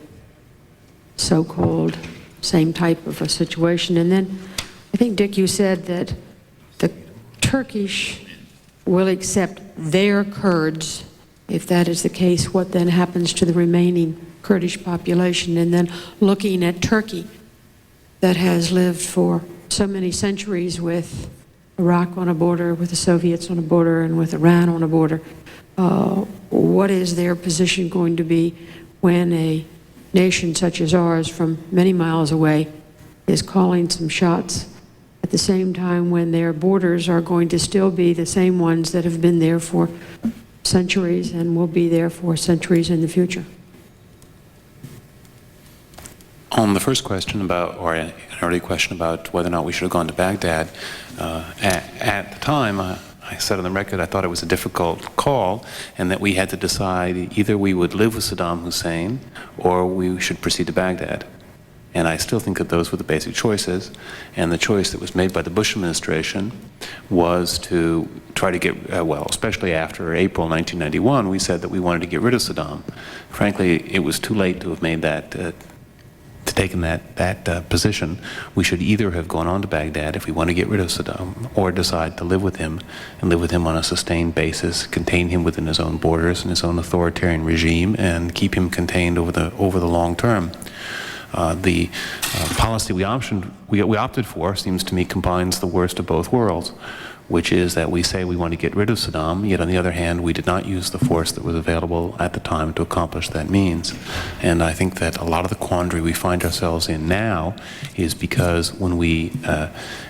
so-called same type of a situation? And then I think, Dick, you said that the Turkish will accept their Kurds. If that is the case, what then happens to the remaining Kurdish population? And then looking at Turkey, that has lived for so many centuries with Iraq on a border, with the Soviets on a border, and with Iran on a border, what is their position going to be when a nation such as ours from many miles away is calling some shots at the same time when their borders are going to still be the same ones that have been there for centuries and will be there for centuries in the future? On the first question about, or an early question about whether or not we should have gone to Baghdad, at the time, I said on the record I thought it was a difficult call and that we had to decide either we would live with Saddam Hussein or we should proceed to Baghdad. And I still think that those were the basic choices. And the choice that was made by the Bush administration was to try to get, well, especially after April 1991, we said that we wanted to get rid of Saddam. Frankly, it was too late to have made that, to taken that position, we should either have gone on to Baghdad if we want to get rid of Saddam, or decide to live with him, and live with him on a sustained basis, contain him within his own borders and his own authoritarian regime, and keep him contained over the long term. The policy we opted for seems to me combines the worst of both worlds, which is that we say we want to get rid of Saddam, yet on the other hand, we did not use the force that was available at the time to accomplish that means. And I think that a lot of the quandary we find ourselves in now is because when we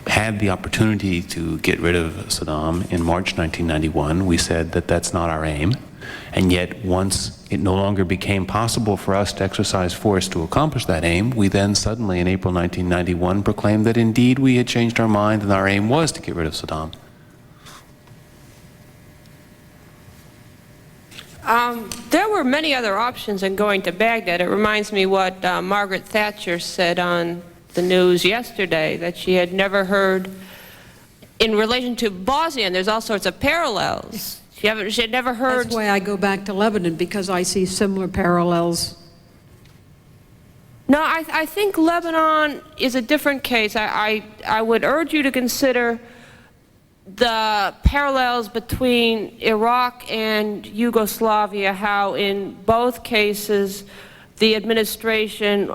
had the opportunity to get rid of Saddam in March 1991, we said that that's not our aim. And yet, once it no longer became possible for us to exercise force to accomplish that aim, we then suddenly, in April 1991, proclaimed that indeed we had changed our mind and our aim was to get rid of Saddam. There were many other options in going to Baghdad. It reminds me what Margaret Thatcher said on the news yesterday, that she had never heard, in relation to Bosnia, and there's all sorts of parallels. She had never heard. That's why I go back to Lebanon, because I see similar parallels. No, I think Lebanon is a different case. I would urge you to consider the parallels between Iraq and Yugoslavia, how in both cases the administration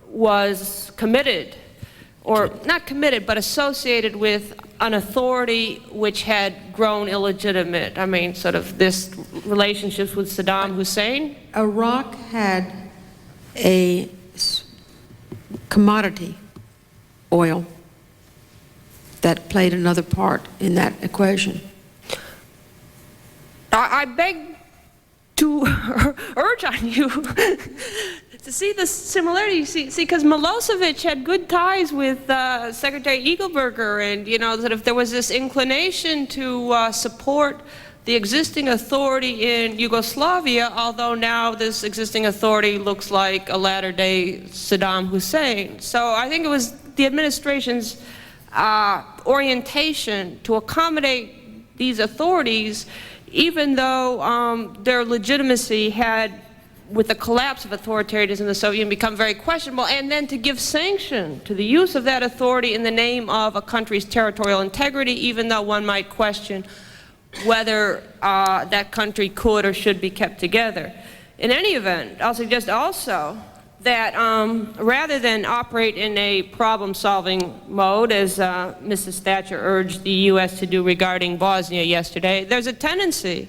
was committed, or not committed, but associated with an authority which had grown illegitimate. I mean, sort of this relationships with Saddam Hussein. Iraq had a commodity, oil, that played another part in that equation. I beg to urge on you to see the similarity. See, because Milosevic had good ties with Secretary Eagleberger, and sort of there was this inclination to support the existing authority in Yugoslavia, although now this existing authority looks like a latter-day Saddam Hussein. So I think it was the administration's orientation to accommodate these authorities, even though their legitimacy had, with the collapse of authoritarianism in the Soviet Union, become very questionable, and then to give sanction to the use of that authority in the name of a country's territorial integrity, even though one might question whether that country could or should be kept together. In any event, I'll suggest also that rather than operate in a problem-solving mode, as Mrs. Thatcher urged the U.S. to do regarding Bosnia yesterday, there's a tendency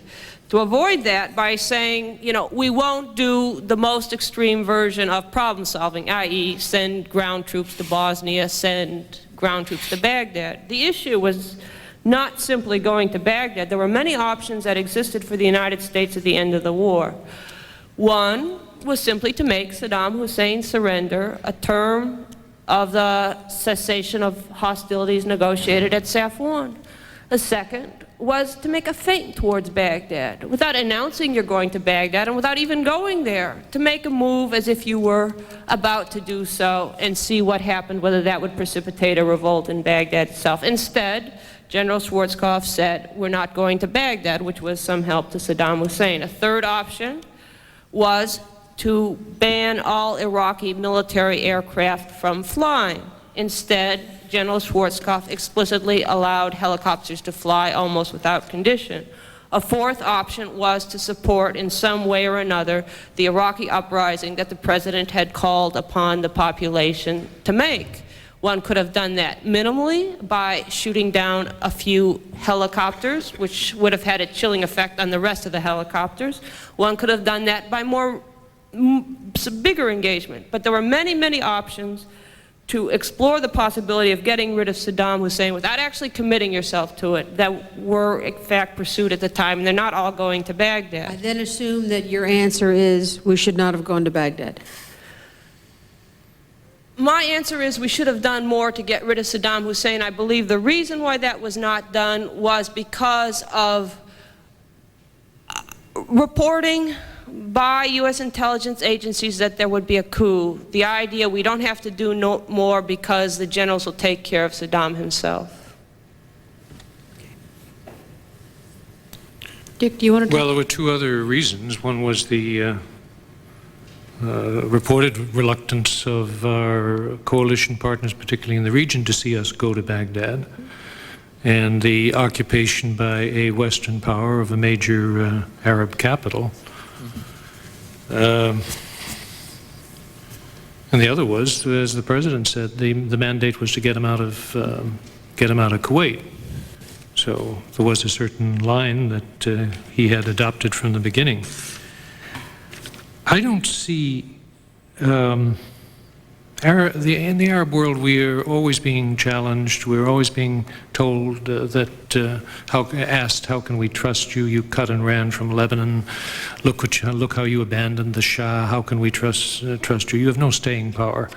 to avoid that by saying, we won't do the most extreme version of problem-solving, i.e. send ground troops to Bosnia, send ground troops to Baghdad. The issue was not simply going to Baghdad. There were many options that existed for the United States at the end of the war. One was simply to make Saddam Hussein surrender a term of the cessation of hostilities negotiated at Safwan. The second was to make a feint towards Baghdad, without announcing you're going to Baghdad and without even going there, to make a move as if you were about to do so and see what happened, whether that would precipitate a revolt in Baghdad itself. Instead, General Schwarzkopf said, we're not going to Baghdad, which was some help to Saddam Hussein. A third option was to ban all Iraqi military aircraft from flying. Instead, General Schwarzkopf explicitly allowed helicopters to fly almost without condition. A fourth option was to support in some way or another the Iraqi uprising that the president had called upon the population to make. One could have done that minimally by shooting down a few helicopters, which would have had a chilling effect on the rest of the helicopters. One could have done that by bigger engagement. But there were many, many options to explore the possibility of getting rid of Saddam Hussein without actually committing yourself to it, that were in fact pursued at the time, and they're not all going to Baghdad. I then assume that your answer is we should not have gone to Baghdad. My answer is we should have done more to get rid of Saddam Hussein. I believe the reason why that was not done was because of reporting by U.S. intelligence agencies that there would be a coup. The idea we don't have to do no more because the generals will take care of Saddam himself. Dick, do you want to Well, there were two other reasons. One was the reported reluctance of our coalition partners, particularly in the region, to see us go to Baghdad, and the occupation by a Western power of a major Arab capital. And the other was, as the president said, the mandate was to get him out of Kuwait. So there was a certain line that he had adopted from the beginning. I don't see, in the Arab world, we are always being challenged. We're always being told asked, how can we trust you? You cut and ran from Lebanon. Look how you abandoned the Shah. How can we trust you? You have no staying power.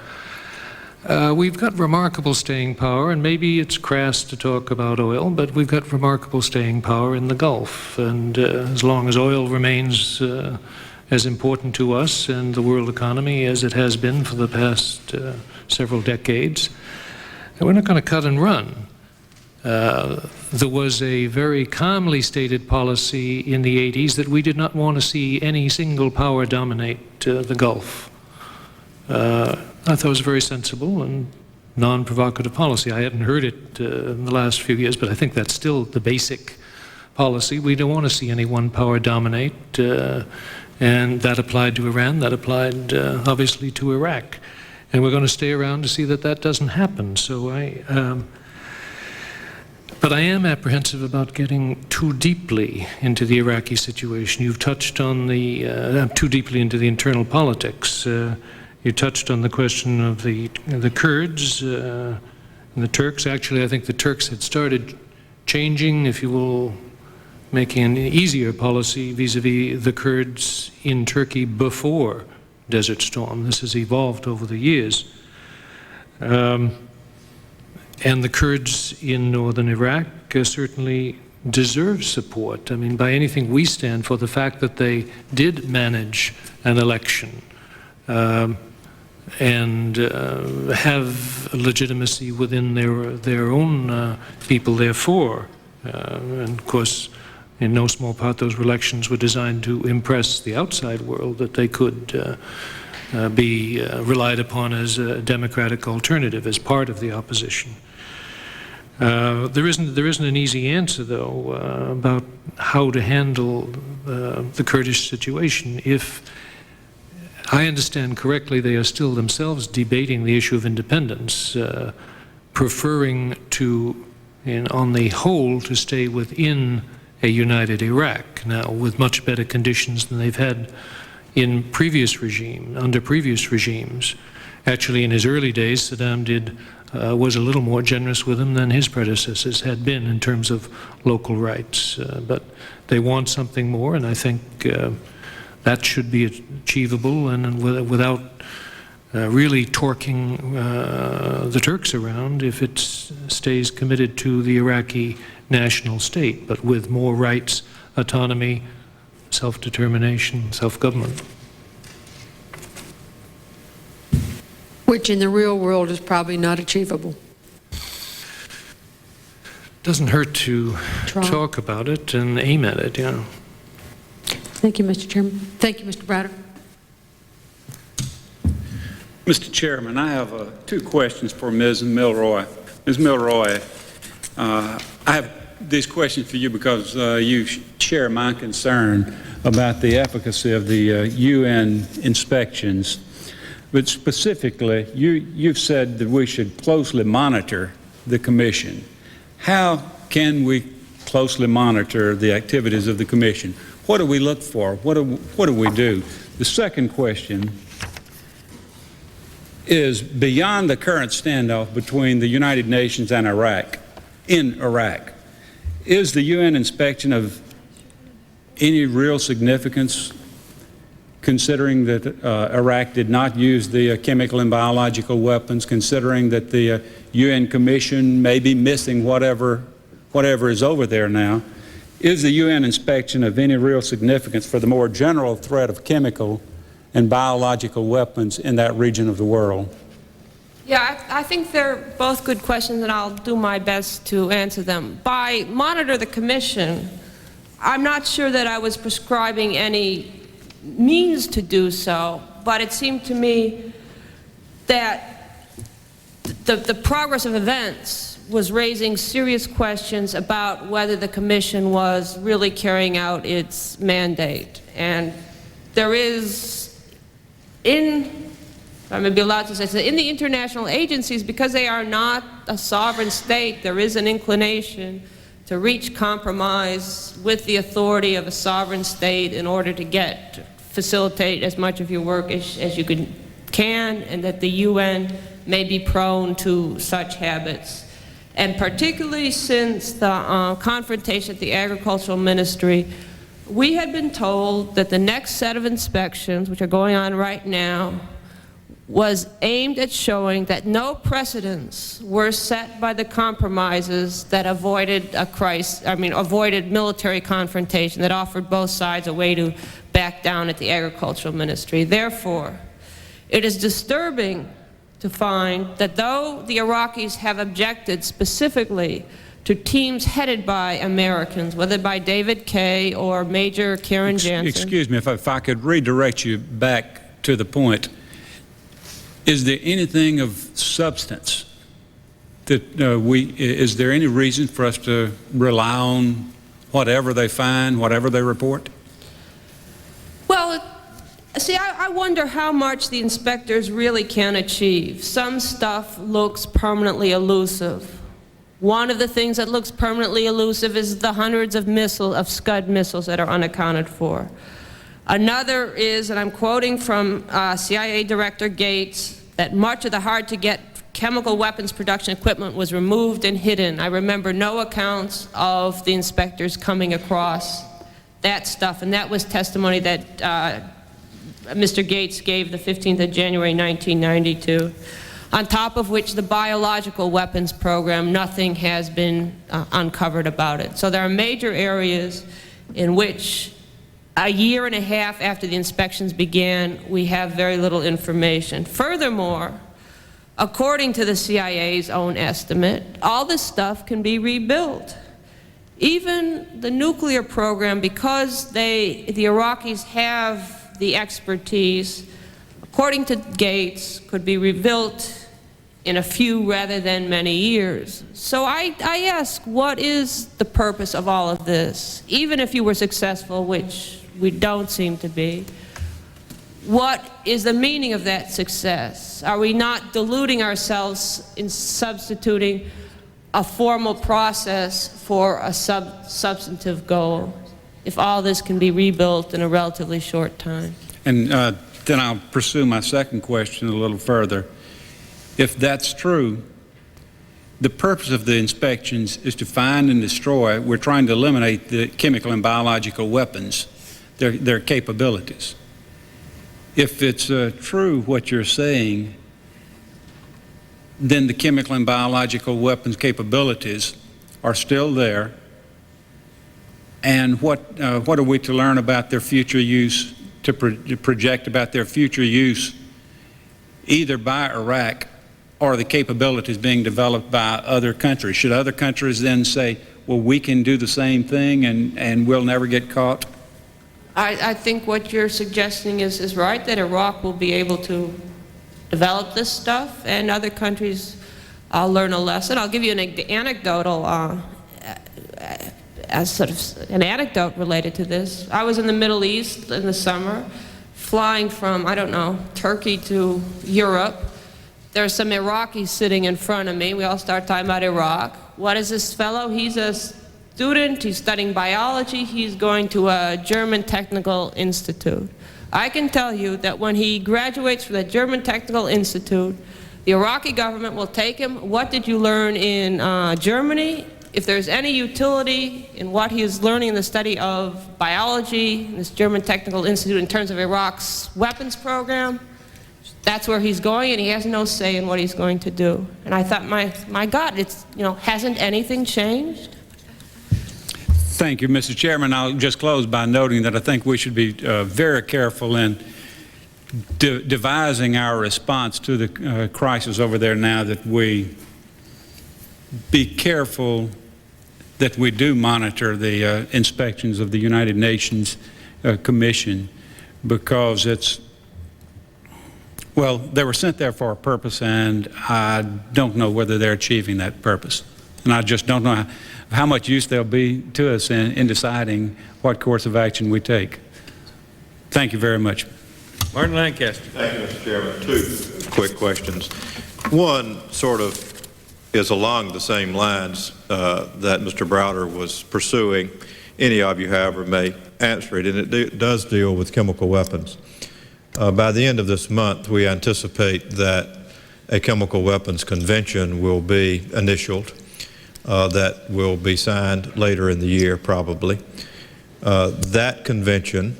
We've got remarkable staying power, and maybe it's crass to talk about oil, but we've got remarkable staying power in the Gulf. And as long as oil remains as important to us and the world economy as it has been for the past several decades, we're not going to cut and run. There was a very calmly stated policy in the 80s that we did not want to see any single power dominate the Gulf. I thought it was a very sensible and non-provocative policy. I hadn't heard it in the last few years, but I think that's still the basic policy. We don't want to see any one power dominate, and that applied to Iran, that applied obviously to Iraq. And we're going to stay around to see that that doesn't happen. So but I am apprehensive about getting too deeply into the Iraqi situation. You've touched on too deeply into the internal politics. You touched on the question of the Kurds and the Turks. Actually, I think the Turks had started changing, if you will, making an easier policy vis-a-vis the Kurds in Turkey before Desert Storm. This has evolved over the years. And the Kurds in northern Iraq certainly deserve support. I mean, by anything we stand for, the fact that they did manage an election and have legitimacy within their own people, therefore. And of course, in no small part, those elections were designed to impress the outside world that they could be relied upon as a democratic alternative, as part of the opposition. There isn't an easy answer, though, about how to handle the Kurdish situation. If I understand correctly, they are still themselves debating the issue of independence, preferring to, on the whole, to stay within a united Iraq now, with much better conditions than they've had in under previous regimes. Actually, in his early days, Saddam was a little more generous with them than his predecessors had been in terms of local rights. But they want something more, and I think that should be achievable, and without really torquing the Turks around, if it stays committed to the Iraqi national state, but with more rights, autonomy, self-determination, self-government. Which in the real world is probably not achievable. Doesn't hurt to talk about it and aim at it, yeah. Thank you, Mr. Chairman. Thank you, Mr. Browder. Mr. Chairman, I have two questions for Ms. Milroy. Ms. Milroy, I have these questions for you because you share my concern about the efficacy of the UN inspections. But specifically, you've said that we should closely monitor the Commission. How can we closely monitor the activities of the Commission? What do we look for? What do we do? The second question is, beyond the current standoff between the United Nations and Iraq, is the UN inspection of any real significance, considering that Iraq did not use the chemical and biological weapons, considering that the UN Commission may be missing whatever is over there now? Is the UN inspection of any real significance for the more general threat of chemical and biological weapons in that region of the world? Yeah, I think they're both good questions, and I'll do my best to answer them. By monitor the Commission, I'm not sure that I was prescribing any means to do so, but it seemed to me that the progress of events was raising serious questions about whether the Commission was really carrying out its mandate. And there is, if I may be allowed to say, in the international agencies, because they are not a sovereign state, there is an inclination to reach compromise with the authority of a sovereign state in order to facilitate as much of your work as you can, and that the UN may be prone to such habits. And particularly since the confrontation at the Agricultural Ministry, we had been told that the next set of inspections, which are going on right now, was aimed at showing that no precedents were set by the compromises that avoided avoided military confrontation, that offered both sides a way to back down at the Agricultural Ministry. Therefore, it is disturbing to find that though the Iraqis have objected specifically to teams headed by Americans, whether by David Kay or Major Karen Jansen. Excuse me, if I could redirect you back to the point. Is there anything of substance that is there any reason for us to rely on whatever they find, whatever they report? Well, see, I wonder how much the inspectors really can achieve. Some stuff looks permanently elusive. One of the things that looks permanently elusive is the hundreds of Scud missiles that are unaccounted for. Another is, and I'm quoting from CIA Director Gates, that much of the hard-to-get chemical weapons production equipment was removed and hidden. I remember no accounts of the inspectors coming across that stuff, and that was testimony that Mr. Gates gave the 15th of January 1992. On top of which, the biological weapons program, nothing has been uncovered about it. So there are major areas in which a year and a half after the inspections began, we have very little information. Furthermore, according to the CIA's own estimate, all this stuff can be rebuilt. Even the nuclear program, because the Iraqis have the expertise, according to Gates, could be rebuilt in a few rather than many years. So I ask, what is the purpose of all of this? Even if you were successful, which we don't seem to be, what is the meaning of that success? Are we not deluding ourselves in substituting a formal process for a substantive goal, if all this can be rebuilt in a relatively short time? And then I'll pursue my second question a little further. If that's true, the purpose of the inspections is to find and destroy. We're trying to eliminate the chemical and biological weapons, their capabilities. If it's true what you're saying, then the chemical and biological weapons capabilities are still there. And what are we to learn about their future use, to project about their future use, either by Iraq or the capabilities being developed by other countries? Should other countries then say, well, we can do the same thing and we'll never get caught? I think what you're suggesting is right, that Iraq will be able to develop this stuff and other countries learn a lesson. I'll give you an anecdotal, as sort of an anecdote related to this. I was in the Middle East in the summer, flying from, I don't know, Turkey to Europe. There's some Iraqis sitting in front of me. We all start talking about Iraq. What is this fellow? He's a student. He's studying biology. He's going to a German Technical Institute. I can tell you that when he graduates from the German Technical Institute, the Iraqi government will take him. What did you learn in Germany? If there's any utility in what he is learning in the study of biology in this German Technical Institute in terms of Iraq's weapons program, that's where he's going, and he has no say in what he's going to do. And I thought, my God, it's, hasn't anything changed? Thank you, Mr. Chairman. I'll just close by noting that I think we should be very careful in devising our response to the crisis over there now, that we be careful that we do monitor the inspections of the United Nations Commission, because it's Well, they were sent there for a purpose, and I don't know whether they're achieving that purpose. And I just don't know how much use they'll be to us in deciding what course of action we take. Thank you very much. Martin Lancaster. Thank you, Mr. Chairman. Two quick questions. One sort of is along the same lines that Mr. Browder was pursuing. Any of you, however, may answer it, and it does deal with chemical weapons. By the end of this month, we anticipate that a chemical weapons convention will be initialed that will be signed later in the year, probably. That convention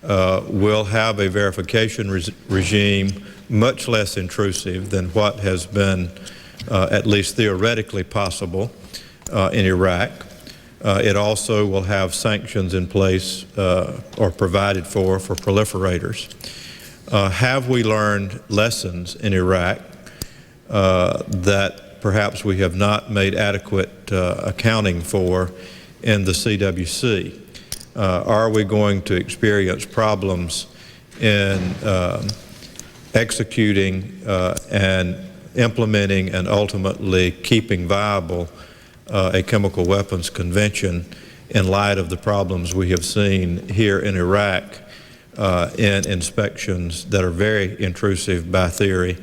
will have a verification regime much less intrusive than what has been at least theoretically possible in Iraq. It also will have sanctions in place or provided for proliferators. Have we learned lessons in Iraq that perhaps we have not made adequate accounting for in the CWC? Are we going to experience problems in executing and implementing and ultimately keeping viable a chemical weapons convention in light of the problems we have seen here in Iraq in inspections that are very intrusive by theory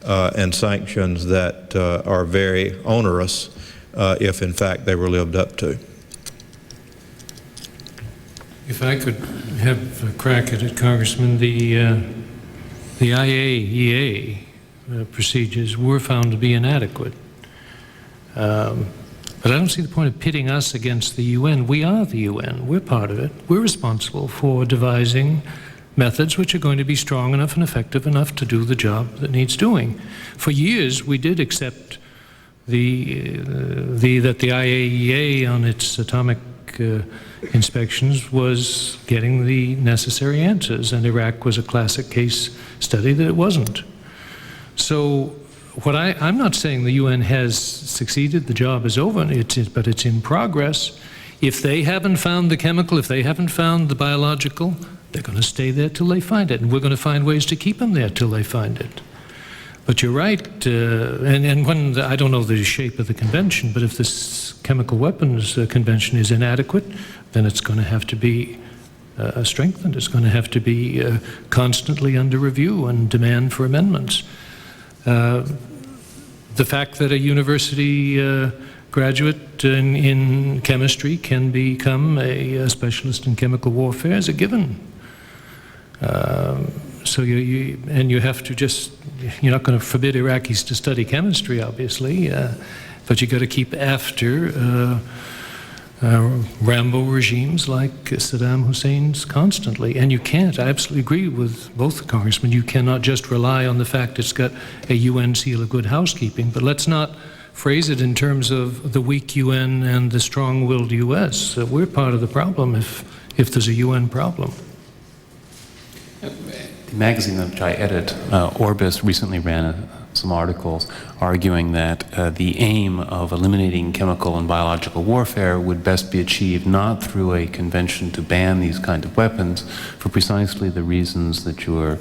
and sanctions that are very onerous if in fact they were lived up to? If I could have a crack at it, Congressman, the IAEA procedures were found to be inadequate. But I don't see the point of pitting us against the UN. We are the UN. We're part of it. We're responsible for devising methods which are going to be strong enough and effective enough to do the job that needs doing. For years, we did accept that the IAEA on its atomic inspections was getting the necessary answers, and Iraq was a classic case study that it wasn't. So I'm not saying the UN has succeeded, the job is over, but it's in progress. If they haven't found the chemical, if they haven't found the biological, they're going to stay there till they find it, and we're going to find ways to keep them there till they find it. But you're right, and when I don't know the shape of the convention, but if this chemical weapons convention is inadequate, then it's going to have to be strengthened. It's going to have to be constantly under review and demand for amendments. The fact that a university graduate in chemistry can become a specialist in chemical warfare is a given. So you have to just, you're not going to forbid Iraqis to study chemistry, obviously, but you've got to keep after Rambo regimes like Saddam Hussein's constantly. And you can't, I absolutely agree with both the congressmen, you cannot just rely on the fact it's got a UN seal of good housekeeping, but let's not phrase it in terms of the weak UN and the strong-willed US. We're part of the problem if there's a UN problem. The magazine which I edit, Orbis, recently ran some articles arguing that the aim of eliminating chemical and biological warfare would best be achieved not through a convention to ban these kind of weapons for precisely the reasons that you're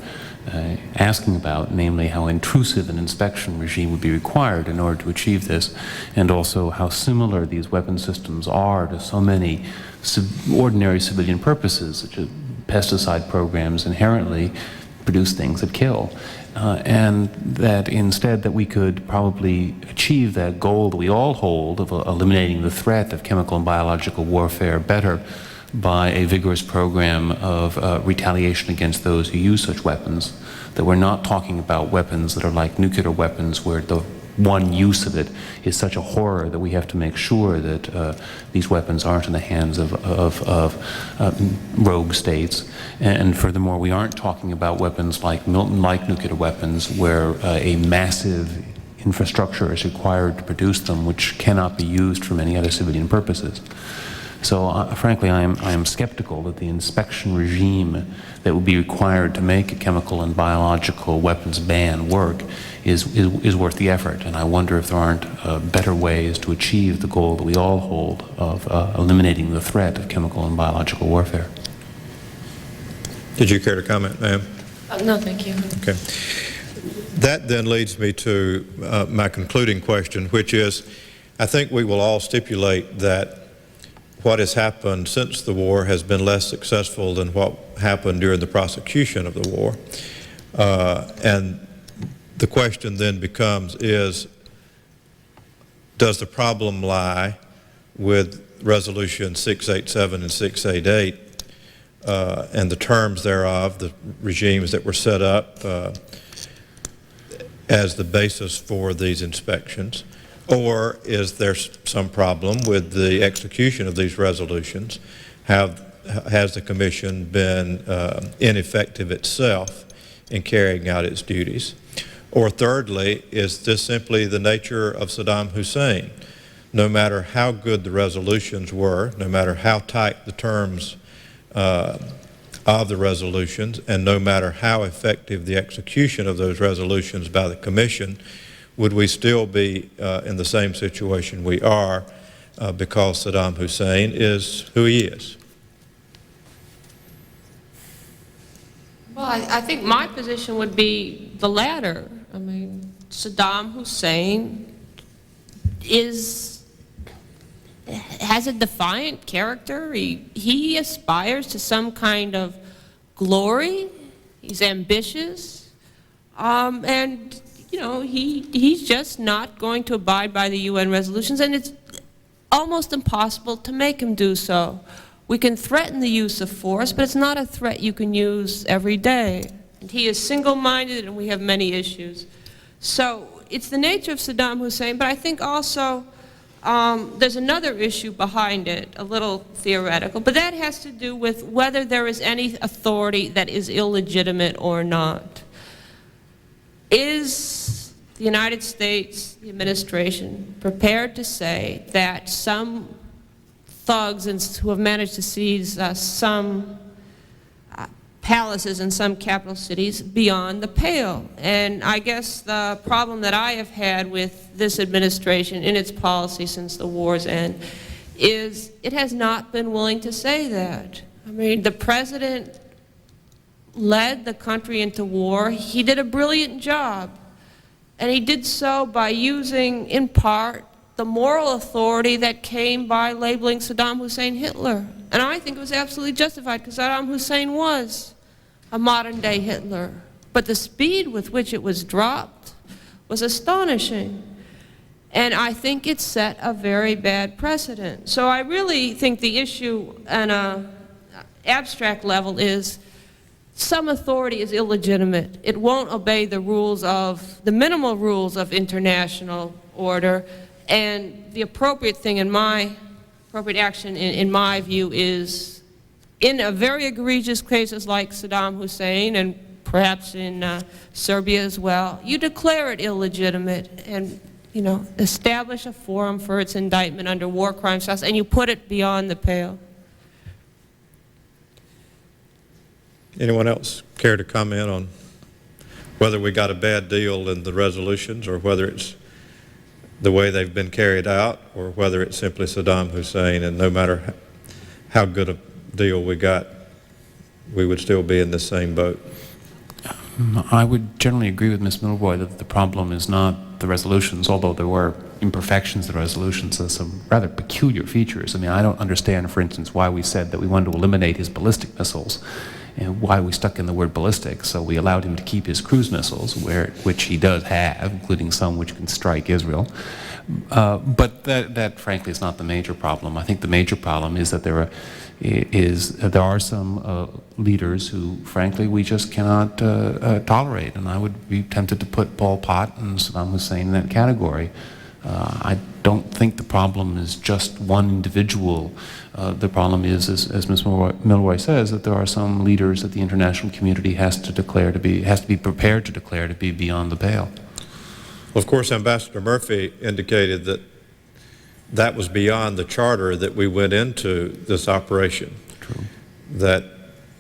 asking about, namely how intrusive an inspection regime would be required in order to achieve this, and also how similar these weapon systems are to so many ordinary civilian purposes, such as pesticide programs inherently produce things that kill. And that instead that we could probably achieve that goal that we all hold of eliminating the threat of chemical and biological warfare better by a vigorous program of retaliation against those who use such weapons, that we're not talking about weapons that are like nuclear weapons where the one use of it is such a horror that we have to make sure that these weapons aren't in the hands of rogue states. And furthermore, we aren't talking about weapons like nuclear weapons where a massive infrastructure is required to produce them, which cannot be used for many other civilian purposes. So frankly, I am skeptical that the inspection regime that would be required to make a chemical and biological weapons ban work is worth the effort. And I wonder if there aren't better ways to achieve the goal that we all hold of eliminating the threat of chemical and biological warfare. Did you care to comment, ma'am? No, thank you. Okay. That then leads me to my concluding question, which is, I think we will all stipulate that what has happened since the war has been less successful than what happened during the prosecution of the war. And the question then becomes does the problem lie with Resolution 687 and 688 and the terms thereof, the regimes that were set up as the basis for these inspections? Or is there some problem with the execution of these resolutions? Has the Commission been ineffective itself in carrying out its duties? Or thirdly, is this simply the nature of Saddam Hussein? No matter how good the resolutions were, no matter how tight the terms of the resolutions, and no matter how effective the execution of those resolutions by the Commission, would we still be in the same situation we are because Saddam Hussein is who he is? Well, I think my position would be the latter. I mean, Saddam Hussein has a defiant character. He aspires to some kind of glory. He's ambitious. And, you know, he's just not going to abide by the UN resolutions, and it's almost impossible to make him do so. We can threaten the use of force, but it's not a threat you can use every day. And he is single-minded, and we have many issues. So it's the nature of Saddam Hussein, but I think also there's another issue behind it, a little theoretical, but that has to do with whether there is any authority that is illegitimate or not. Is the United States, the administration, prepared to say that some thugs who have managed to seize some palaces in some capital cities beyond the pale? And I guess the problem that I have had with this administration in its policy since the war's end is it has not been willing to say that. I mean, the president led the country into war. He did a brilliant job, and he did so by using, in part, the moral authority that came by labeling Saddam Hussein Hitler. And I think it was absolutely justified, because Saddam Hussein was a modern-day Hitler. But the speed with which it was dropped was astonishing. And I think it set a very bad precedent. So I really think the issue on an abstract level is some authority is illegitimate. It won't obey the rules of, the minimal rules of international order. And the appropriate thing appropriate action in my view is, in a very egregious cases like Saddam Hussein and perhaps in Serbia as well, you declare it illegitimate and, you know, establish a forum for its indictment under war crimes statutes, and you put it beyond the pale. Anyone else care to comment on whether we got a bad deal in the resolutions, or whether it's the way they've been carried out, or whether it's simply Saddam Hussein, and no matter how good a deal we got, we would still be in the same boat? I would generally agree with Ms. Milroy that the problem is not the resolutions, although there were imperfections in the resolutions. There's some rather peculiar features. I mean, I don't understand, for instance, why we said that we wanted to eliminate his ballistic missiles, and why we stuck in the word ballistic. So we allowed him to keep his cruise missiles, which he does have, including some which can strike Israel. But that frankly is not the major problem. I think the major problem is that there are some leaders who, frankly, we just cannot tolerate. And I would be tempted to put Pol Pot and Saddam Hussein in that category. I don't think the problem is just one individual. The problem is, as Ms. Milroy says, that there are some leaders that the international community has to be prepared to declare to be beyond the pale. Well, of course, Ambassador Murphy indicated that that was beyond the charter that we went into this operation. True. That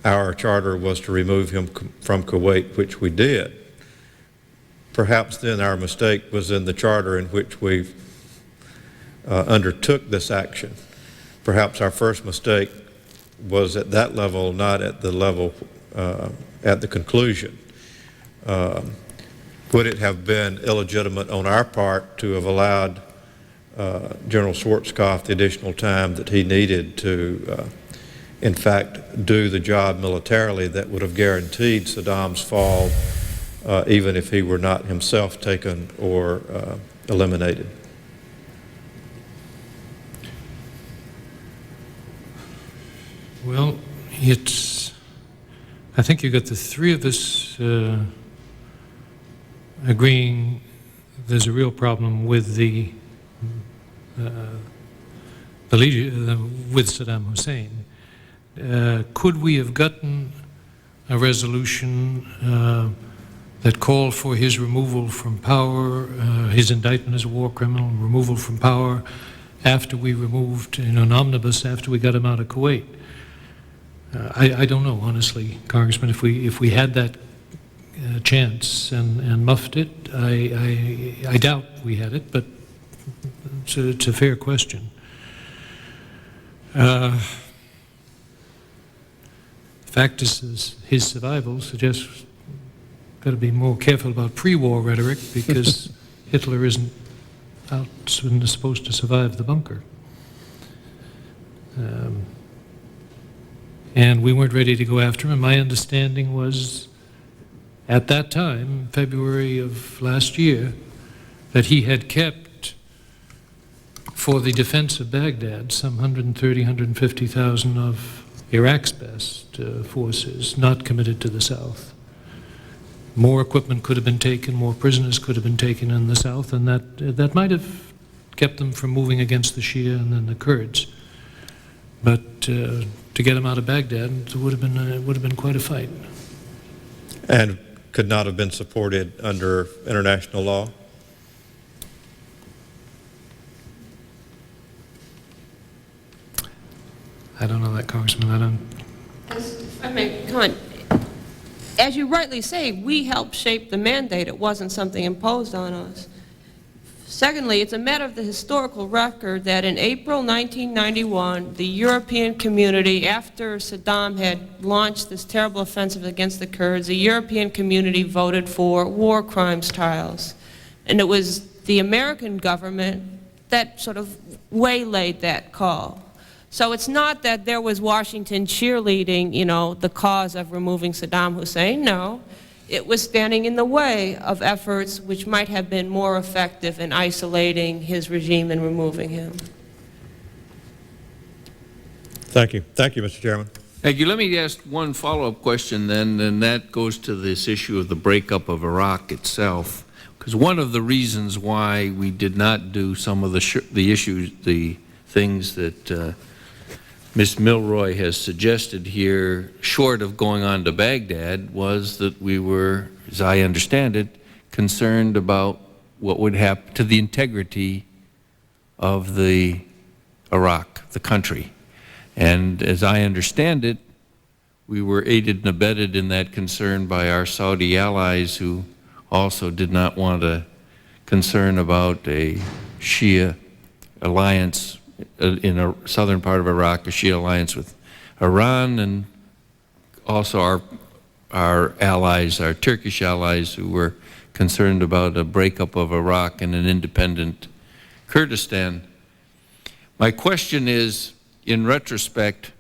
our charter was to remove him from Kuwait, which we did. Perhaps then our mistake was in the charter in which we undertook this action. Perhaps our first mistake was at that level, not at the level at the conclusion. would it have been illegitimate on our part to have allowed General Schwarzkopf the additional time that he needed to, in fact, do the job militarily that would have guaranteed Saddam's fall, even if he were not himself taken or eliminated? Well, I think you got the three of us agreeing there's a real problem with the leader, with Saddam Hussein. Could we have gotten a resolution that called for his removal from power, his indictment as a war criminal, removal from power after we removed, an omnibus after we got him out of Kuwait? I don't know, honestly, Congressman. If we had that chance and muffed it, I doubt we had it, but it's a fair question. The fact is, his survival suggests got to be more careful about pre-war rhetoric, because Hitler isn't supposed to survive the bunker. And we weren't ready to go after him. My understanding was, at that time, February of last year, that he had kept, for the defense of Baghdad, some 130,000, 150,000 of Iraq's best forces not committed to the south. More equipment could have been taken, more prisoners could have been taken in the south, and that might have kept them from moving against the Shia and then the Kurds. But to get them out of Baghdad, it would have been quite a fight. And could not have been supported under international law? I don't know that, Congressman. Come on. As you rightly say, we helped shape the mandate. It wasn't something imposed on us. Secondly, it's a matter of the historical record that in April 1991, the European community, after Saddam had launched this terrible offensive against the Kurds, the European community voted for war crimes trials. And it was the American government that sort of waylaid that call. So it's not that there was Washington cheerleading, the cause of removing Saddam Hussein. No. It was standing in the way of efforts which might have been more effective in isolating his regime and removing him. Thank you. Thank you, Mr. Chairman. Thank you. Let me ask one follow-up question then, and that goes to this issue of the breakup of Iraq itself. Because one of the reasons why we did not do some of the things that Ms. Milroy has suggested here, short of going on to Baghdad, was that we were, as I understand it, concerned about what would happen to the integrity of the Iraq, the country. And as I understand it, we were aided and abetted in that concern by our Saudi allies, who also did not want a concern about a Shia alliance in a southern part of Iraq, a Shia alliance with Iran, and also our allies, our Turkish allies, who were concerned about a breakup of Iraq and an independent Kurdistan. My question is, in retrospect,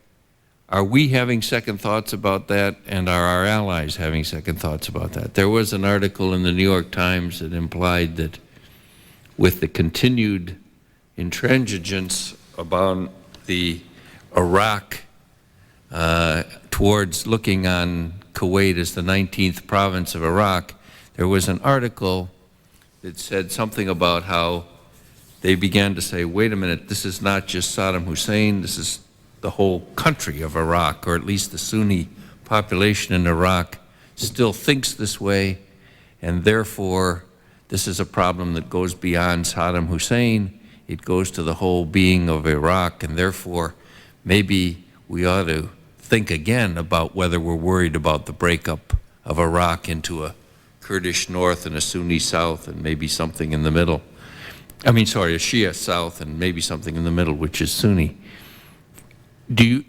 are we having second thoughts about that, and are our allies having second thoughts about that? There was an article in the New York Times that implied that with the continued intransigence about the Iraq towards looking on Kuwait as the 19th province of Iraq, there was an article that said something about how they began to say, wait a minute, this is not just Saddam Hussein, this is the whole country of Iraq, or at least the Sunni population in Iraq still thinks this way, and therefore this is a problem that goes beyond Saddam Hussein. It goes to the whole being of Iraq, and therefore maybe we ought to think again about whether we're worried about the breakup of Iraq into a Kurdish north and a Sunni south and maybe something in the middle. A Shia south and maybe something in the middle, which is Sunni.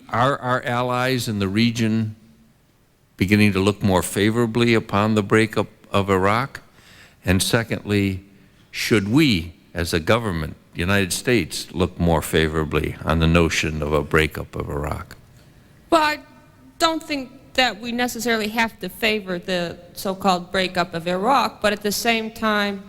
Are our allies in the region beginning to look more favorably upon the breakup of Iraq? And secondly, should we, as a government, the United States, look more favorably on the notion of a breakup of Iraq? Well, I don't think that we necessarily have to favor the so-called breakup of Iraq, but at the same time,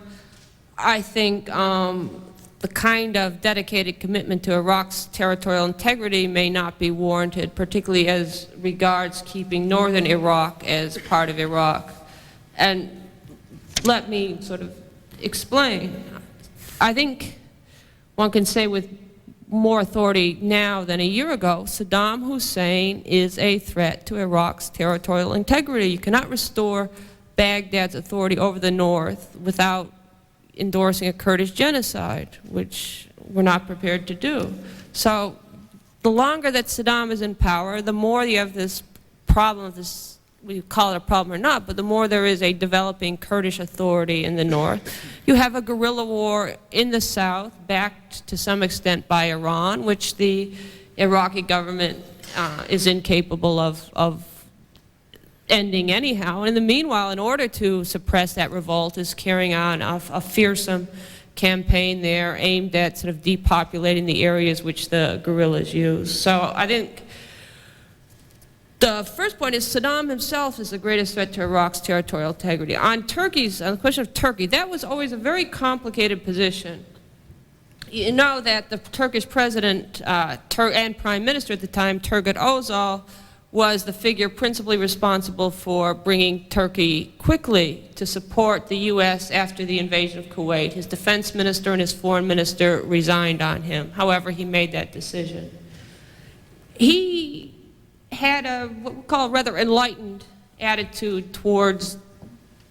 I think the kind of dedicated commitment to Iraq's territorial integrity may not be warranted, particularly as regards keeping northern Iraq as part of Iraq. And let me sort of explain. I think one can say with more authority now than a year ago, Saddam Hussein is a threat to Iraq's territorial integrity. You cannot restore Baghdad's authority over the north without endorsing a Kurdish genocide, which we're not prepared to do. So the longer that Saddam is in power, the more you have this problem of this, we call it a problem or not, but the more there is a developing Kurdish authority in the north. You have a guerrilla war in the south, backed to some extent by Iran, which the Iraqi government is incapable of ending anyhow. And in the meanwhile, in order to suppress that revolt, is carrying on a fearsome campaign there aimed at sort of depopulating the areas which the guerrillas use. So I think the first point is Saddam himself is the greatest threat to Iraq's territorial integrity. On the question of Turkey, that was always a very complicated position. You know that the Turkish president and prime minister at the time, Turgut Özal, was the figure principally responsible for bringing Turkey quickly to support the U.S. after the invasion of Kuwait. His defense minister and his foreign minister resigned on him. However, he made that decision. He had what we call a rather enlightened attitude towards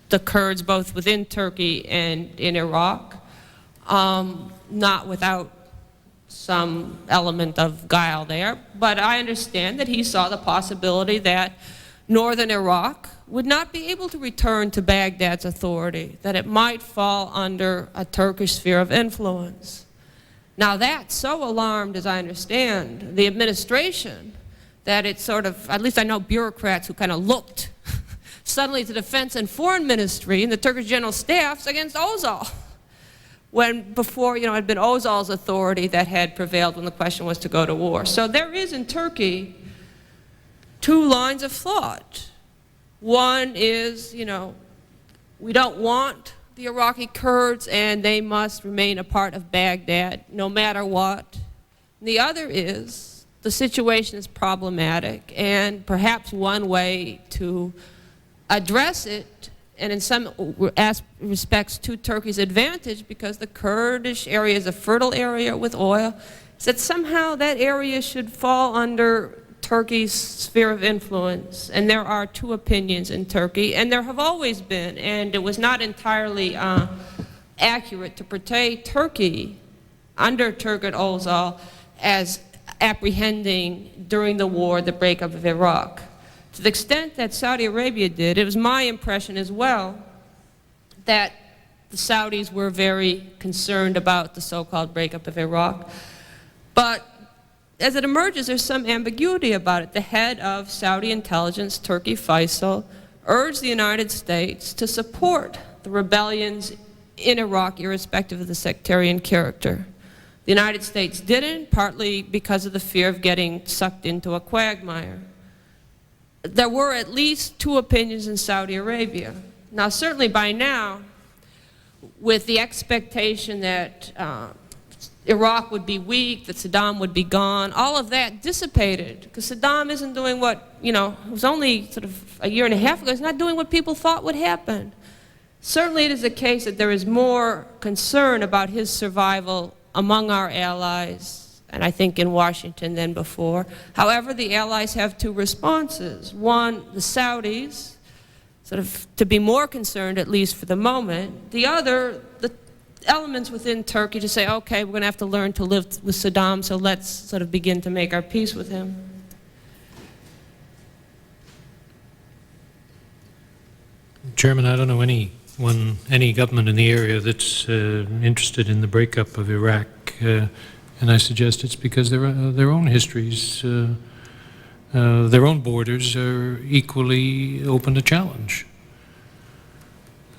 the Kurds, both within Turkey and in Iraq, not without some element of guile there. But I understand that he saw the possibility that northern Iraq would not be able to return to Baghdad's authority, that it might fall under a Turkish sphere of influence. Now that so alarmed, as I understand, the administration that it sort of, at least I know bureaucrats who kind of looked suddenly to defense and foreign ministry and the Turkish general staffs against Özal, when before, it had been Özal's authority that had prevailed when the question was to go to war. So there is in Turkey two lines of thought. One is, we don't want the Iraqi Kurds and they must remain a part of Baghdad no matter what. The other is, the situation is problematic, and perhaps one way to address it, and in some respects to Turkey's advantage, because the Kurdish area is a fertile area with oil, is that somehow that area should fall under Turkey's sphere of influence. And there are two opinions in Turkey, and there have always been, and it was not entirely accurate to portray Turkey under Turgut Özal as apprehending during the war the breakup of Iraq. To the extent that Saudi Arabia did, it was my impression as well that the Saudis were very concerned about the so-called breakup of Iraq. But as it emerges, there's some ambiguity about it. The head of Saudi intelligence, Turki Faisal, urged the United States to support the rebellions in Iraq, irrespective of the sectarian character. The United States didn't, partly because of the fear of getting sucked into a quagmire. There were at least two opinions in Saudi Arabia. Now, certainly by now, with the expectation that Iraq would be weak, that Saddam would be gone, all of that dissipated, because Saddam isn't doing what, it was only sort of a year and a half ago, he's not doing what people thought would happen. Certainly it is the case that there is more concern about his survival among our allies, and I think in Washington than before. However, the allies have two responses. One, the Saudis, sort of to be more concerned, at least for the moment. The other, the elements within Turkey to say, okay, we're going to have to learn to live with Saddam, so let's sort of begin to make our peace with him. Chairman, I don't know any government in the area that's interested in the breakup of Iraq, and I suggest it's because their own histories, their own borders are equally open to challenge.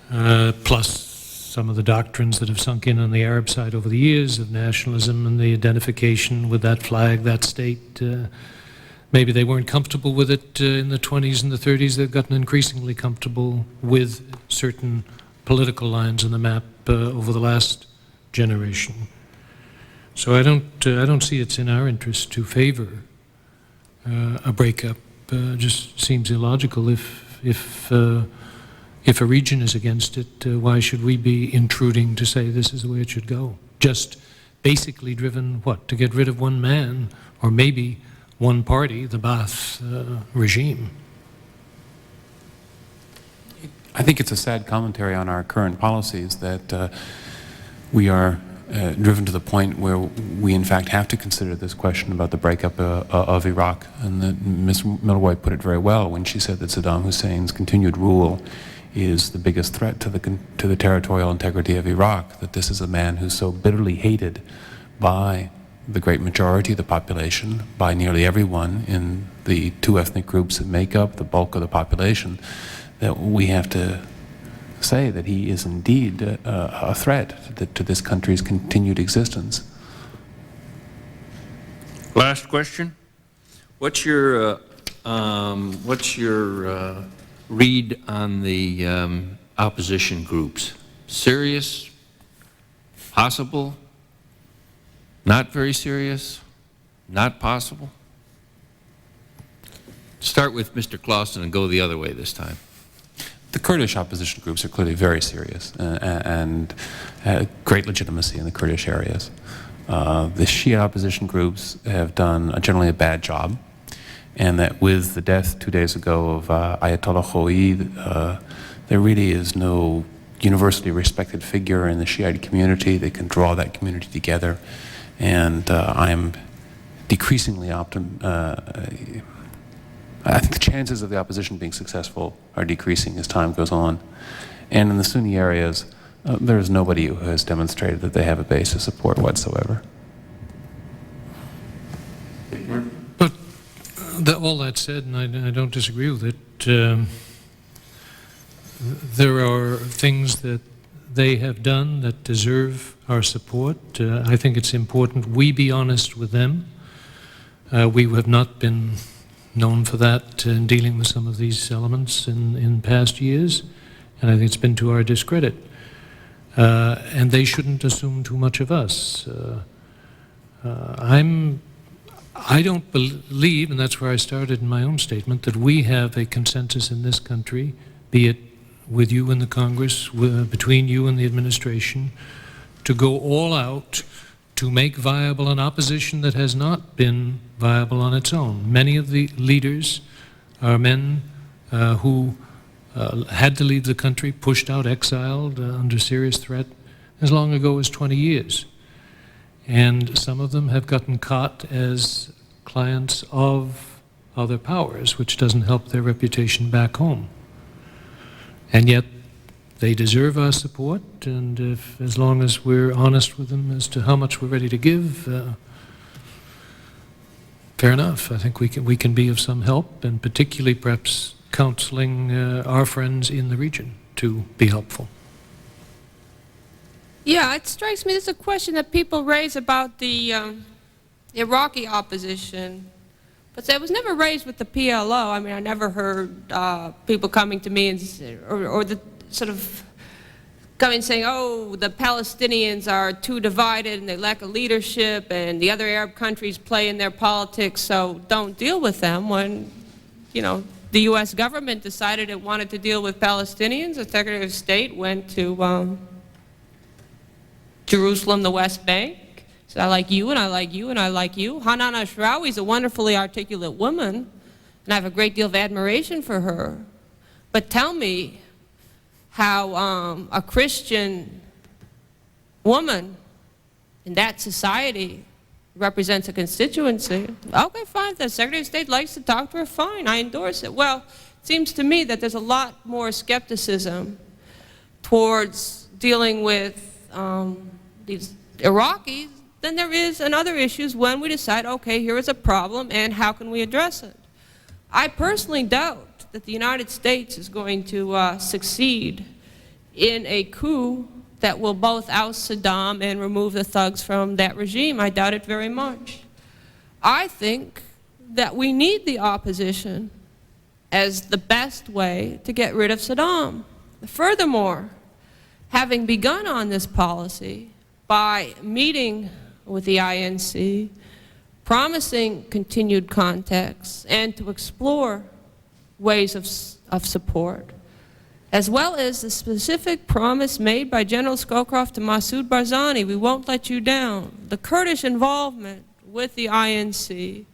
Plus, some of the doctrines that have sunk in on the Arab side over the years of nationalism and the identification with that flag, that state. Maybe they weren't comfortable with it in the 20s and the 30s. They've gotten increasingly comfortable with certain political lines on the map over the last generation. So I don't see it's in our interest to favor a breakup. Just seems illogical. If a region is against it, why should we be intruding to say this is the way it should go? Just basically driven, what, to get rid of one man, or maybe one party, the Ba'ath regime. I think it's a sad commentary on our current policies that we are driven to the point where we in fact have to consider this question about the breakup of Iraq. And that Ms. Milroy put it very well when she said that Saddam Hussein's continued rule is the biggest threat to the territorial integrity of Iraq, that this is a man who's so bitterly hated by the great majority of the population, by nearly everyone in the two ethnic groups that make up the bulk of the population, that we have to say that he is indeed a threat to this country's continued existence. Last question. What's your read on the opposition groups? Serious? Possible? Not very serious? Not possible? Start with Mr. Clausen and go the other way this time. The Kurdish opposition groups are clearly very serious and great legitimacy in the Kurdish areas. The Shia opposition groups have done generally a bad job, and that with the death 2 days ago of Ayatollah Khomeini, there really is no universally respected figure in the Shiite community that can draw that community together. And I'm decreasingly I think the chances of the opposition being successful are decreasing as time goes on. And in the Sunni areas, there is nobody who has demonstrated that they have a base of support whatsoever. But all that said, and I don't disagree with it, there are things that they have done that deserve our support. I think it's important we be honest with them. We have not been known for that in dealing with some of these elements in past years, and I think it's been to our discredit. And they shouldn't assume too much of us. I don't believe, and that's where I started in my own statement, that we have a consensus in this country, be it with you and the Congress, between you and the administration, to go all out to make viable an opposition that has not been viable on its own. Many of the leaders are men who had to leave the country, pushed out, exiled, under serious threat as long ago as 20 years. And some of them have gotten caught as clients of other powers, which doesn't help their reputation back home. And yet, they deserve our support, and as long as we're honest with them as to how much we're ready to give, fair enough. I think we can be of some help, and particularly perhaps counseling our friends in the region to be helpful. Yeah, it strikes me there's a question that people raise about the Iraqi opposition, but that was never raised with the PLO. I mean, I never heard people coming to me and or the sort of coming saying, oh, the Palestinians are too divided and they lack a leadership and the other Arab countries play in their politics, so don't deal with them. When, you know, the U.S. government decided it wanted to deal with Palestinians, the Secretary of State went to Jerusalem, the West Bank, said, I like you, and I like you, and I like you. Hanan Ashrawi is a wonderfully articulate woman, and I have a great deal of admiration for her. But tell me how a Christian woman in that society represents a constituency. Okay, fine, if the Secretary of State likes to talk to her, fine, I endorse it. Well, it seems to me that there's a lot more skepticism towards dealing with these Iraqis than there is in other issues when we decide, okay, here is a problem and how can we address it. I personally doubt that the United States is going to succeed in a coup that will both oust Saddam and remove the thugs from that regime. I doubt it very much. I think that we need the opposition as the best way to get rid of Saddam. Furthermore, having begun on this policy by meeting with the INC, promising continued contacts and to explore ways of support, as well as the specific promise made by General Scowcroft to Masoud Barzani, we won't let you down. The Kurdish involvement with the INC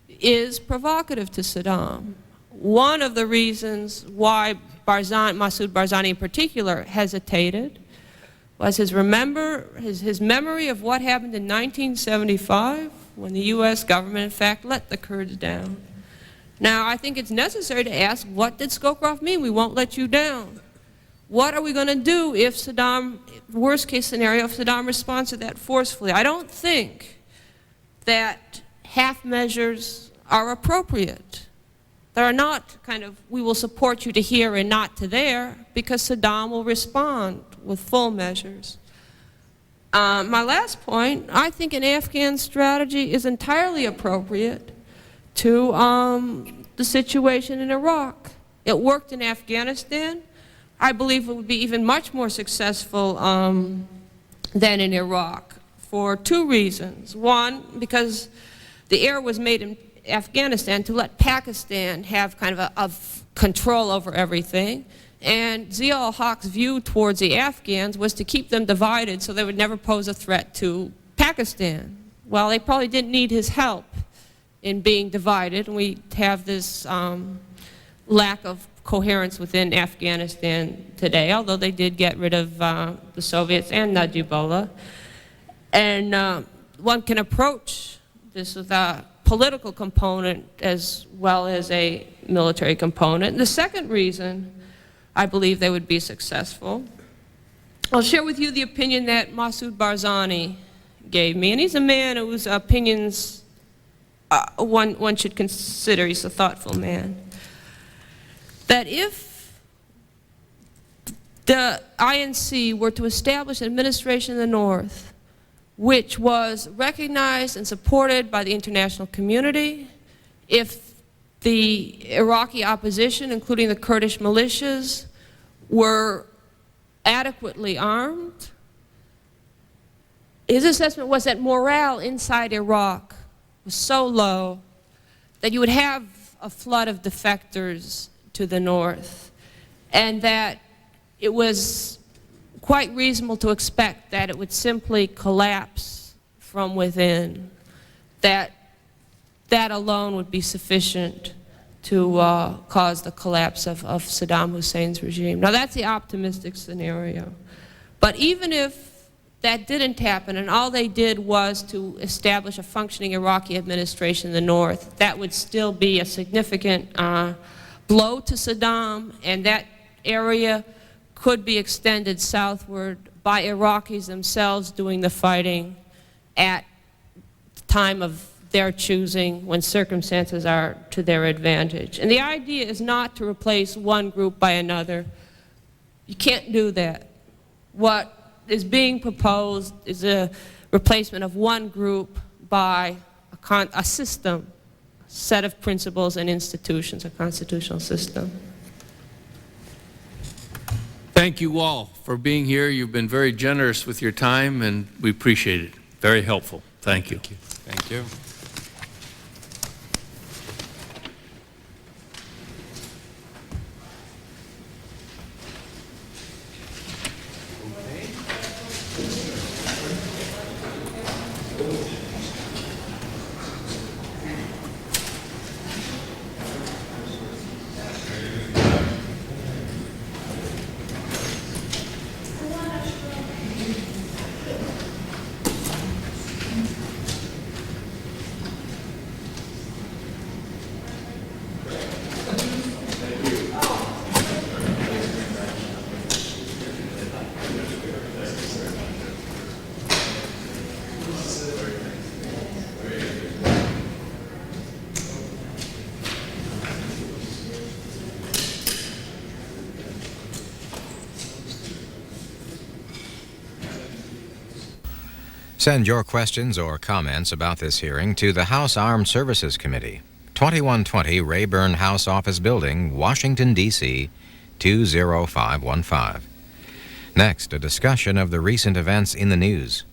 is provocative to Saddam. One of the reasons why Masoud Barzani in particular hesitated was his memory of what happened in 1975 when the U.S. government in fact let the Kurds down. Now, I think it's necessary to ask, what did Scowcroft mean, we won't let you down? What are we going to do if Saddam, worst case scenario, if Saddam responds to that forcefully? I don't think that half measures are appropriate. There are not kind of, we will support you to here and not to there, because Saddam will respond with full measures. My last point, I think an Afghan strategy is entirely appropriate to the situation in Iraq. It worked in Afghanistan. I believe it would be even much more successful than in Iraq for two reasons. One, because the error was made in Afghanistan to let Pakistan have kind of a control over everything. And Zia-ul-Haq's view towards the Afghans was to keep them divided so they would never pose a threat to Pakistan. Well, they probably didn't need his help in being divided, and we have this lack of coherence within Afghanistan today, although they did get rid of the Soviets and Najibullah. And one can approach this with a political component as well as a military component. And the second reason I believe they would be successful, I'll share with you the opinion that Masoud Barzani gave me, and he's a man whose opinions one should consider. He's a thoughtful man. That if the INC were to establish an administration in the North which was recognized and supported by the international community, if the Iraqi opposition, including the Kurdish militias, were adequately armed, his assessment was that morale inside Iraq was so low that you would have a flood of defectors to the north, and that it was quite reasonable to expect that it would simply collapse from within, that alone would be sufficient to cause the collapse of Saddam Hussein's regime. Now, that's the optimistic scenario. But even if that didn't happen, and all they did was to establish a functioning Iraqi administration in the north, that would still be a significant blow to Saddam, and that area could be extended southward by Iraqis themselves doing the fighting at the time of their choosing, when circumstances are to their advantage. And the idea is not to replace one group by another. You can't do that. What is being proposed is a replacement of one group by a system, a set of principles and institutions, a constitutional system. Thank you all for being here. You've been very generous with your time, and we appreciate it. Very helpful. Thank you. Thank you. Send your questions or comments about this hearing to the House Armed Services Committee, 2120 Rayburn House Office Building, Washington, D.C., 20515. Next, a discussion of the recent events in the news.